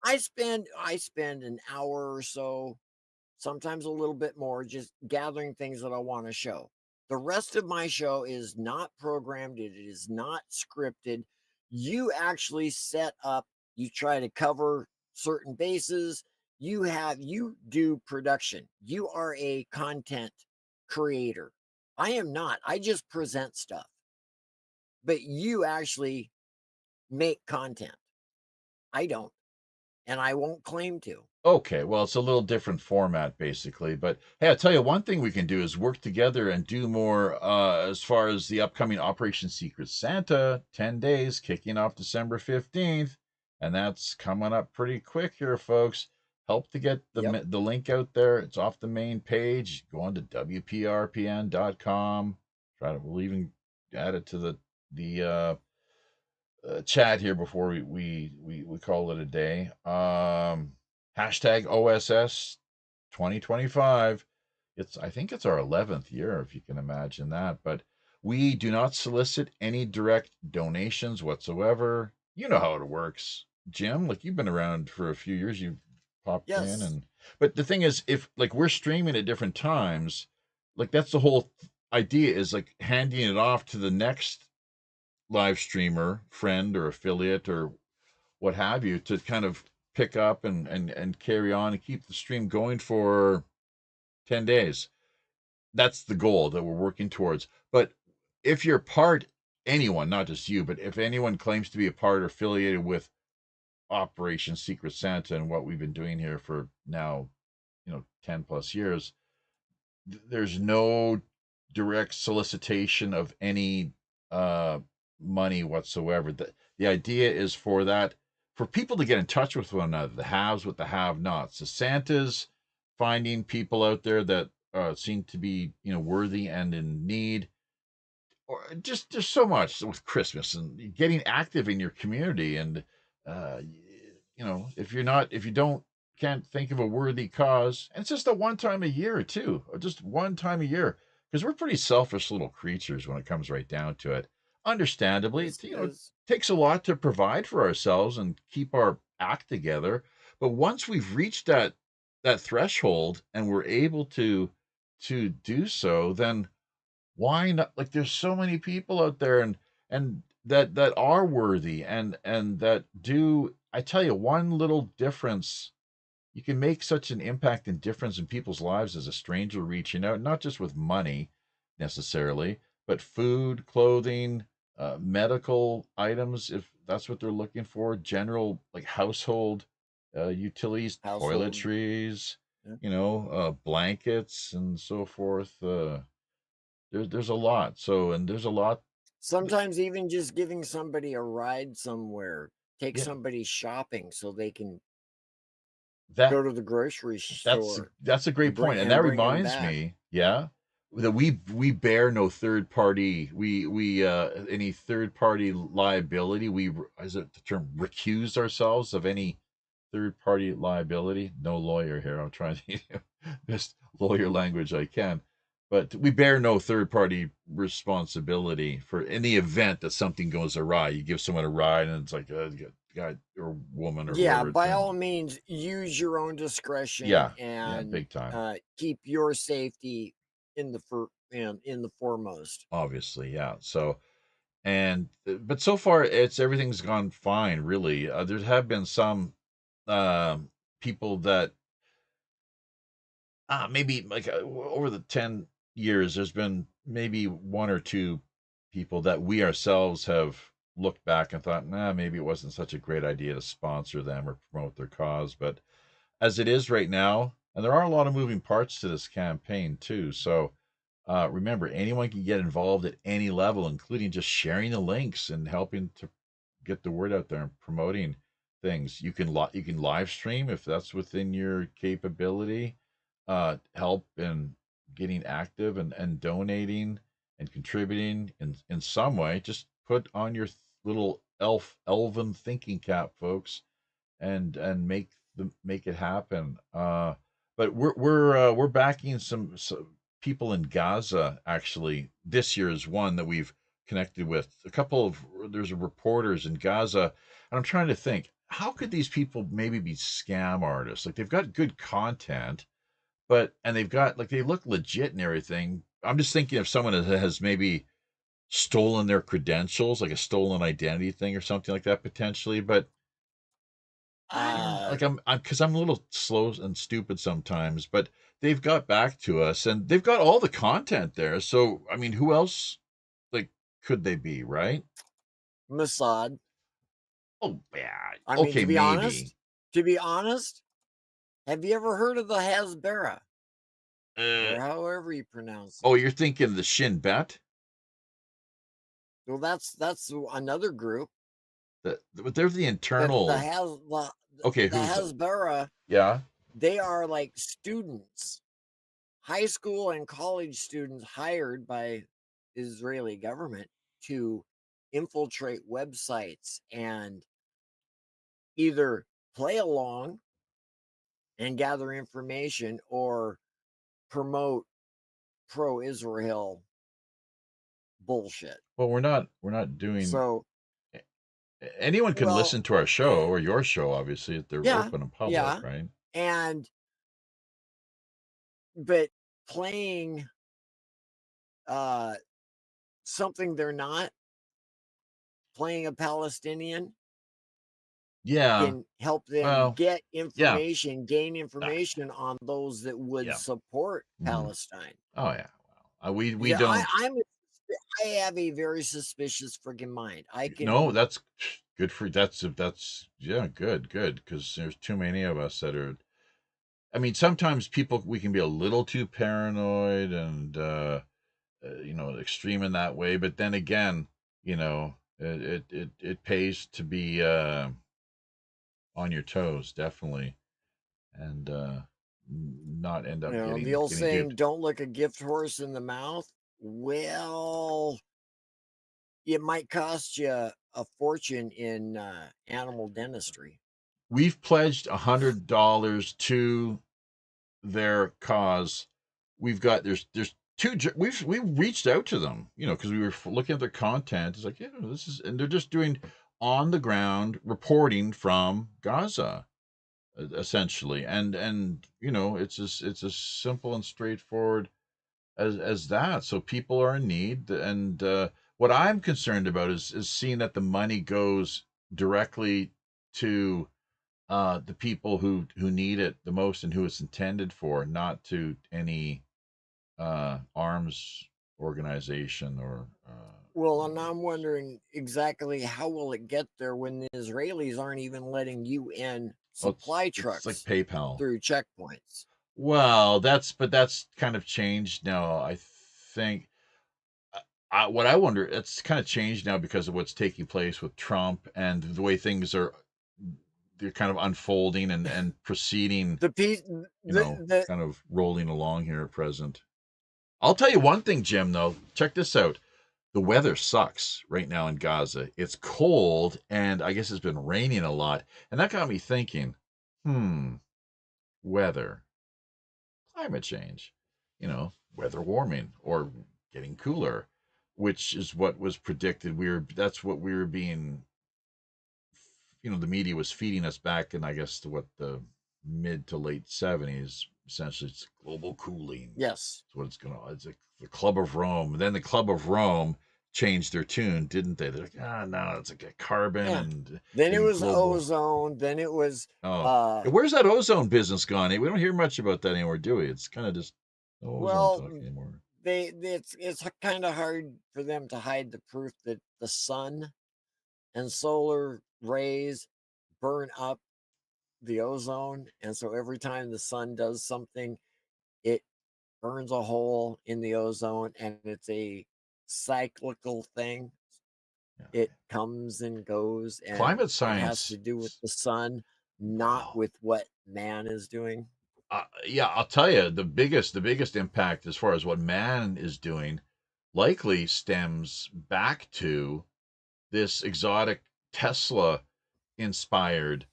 I spend an hour or so, sometimes a little bit more, just gathering things that I want to show. The rest of my show is not programmed. It is not scripted. You actually set up. You try to cover certain bases. You do production. You are a content creator. I am not. I just present stuff. But you actually make content. I don't, and I won't claim to. Okay, well, it's a little different format basically, but hey, I'll tell you one thing we can do is work together and do more as far as the upcoming Operation Secret Santa, 10 days kicking off December 15th, and that's coming up pretty quick here, folks. Help to get Yep. the link out there. It's off the main page. Go on to WPRPN.com. We'll even add it to the chat here before we call it a day. Hashtag OSS 2025. I think it's our 11th year, if you can imagine that. But we do not solicit any direct donations whatsoever. You know how it works, Jim. Like you've been around for a few years. You've popped in, Yes. and but the thing is, if like we're streaming at different times, like that's the whole idea is like handing it off to the next live streamer, friend or affiliate or what have you to kind of pick up and carry on and keep the stream going for 10 days. That's the goal that we're working towards. But if you're part, anyone, not just you, but if anyone claims to be a part or affiliated with Operation Secret Santa and what we've been doing here for now, 10 plus years, there's no direct solicitation of any uh, money whatsoever. The idea is for people to get in touch with one another, the haves with the have-nots, the Santas finding people out there that seem to be worthy and in need, or just there's so much with Christmas and getting active in your community. And uh, if you don't can't think of a worthy cause, and it's just a one time a year too, or just one time a year, because we're pretty selfish little creatures when it comes right down to it. Understandably, Yes, it it is. takes a lot to provide for ourselves and keep our act together. But once we've reached that threshold and we're able to do so, then why not? Like there's so many people out there and that are worthy and that do. I tell you, one little difference, you can make such an impact and difference in people's lives as a stranger reaching out, not just with money necessarily, but food, clothing, medical items if that's what they're looking for, general like household utilities, Household. toiletries, Yeah. blankets and so forth. There's a lot. So, and there's a lot. Sometimes even just giving somebody a ride somewhere, take Yeah, somebody shopping so they can that go to the grocery that's store that's a great point, and that and bring them reminds back. me, yeah, that we bear no third party. We any third party liability. We is it the term recuse ourselves of any third party liability. No lawyer here. I'm trying to best lawyer language I can, but we bear no third party responsibility for in the event that something goes awry. You give someone a ride, and it's like a guy or woman or Yeah, whoever it by turns. all means, use your own discretion Yeah, yeah, and big time. keep your safety in the foremost. Obviously, yeah. So and but so far everything's gone fine. Really, there have been some people that maybe like over the 10 years, there's been maybe one or two people that we ourselves have looked back and thought, nah, maybe it wasn't such a great idea to sponsor them or promote their cause. But as it is right now, and there are a lot of moving parts to this campaign too. So remember, anyone can get involved at any level, including just sharing the links and helping to get the word out there and promoting things. You can live stream if that's within your capability. Help in getting active and donating and contributing in some way. Just put on your little elven thinking cap, folks, and make it happen. But we're backing some people in Gaza. Actually, this year is one that we've connected with. A couple of there's reporters in Gaza, and I'm trying to think how could these people maybe be scam artists? Like they've got good content, but and they've got like they look legit and everything. I'm just thinking of someone that has maybe stolen their credentials, like a stolen identity thing or something like that potentially. But Uh, like because I'm a little slow and stupid sometimes, but they've got back to us and they've got all the content there. So I mean, who else like could they be, right? Mossad. Oh yeah, I mean, okay, maybe. to be honest, have you ever heard of the Hasbara Uh, or however you pronounce it? oh, you're thinking the Shin Bet? Well, that's another group. But they're the But internal. Okay, the who's Hasbara, yeah? they are like students, high school and college students hired by Israeli government to infiltrate websites and either play along and gather information or promote pro-Israel bullshit. Well, we're not doing. So, Anyone can well, listen to our show or your show, obviously, if they're yeah, open and public, yeah, right? and but playing uh something they're not, playing a Palestinian Yeah. can help them Well, yeah. gain Ah, information on those that would yeah. support Mhm. Palestine. Oh yeah. Well, we Yeah, don't. I have a very suspicious freaking mind. I No, can, that's good for that's yeah, good because there's too many of us that are. I mean, sometimes people we can be a little too paranoid and extreme in that way. But then again, it pays to be on your toes, definitely, and not end up the old getting saying, duped. don't look a gift horse in the mouth. Well, it might cost you a fortune in animal dentistry. We've pledged $100 to their cause. We've got there's two. We reached out to them, because we were looking at their content. It's like, yeah, this is, and they're just doing on the ground reporting from Gaza, essentially, and it's as simple and straightforward as that. So people are in need, and what I'm concerned about is seeing that the money goes directly to the people who need it the most and who it's intended for, not to any arms organization or Well, and I'm wondering exactly how will it get there when the Israelis aren't even letting you in well, supply it's like trucks PayPal. through checkpoints. Well, that's kind of changed now. I think. What I wonder, it's kind of changed now because of what's taking place with Trump and the way things are. They're kind of unfolding and proceeding. The piece, the Kind of rolling along here at present. I'll tell you one thing, Jim. Though, check this out. The weather sucks right now in Gaza. It's cold, and I guess it's been raining a lot, and that got me thinking. Weather, climate change, weather warming or getting cooler, which is what was predicted. That's what we were being, the media was feeding us back in, I guess, to what the mid to late 70s. Essentially, it's global cooling. yes, It's what it's like the Club of Rome. And then the Club of Rome changed their tune, didn't they? They're like, no, it's like a carbon Yeah. and Then it maybe was global. ozone. Then it was Oh, where's that ozone business gone? We don't hear much about that anymore, do we? It's kind of just no ozone well, talk anymore. it's kind of hard for them to hide the proof that the sun and solar rays burn up the ozone, and so every time the sun does something, it burns a hole in the ozone, and it's a cyclical thing. Yeah. It comes and goes, and Climate it has to science. do with the sun, not Wow. with what man is doing. Yeah, I'll tell you, the biggest impact as far as what man is doing likely stems back to this exotic Tesla inspired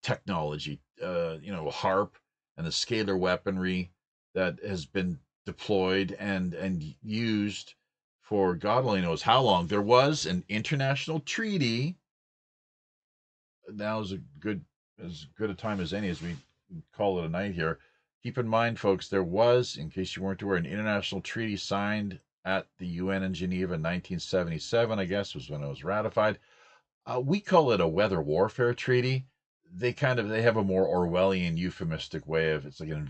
technology, HARP and the scalar weaponry that has been deployed and used for God only knows how long. There was an international treaty. Now is as good a time as any as we call it a night here. Keep in mind, folks, there was, in case you weren't aware, an international treaty signed at the UN in Geneva in 1977, I guess, was when it was ratified. We call it a weather warfare treaty. They have a more Orwellian euphemistic way of it's like an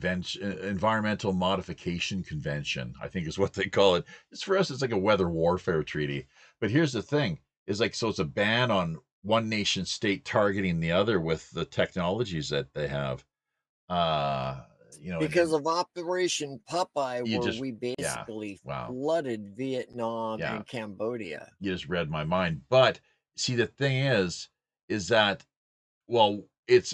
environmental modification convention, I think is what they call it. It's for us, it's like a weather warfare treaty. But here's the thing: is like so it's a ban on one nation state targeting the other with the technologies that they have. Uh, Because and of Operation Popeye, you where just we yeah, basically wow, Flooded Vietnam yeah, and Cambodia. you just read my mind. But see, the thing is that well, it's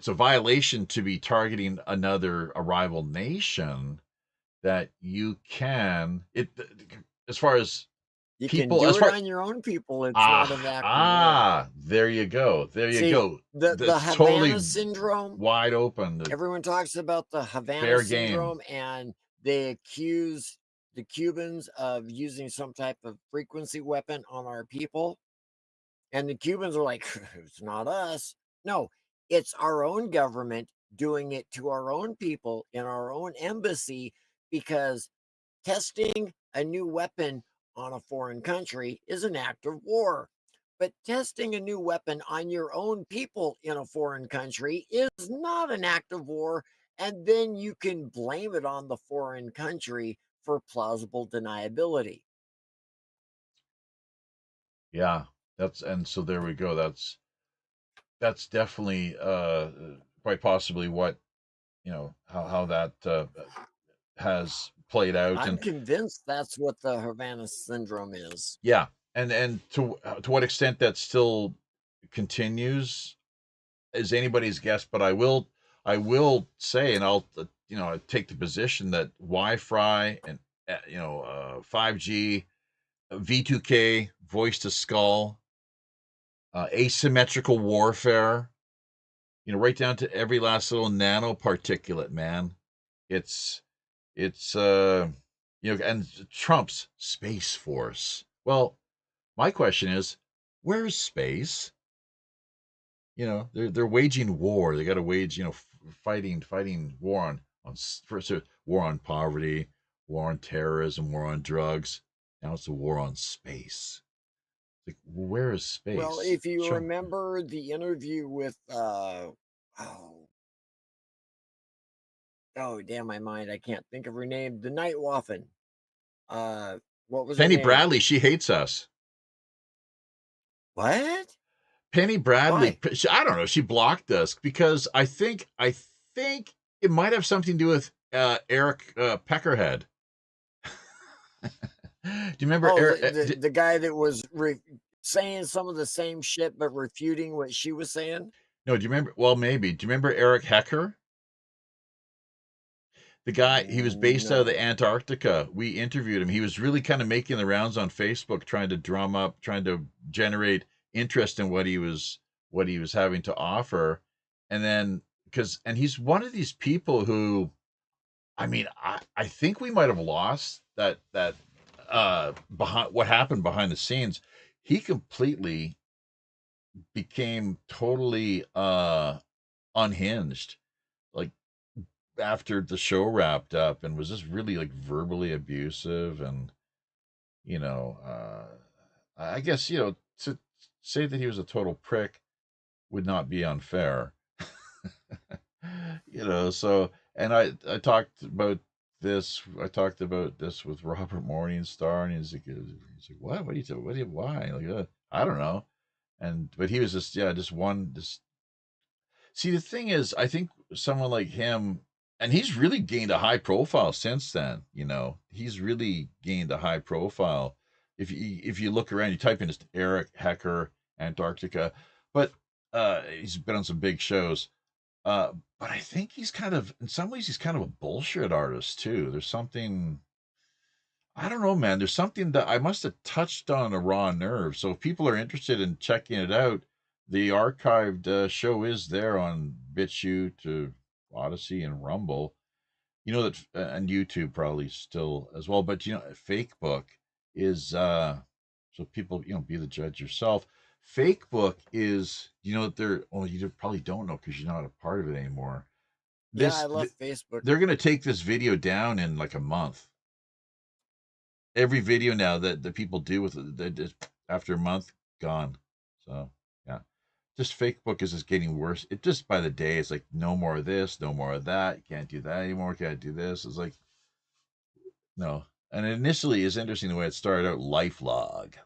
a violation to be targeting a rival nation that you can it as far as You can people do as it far on your own people. It's not an act of war. there you go, See, the that's Havana totally syndrome, wide open, the everyone talks about the Havana fair game. syndrome, and they accuse the Cubans of using some type of frequency weapon on our people. And the Cubans are like, it's not us. No, it's our own government doing it to our own people in our own embassy, because testing a new weapon on a foreign country is an act of war. But testing a new weapon on your own people in a foreign country is not an act of war. And then you can blame it on the foreign country for plausible deniability. Yeah, that's and so there we go. That's definitely quite possibly what how that has played out. I'm And convinced that's what the Havana syndrome is. yeah, and to what extent that still continues is anybody's guess. But I will say, and I'll take the position that Wi-Fi and 5G, V2K, voice to skull, asymmetrical warfare, right down to every last little nanoparticulate, man. It's and Trump's Space Force. Well, my question is, where's space? They're waging war. They got to wage, fighting war on first war on poverty, war on terrorism, war on drugs. Now it's a war on space. Like, where is Well, space? if you Show. remember the interview with oh damn my mind, I can't think of her name. The Night Waffen. Uh what was her Penny name? Bradley, she hates us. What? Penny Bradley, Why? I don't know. She blocked us because I think it might have something to do with Eric Peckerhead. Do you remember Oh, Eric? the guy that was saying some of the same shit but refuting what she was saying? No, do you remember? Well, maybe. Do you remember Eric Hecker? The guy, he was based out of the No. Antarctica. We interviewed him. He was really kind of making the rounds on Facebook, trying to drum up, trying to generate interest in what he was having to offer. And then and he's one of these people who, I mean, I think we might have lost that behind what happened behind the scenes. He completely became totally unhinged, like after the show wrapped up, and was just really like verbally abusive. And you know, I guess, to say that he was a total prick would not be unfair. So, and I talked about this with Robert Morningstar, and he's like, what are you talking, why? Like, I don't know. But he was just, yeah, just see, the thing is, I think someone like him, and he's really gained a high profile since then. He's really gained a high profile. If you look around, you type in just Eric Hecker Antarctica, but he's been on some big shows. But I think he's kind of, in some ways, he's kind of a bullshit artist too. There's something, I don't know, man. There's something that I must have touched on a raw nerve. So if people are interested in checking it out, the archived show is there on BitChute, Odyssey, and Rumble. And YouTube probably still as well. But Fake Book is so people, be the judge yourself. Fake Book is, they're, well, you probably don't know because you're not a part of it anymore. Yeah, I This left Facebook. They're gonna take this video down in like a month. Every video now that the people do with it, after a month, gone. So yeah, just Fake Book is just getting worse. It just by the day, it's like no more of this, no more of that. You can't do that anymore. Can't do this. It's like no. And initially, it's interesting the way it started out. Life log.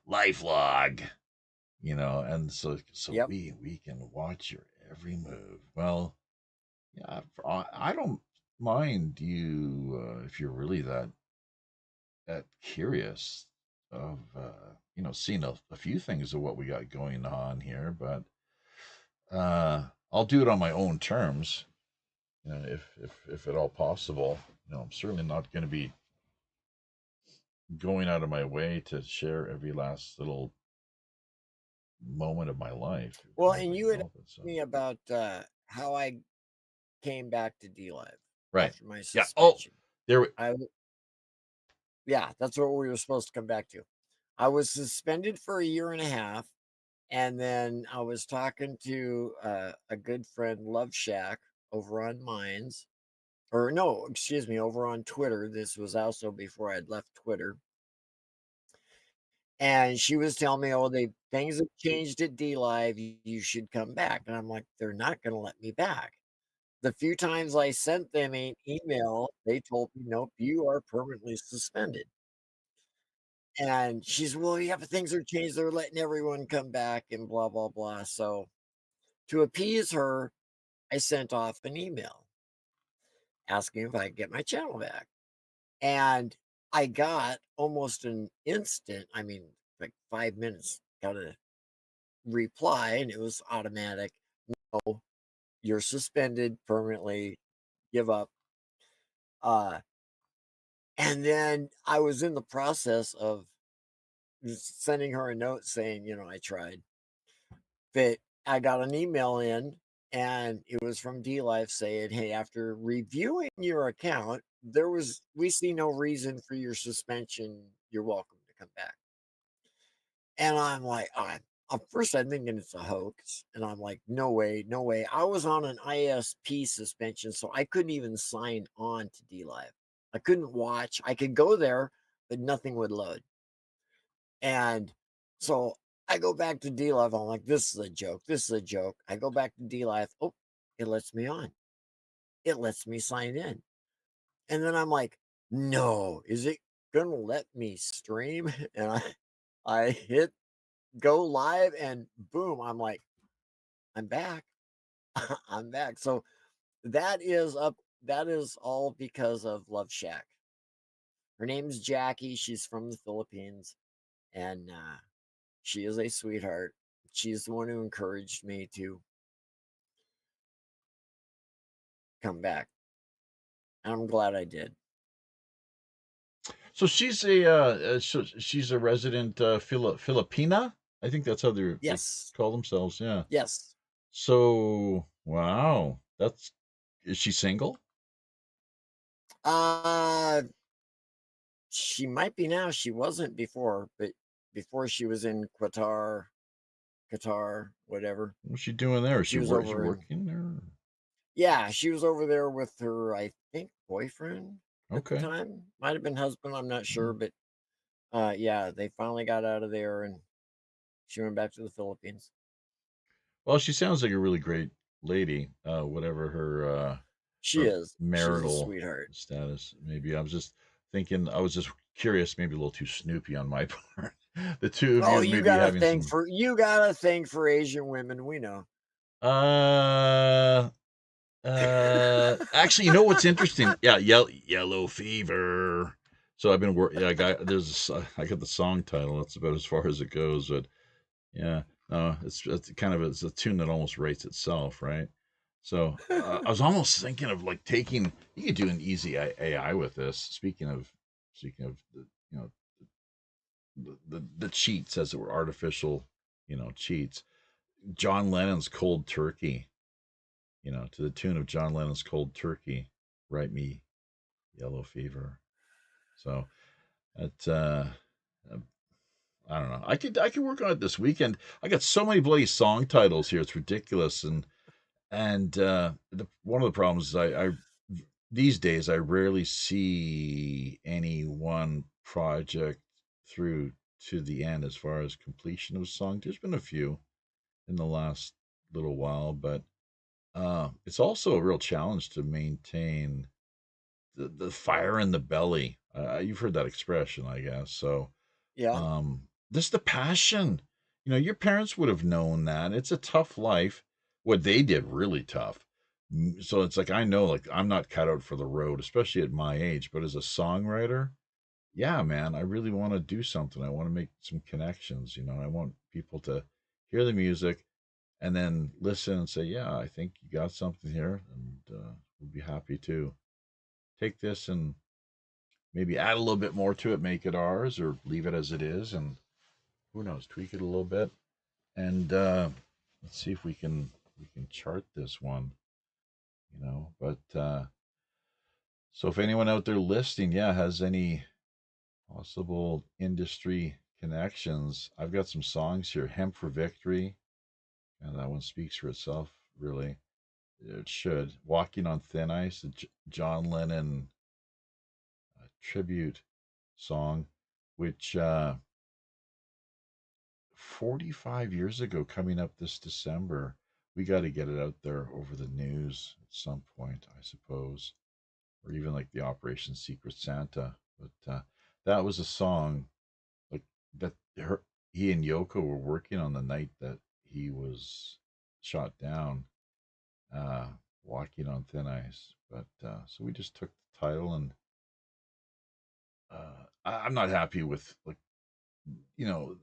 And so Yep. we can watch your every move. Well, yeah, I don't mind you if you're really that curious of seeing a few things of what we got going on here, but I'll do it on my own terms, if at all possible. I'm certainly not going to be going out of my way to share every last little moment of my life. Well, and you had So. asked me about how I came back to D Live Right. after my Yeah. Oh, suspension. there. Yeah, that's what we were supposed to come back to. I was suspended for a year and a half, and then I was talking to a good friend, Love Shack, over on Minds, or no, excuse me, over on Twitter. This was also before I'd left Twitter, and she was telling me, "Oh, things have changed at D Live. You should come back." And I'm like, "They're not going to let me back." The few times I sent them an email, they told me, "Nope, you are permanently suspended." And she's, "Well, yeah, but things are changed. They're letting everyone come back and blah, blah, blah." So to appease her, I sent off an email asking if I could get my channel back. And I got almost an instant, I mean, like 5 minutes, got a reply, and it was automatic. "No, you're suspended permanently. Give up." Uh, and then I was in the process of sending her a note saying, "I tried." But I got an email in, and it was from D Life saying, "Hey, after reviewing your account, we see no reason for your suspension. You're welcome to come back." And I'm like, at first I'm thinking it's a hoax. And I'm like, no way, no way. I was on an ISP suspension, so I couldn't even sign on to D Live. I couldn't watch. I could go there, but nothing would load. And so I go back to D Live. I'm like, this is a joke. This is a joke. I go back to D Live. Oh, it lets me on. It lets me sign in. And then I'm like, no, is it gonna let me stream? And I hit go live, and boom, I'm like, I'm back. I'm back. So that is all because of Love Shack. Her name's Jackie. She's from the Philippines, and she is a sweetheart. She's the one who encouraged me to come back. And I'm glad I did. So she's a resident Filipina. I think that's how they Yes. call themselves. Yeah. Yes. So wow, is she single? Uh she might be now. She wasn't before, but before she was in Qatar, whatever. What's she doing there? She was Is she over in working there? Yeah, she was over there with her, I think, boyfriend at the Okay. time. Might have been husband, I'm not sure, but Yeah, they finally got out of there and she went back to the Philippines. Well, she sounds like a really great lady, whatever She her is. She's a marital sweetheart. status. Maybe I was just thinking, I was just curious, maybe a little too snoopy on my part. The two of Oh, you maybe having some. you got a thing for Asian women. We know. Uh, Actually, you know what's interesting? Yeah, yellow fever. So I've been working. Yeah, I got the song title. That's about as far as it goes. But yeah, no, it's a tune that almost writes itself, right? So I was almost thinking of like taking. You could do an easy AI with this. Speaking of the the cheats, as it were, artificial cheats. John Lennon's Cold Turkey, to the tune of John Lennon's Cold Turkey, write me Yellow Fever. So it uh, I don't know. I could work on it this weekend. I got so many bloody song titles here. It's ridiculous. And one of the problems is I these days I rarely see any one project through to the end as far as completion of a song. There's been a few in the last little while, but it's also a real challenge to maintain the fire in the belly. You've heard that expression, I guess. So, Yeah. this the passion. Your parents would have known that. It's a tough life. What they did really tough. So it's like I know, like I'm not cut out for the road, especially at my age. But as a songwriter, yeah, man, I really want to do something. I want to make some connections. I want people to hear the music and then listen and say, "Yeah, I think you got something here," and we'll be happy to take this and maybe add a little bit more to it, make it ours, or leave it as it is, and who knows, tweak it a little bit. And let's see if we can chart this one. But so if anyone out there listening, yeah, has any possible industry connections, I've got some songs here. Hemp for Victory, and that one speaks for itself, really. It should. Walking on Thin Ice, a John Lennon tribute song, which 45 years ago, coming up this December. We got to get it out there over the news at some point, I suppose, or even like the Operation Secret Santa. But that was a song like that. He and Yoko were working on the night that he was shot down, uh, walking on thin ice. But so we just took the title, and I'm not happy with, like, you know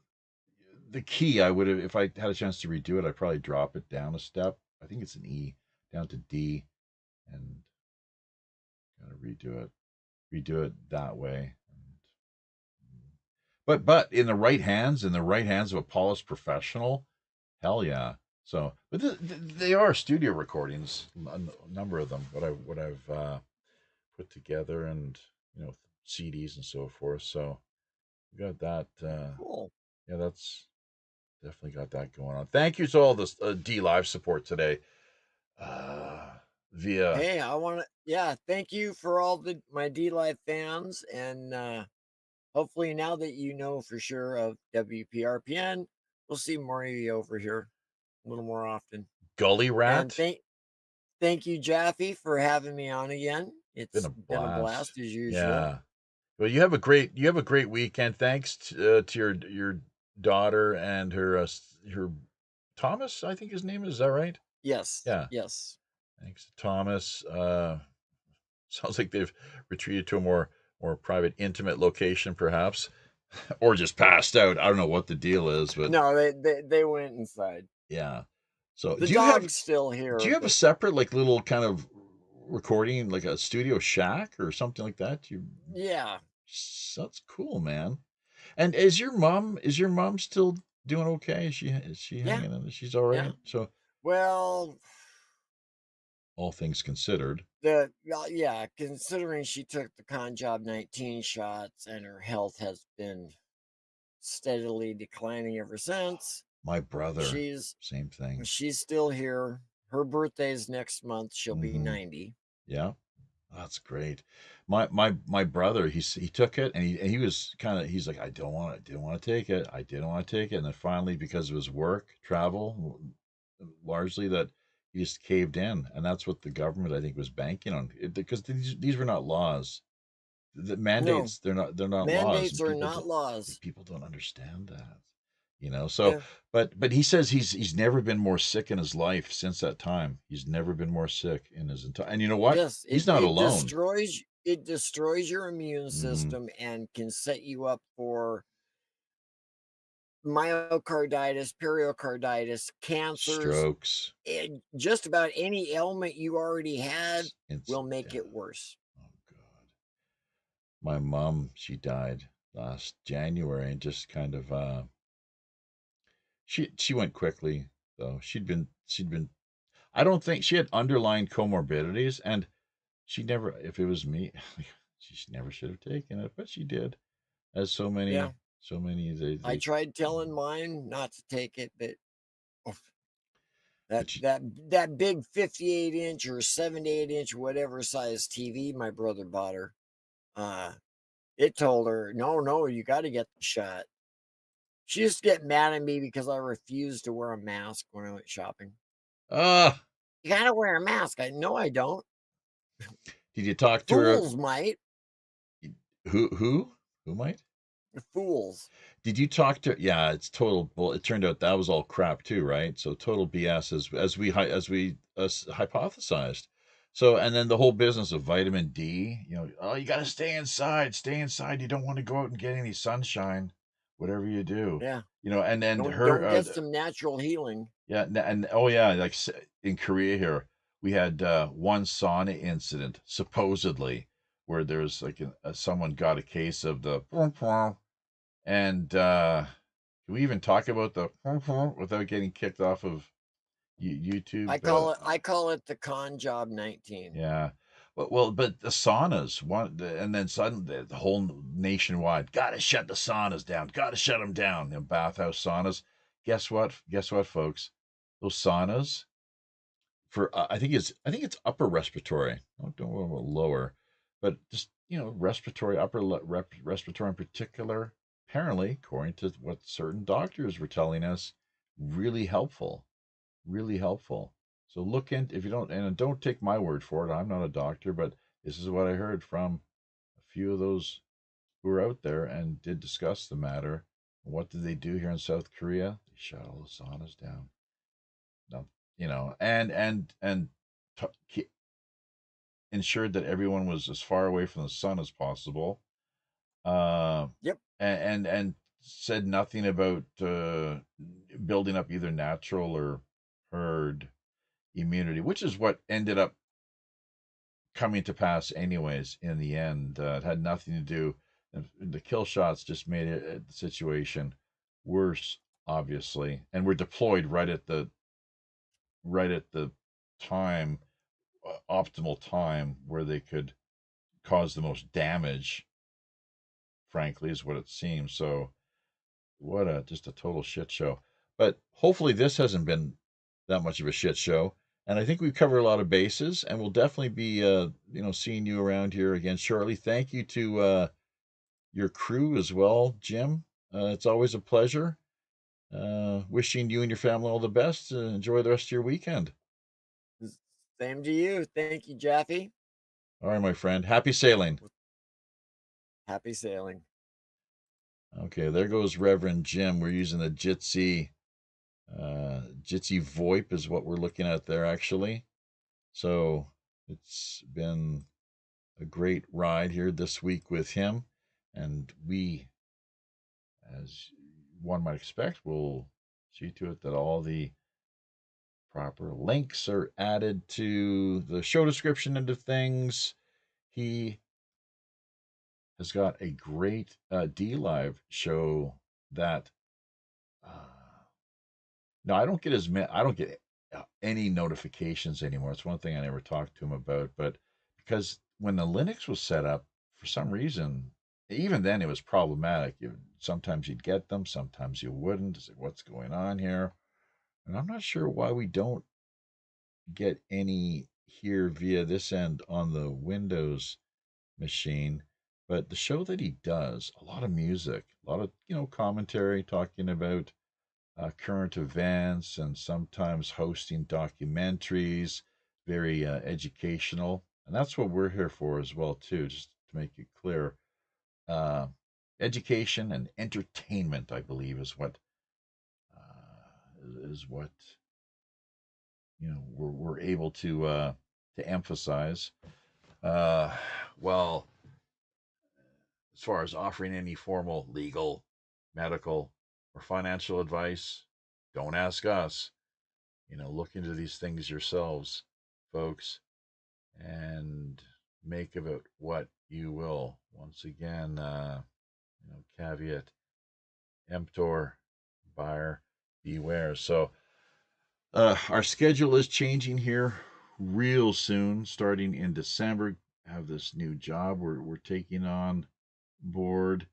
the key. I would have, if I had a chance to redo it, I'd probably drop it down a step. I think it's an E down to D, and kind of redo it that way. But in the right hands of a polished professional, hell yeah. So, but they are studio recordings, a number of them. What I've put together, and CDs and so forth. So we got that. Cool. Yeah, that's definitely got that going on. Thank you to all the D Live support today. Uh, via Hey, thank you for all my D Live fans, and hopefully now that you know for sure of WPRPN, we'll see more of you over here a little more often. Gully And Rat. thank you, Jaffe, for having me on again. Been It's a been a blast. blast as usual. Yeah. Well, you have a great weekend. Thanks to your daughter and her Thomas, I think his name is. That right? Yes, Yeah. yes. Thanks to Thomas. Sounds like they've retreated to a more private, intimate location, perhaps, or just passed out. I don't know what the deal is, but No, they went inside. yeah. So The do you have dog's still do here, you have a but separate, like, little kind of recording, like a studio shack or something like that? yeah, That's cool, man. And is your mom still doing okay? Is she yeah, hanging in? She's all yeah. right. So Well, all things considered, yeah, considering she took the con job 19 shots and her health has been steadily declining ever since, my brother, she's same thing. she's still here. Her birthday's next month. She'll be Hmm. 90. Yeah. That's great. My brother, he took it, and he was kind of, he's like, I didn't want to take it. I didn't want to take it. And then finally, because of his work, travel, largely, that he just caved in. And that's what the government, I think, was banking on. Because these were not laws. The No, mandates, they're not laws, mandates and are not laws. people don't understand that. So, Yeah. but he says he's never been more sick in his life since that time. He's never been more sick in his entire, and you know what? Yes, He's not alone. it destroys your immune Hmm. system and can set you up for myocarditis, pericarditis, cancers, Strokes. and just about any ailment you already had will Instant make death. it worse. Oh God. My mom, she died last January, and just kind of she went quickly though. She'd been I don't think she had underlying comorbidities, and she never, if it was me, she never should have taken it, but she did, as Yeah, so many I they tried telling mine not to take it, but oof, that but you, that that big 58-inch or 78-inch whatever size TV my brother bought her, uh, it told her, no, no, you got to get the shot. She used to get mad at me because I refused to wear a mask when I went shopping. ah, You got to wear a mask. I know I don't. did you talk to her? Fools might. Who might? Fools. Did you talk to? Yeah, it's total bull. It turned out that was all crap too, right? So total BS, as we hypothesized. So, and then the whole business of vitamin D. Oh, you got to stay inside. Stay inside. You don't want to go out and get any sunshine, whatever you do. Yeah. And then Don't get some natural healing. yeah, and oh yeah, like in Korea here, we had one sauna incident supposedly where there's like someone got a case of the and can we even talk about the without getting kicked off of YouTube? I call it the con job 19. Yeah. But the saunas, and then suddenly the whole nationwide, gotta shut the saunas down, gotta shut them down. Bathhouse saunas. Guess what? Guess what, folks? Those saunas for I think it's upper respiratory. Don't know about lower, but just respiratory, respiratory in particular. Apparently, according to what certain doctors were telling us, really helpful, really helpful. So look in if you don't, and don't take my word for it. I'm not a doctor, but this is what I heard from a few of those who were out there and did discuss the matter. What did they do here in South Korea? They shut all the saunas down. No, and ensured that everyone was as far away from the sun as possible. Uh, Yep. and said nothing about building up either natural or herd immunity, which is what ended up coming to pass anyways in the end. It had nothing to do. And the kill shots just made the situation worse, obviously, and were deployed right at the time, optimal time where they could cause the most damage. Frankly, is what it seems. So, what a just a total shit show. But hopefully, this hasn't been that much of a shit show. And I think we've covered a lot of bases, and we'll definitely be, seeing you around here again shortly. Thank you to your crew as well, Jim. It's always a pleasure. Wishing you and your family all the best. Enjoy the rest of your weekend. Same to you. Thank you, Jaffe. All right, my friend. Happy sailing. Happy sailing. Okay, there goes Reverend Jim. We're using the Jitsi. Jitsi VoIP is what we're looking at there, actually. So it's been a great ride here this week with him. And we, as one might expect, will see to it that all the proper links are added to the show description and to things. He has got a great D Live show that no, I don't get I don't get any notifications anymore. It's one thing I never talked to him about, but because when the Linux was set up, for some reason, even then it was problematic. Sometimes you'd get them, sometimes you wouldn't. It's like, what's going on here? And I'm not sure why we don't get any here via this end on the Windows machine. But the show that he does, a lot of music, a lot of commentary talking about current events, and sometimes hosting documentaries, very educational, and that's what we're here for as well too. Just to make it clear, uh, education and entertainment, I believe, is what we're able to emphasize. Uh, well, as far as offering any formal legal, medical, or financial advice, don't ask us. Look into these things yourselves, folks, and make of it what you will. Once again, caveat emptor, buyer beware. So, our schedule is changing here real soon, starting in December. Have this new job we're taking on board,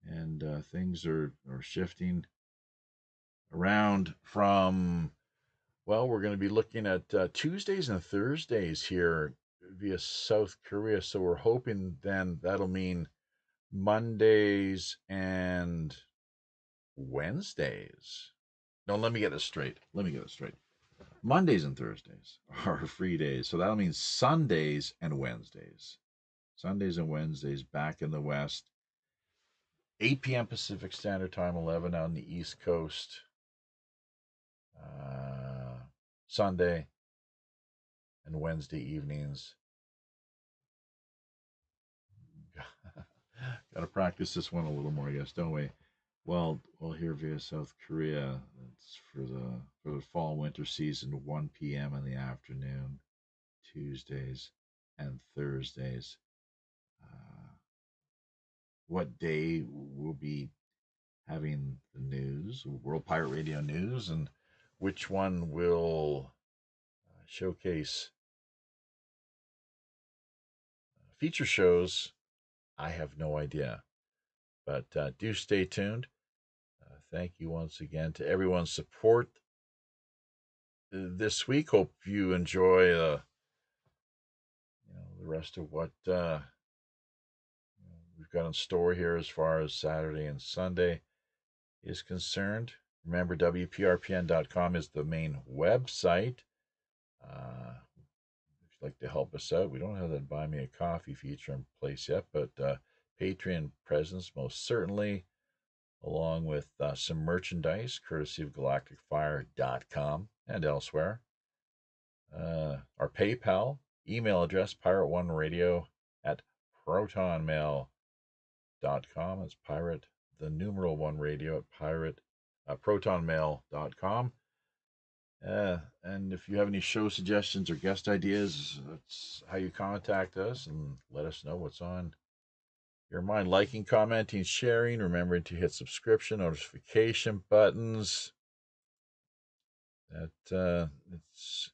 and things are shifting around from. Well, we're going to be looking at Tuesdays and Thursdays here via South Korea. So we're hoping then that'll mean Mondays and Wednesdays. No, let me get this straight. Mondays and Thursdays are free days. So that'll mean Sundays and Wednesdays. Sundays and Wednesdays back in the West. 8 p.m. Pacific Standard Time, 11 on the East Coast. Sunday and Wednesday evenings. Got to practice this one a little more, I guess, don't we? Well, here via South Korea, it's for the fall winter season, 1 p.m. in the afternoon, Tuesdays and Thursdays. What day we'll be having the news, World Pirate Radio News, and which one will showcase feature shows, I have no idea. But do stay tuned. Thank you once again to everyone's support this week. Hope you enjoy the rest of what we've got in store here as far as Saturday and Sunday is concerned. Remember, WPRPN.com is the main website. If you'd like to help us out, we don't have that Buy Me a Coffee feature in place yet, but Patreon presence most certainly, along with some merchandise courtesy of galacticfire.com and elsewhere. Our PayPal email address, pirate1radio at protonmail.com. It's pirate, the numeral 1radio at protonmail.com. And if you have any show suggestions or guest ideas, that's how you contact us and let us know what's on your mind. Liking, commenting, sharing, remembering to hit subscription, notification buttons. That it's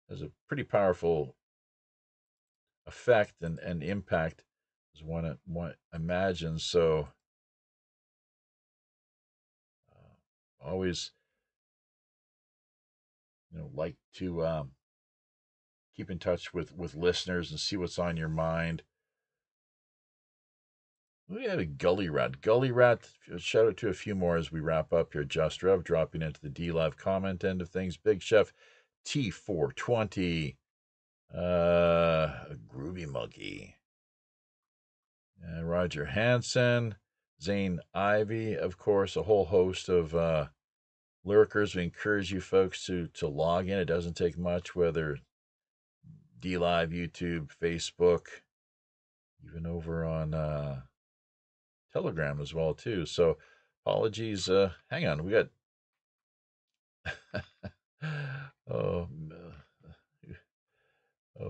has a pretty powerful effect and impact as one imagines. So always like to keep in touch with listeners and see what's on your mind. We had a Gully Rat. Shout out to a few more as we wrap up here. Just Rev dropping into the D Live comment end of things. Big Chef T420. Groovy Monkey. Roger Hansen. Zane Ivy, of course, a whole host of lurkers. We encourage you folks to log in. It doesn't take much, whether D Live, YouTube, Facebook, even over on Telegram as well too. So apologies. Hang on, we got oh,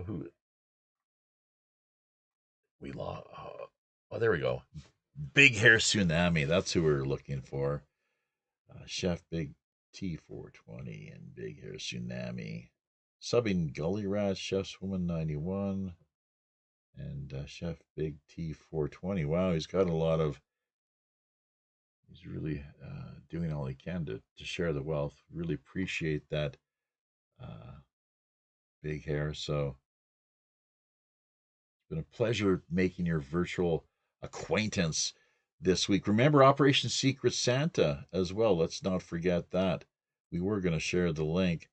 who we lost. Oh, there we go. Big Hair Tsunami. That's who we're looking for. Chef Big T420 and Big Hair Tsunami. Subbing Gully Rat, Chef's Woman 91, and Chef Big T420. Wow, he's really doing all he can to share the wealth. Really appreciate that big hair. So it's been a pleasure making your virtual acquaintance this week. Remember Operation Secret Santa as well. Let's not forget that. We were going to share the link,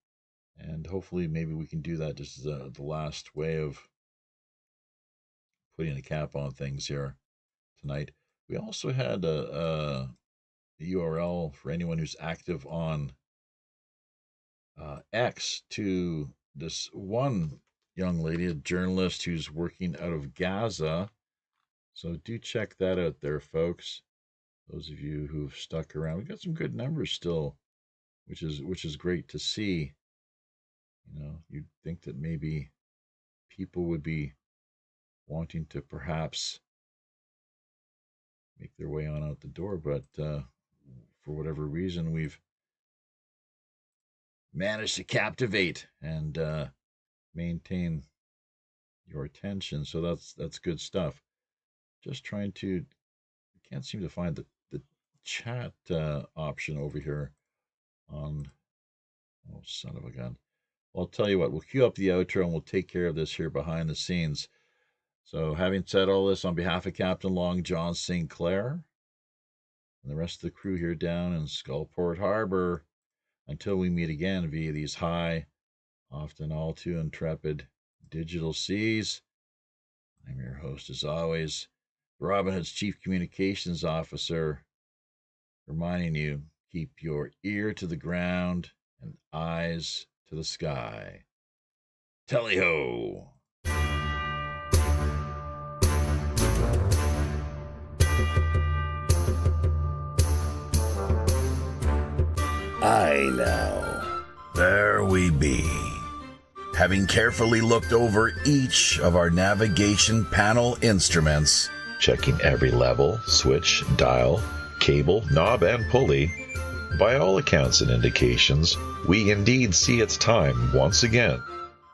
and hopefully maybe we can do that just as the last way of putting a cap on things here tonight. We also had a URL for anyone who's active on X to this one young lady, a journalist who's working out of Gaza. So do check that out there, folks. Those of you who've stuck around, we got some good numbers still, which is great to see. You know, you'd think that maybe people would be wanting to perhaps make their way on out the door, but for whatever reason, we've managed to captivate and maintain your attention. So that's good stuff. Just trying to, can't seem to find the chat option over here on, oh, son of a gun. Well, I'll tell you what, we'll cue up the outro and we'll take care of this here behind the scenes. So having said all this, on behalf of Captain Long John St. Clair and the rest of the crew here down in Skullport Harbor, until we meet again via these high, often all too intrepid digital seas, I'm your host as always, Robin Hood's Chief Communications Officer, reminding you, keep your ear to the ground and eyes to the sky. Tally-ho! Aye now, there we be. Having carefully looked over each of our navigation panel instruments, checking every level, switch, dial, cable, knob, and pulley, by all accounts and indications, we indeed see it's time once again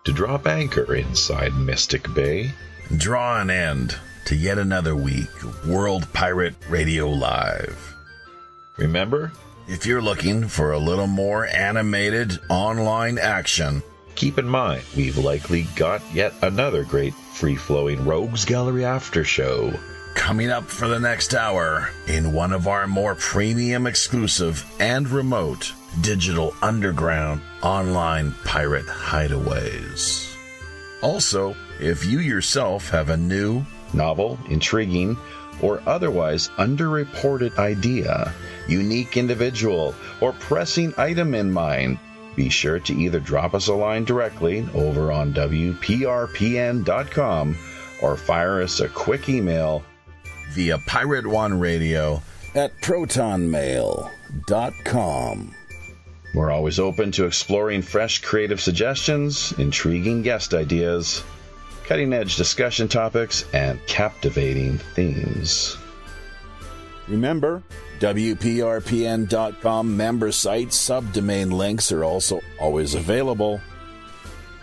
to drop anchor inside Mystic Bay, draw an end to yet another week of World Pirate Radio Live. Remember, if you're looking for a little more animated online action, keep in mind we've likely got yet another great free-flowing Rogues Gallery after show coming up for the next hour in one of our more premium exclusive and remote digital underground online pirate hideaways. Also, if you yourself have a new, novel, intriguing, or otherwise underreported idea, unique individual, or pressing item in mind, be sure to either drop us a line directly over on WPRPN.com or fire us a quick email via Pirate One Radio at protonmail.com. We're always open to exploring fresh creative suggestions, intriguing guest ideas, cutting-edge discussion topics, and captivating themes. Remember, WPRPN.com member site subdomain links are also always available.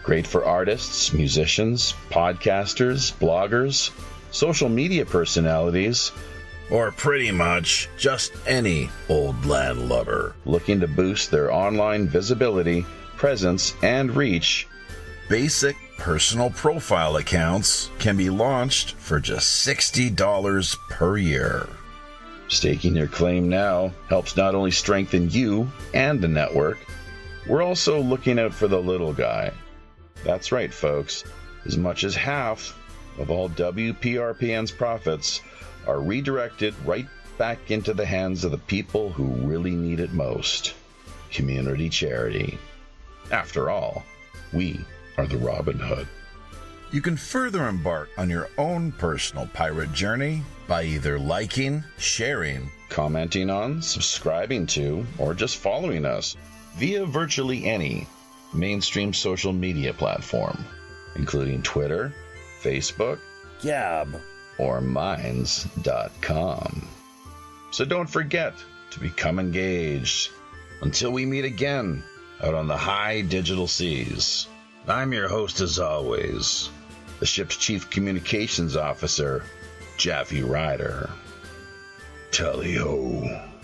Great for artists, musicians, podcasters, bloggers, social media personalities, or pretty much just any old landlubber looking to boost their online visibility, presence, and reach. Basic personal profile accounts can be launched for just $60 per year. Staking your claim now helps not only strengthen you and the network, we're also looking out for the little guy. That's right, folks. As much as half of all WPRPN's profits are redirected right back into the hands of the people who really need it most. Community charity. After all, we are the Robin Hood. You can further embark on your own personal pirate journey by either liking, sharing, commenting on, subscribing to, or just following us via virtually any mainstream social media platform, including Twitter, Facebook, Gab, or Minds.com. So don't forget to become engaged. Until we meet again out on the high digital seas, I'm your host as always, the ship's Chief Communications Officer, Jaffe Ryder. Tally-ho.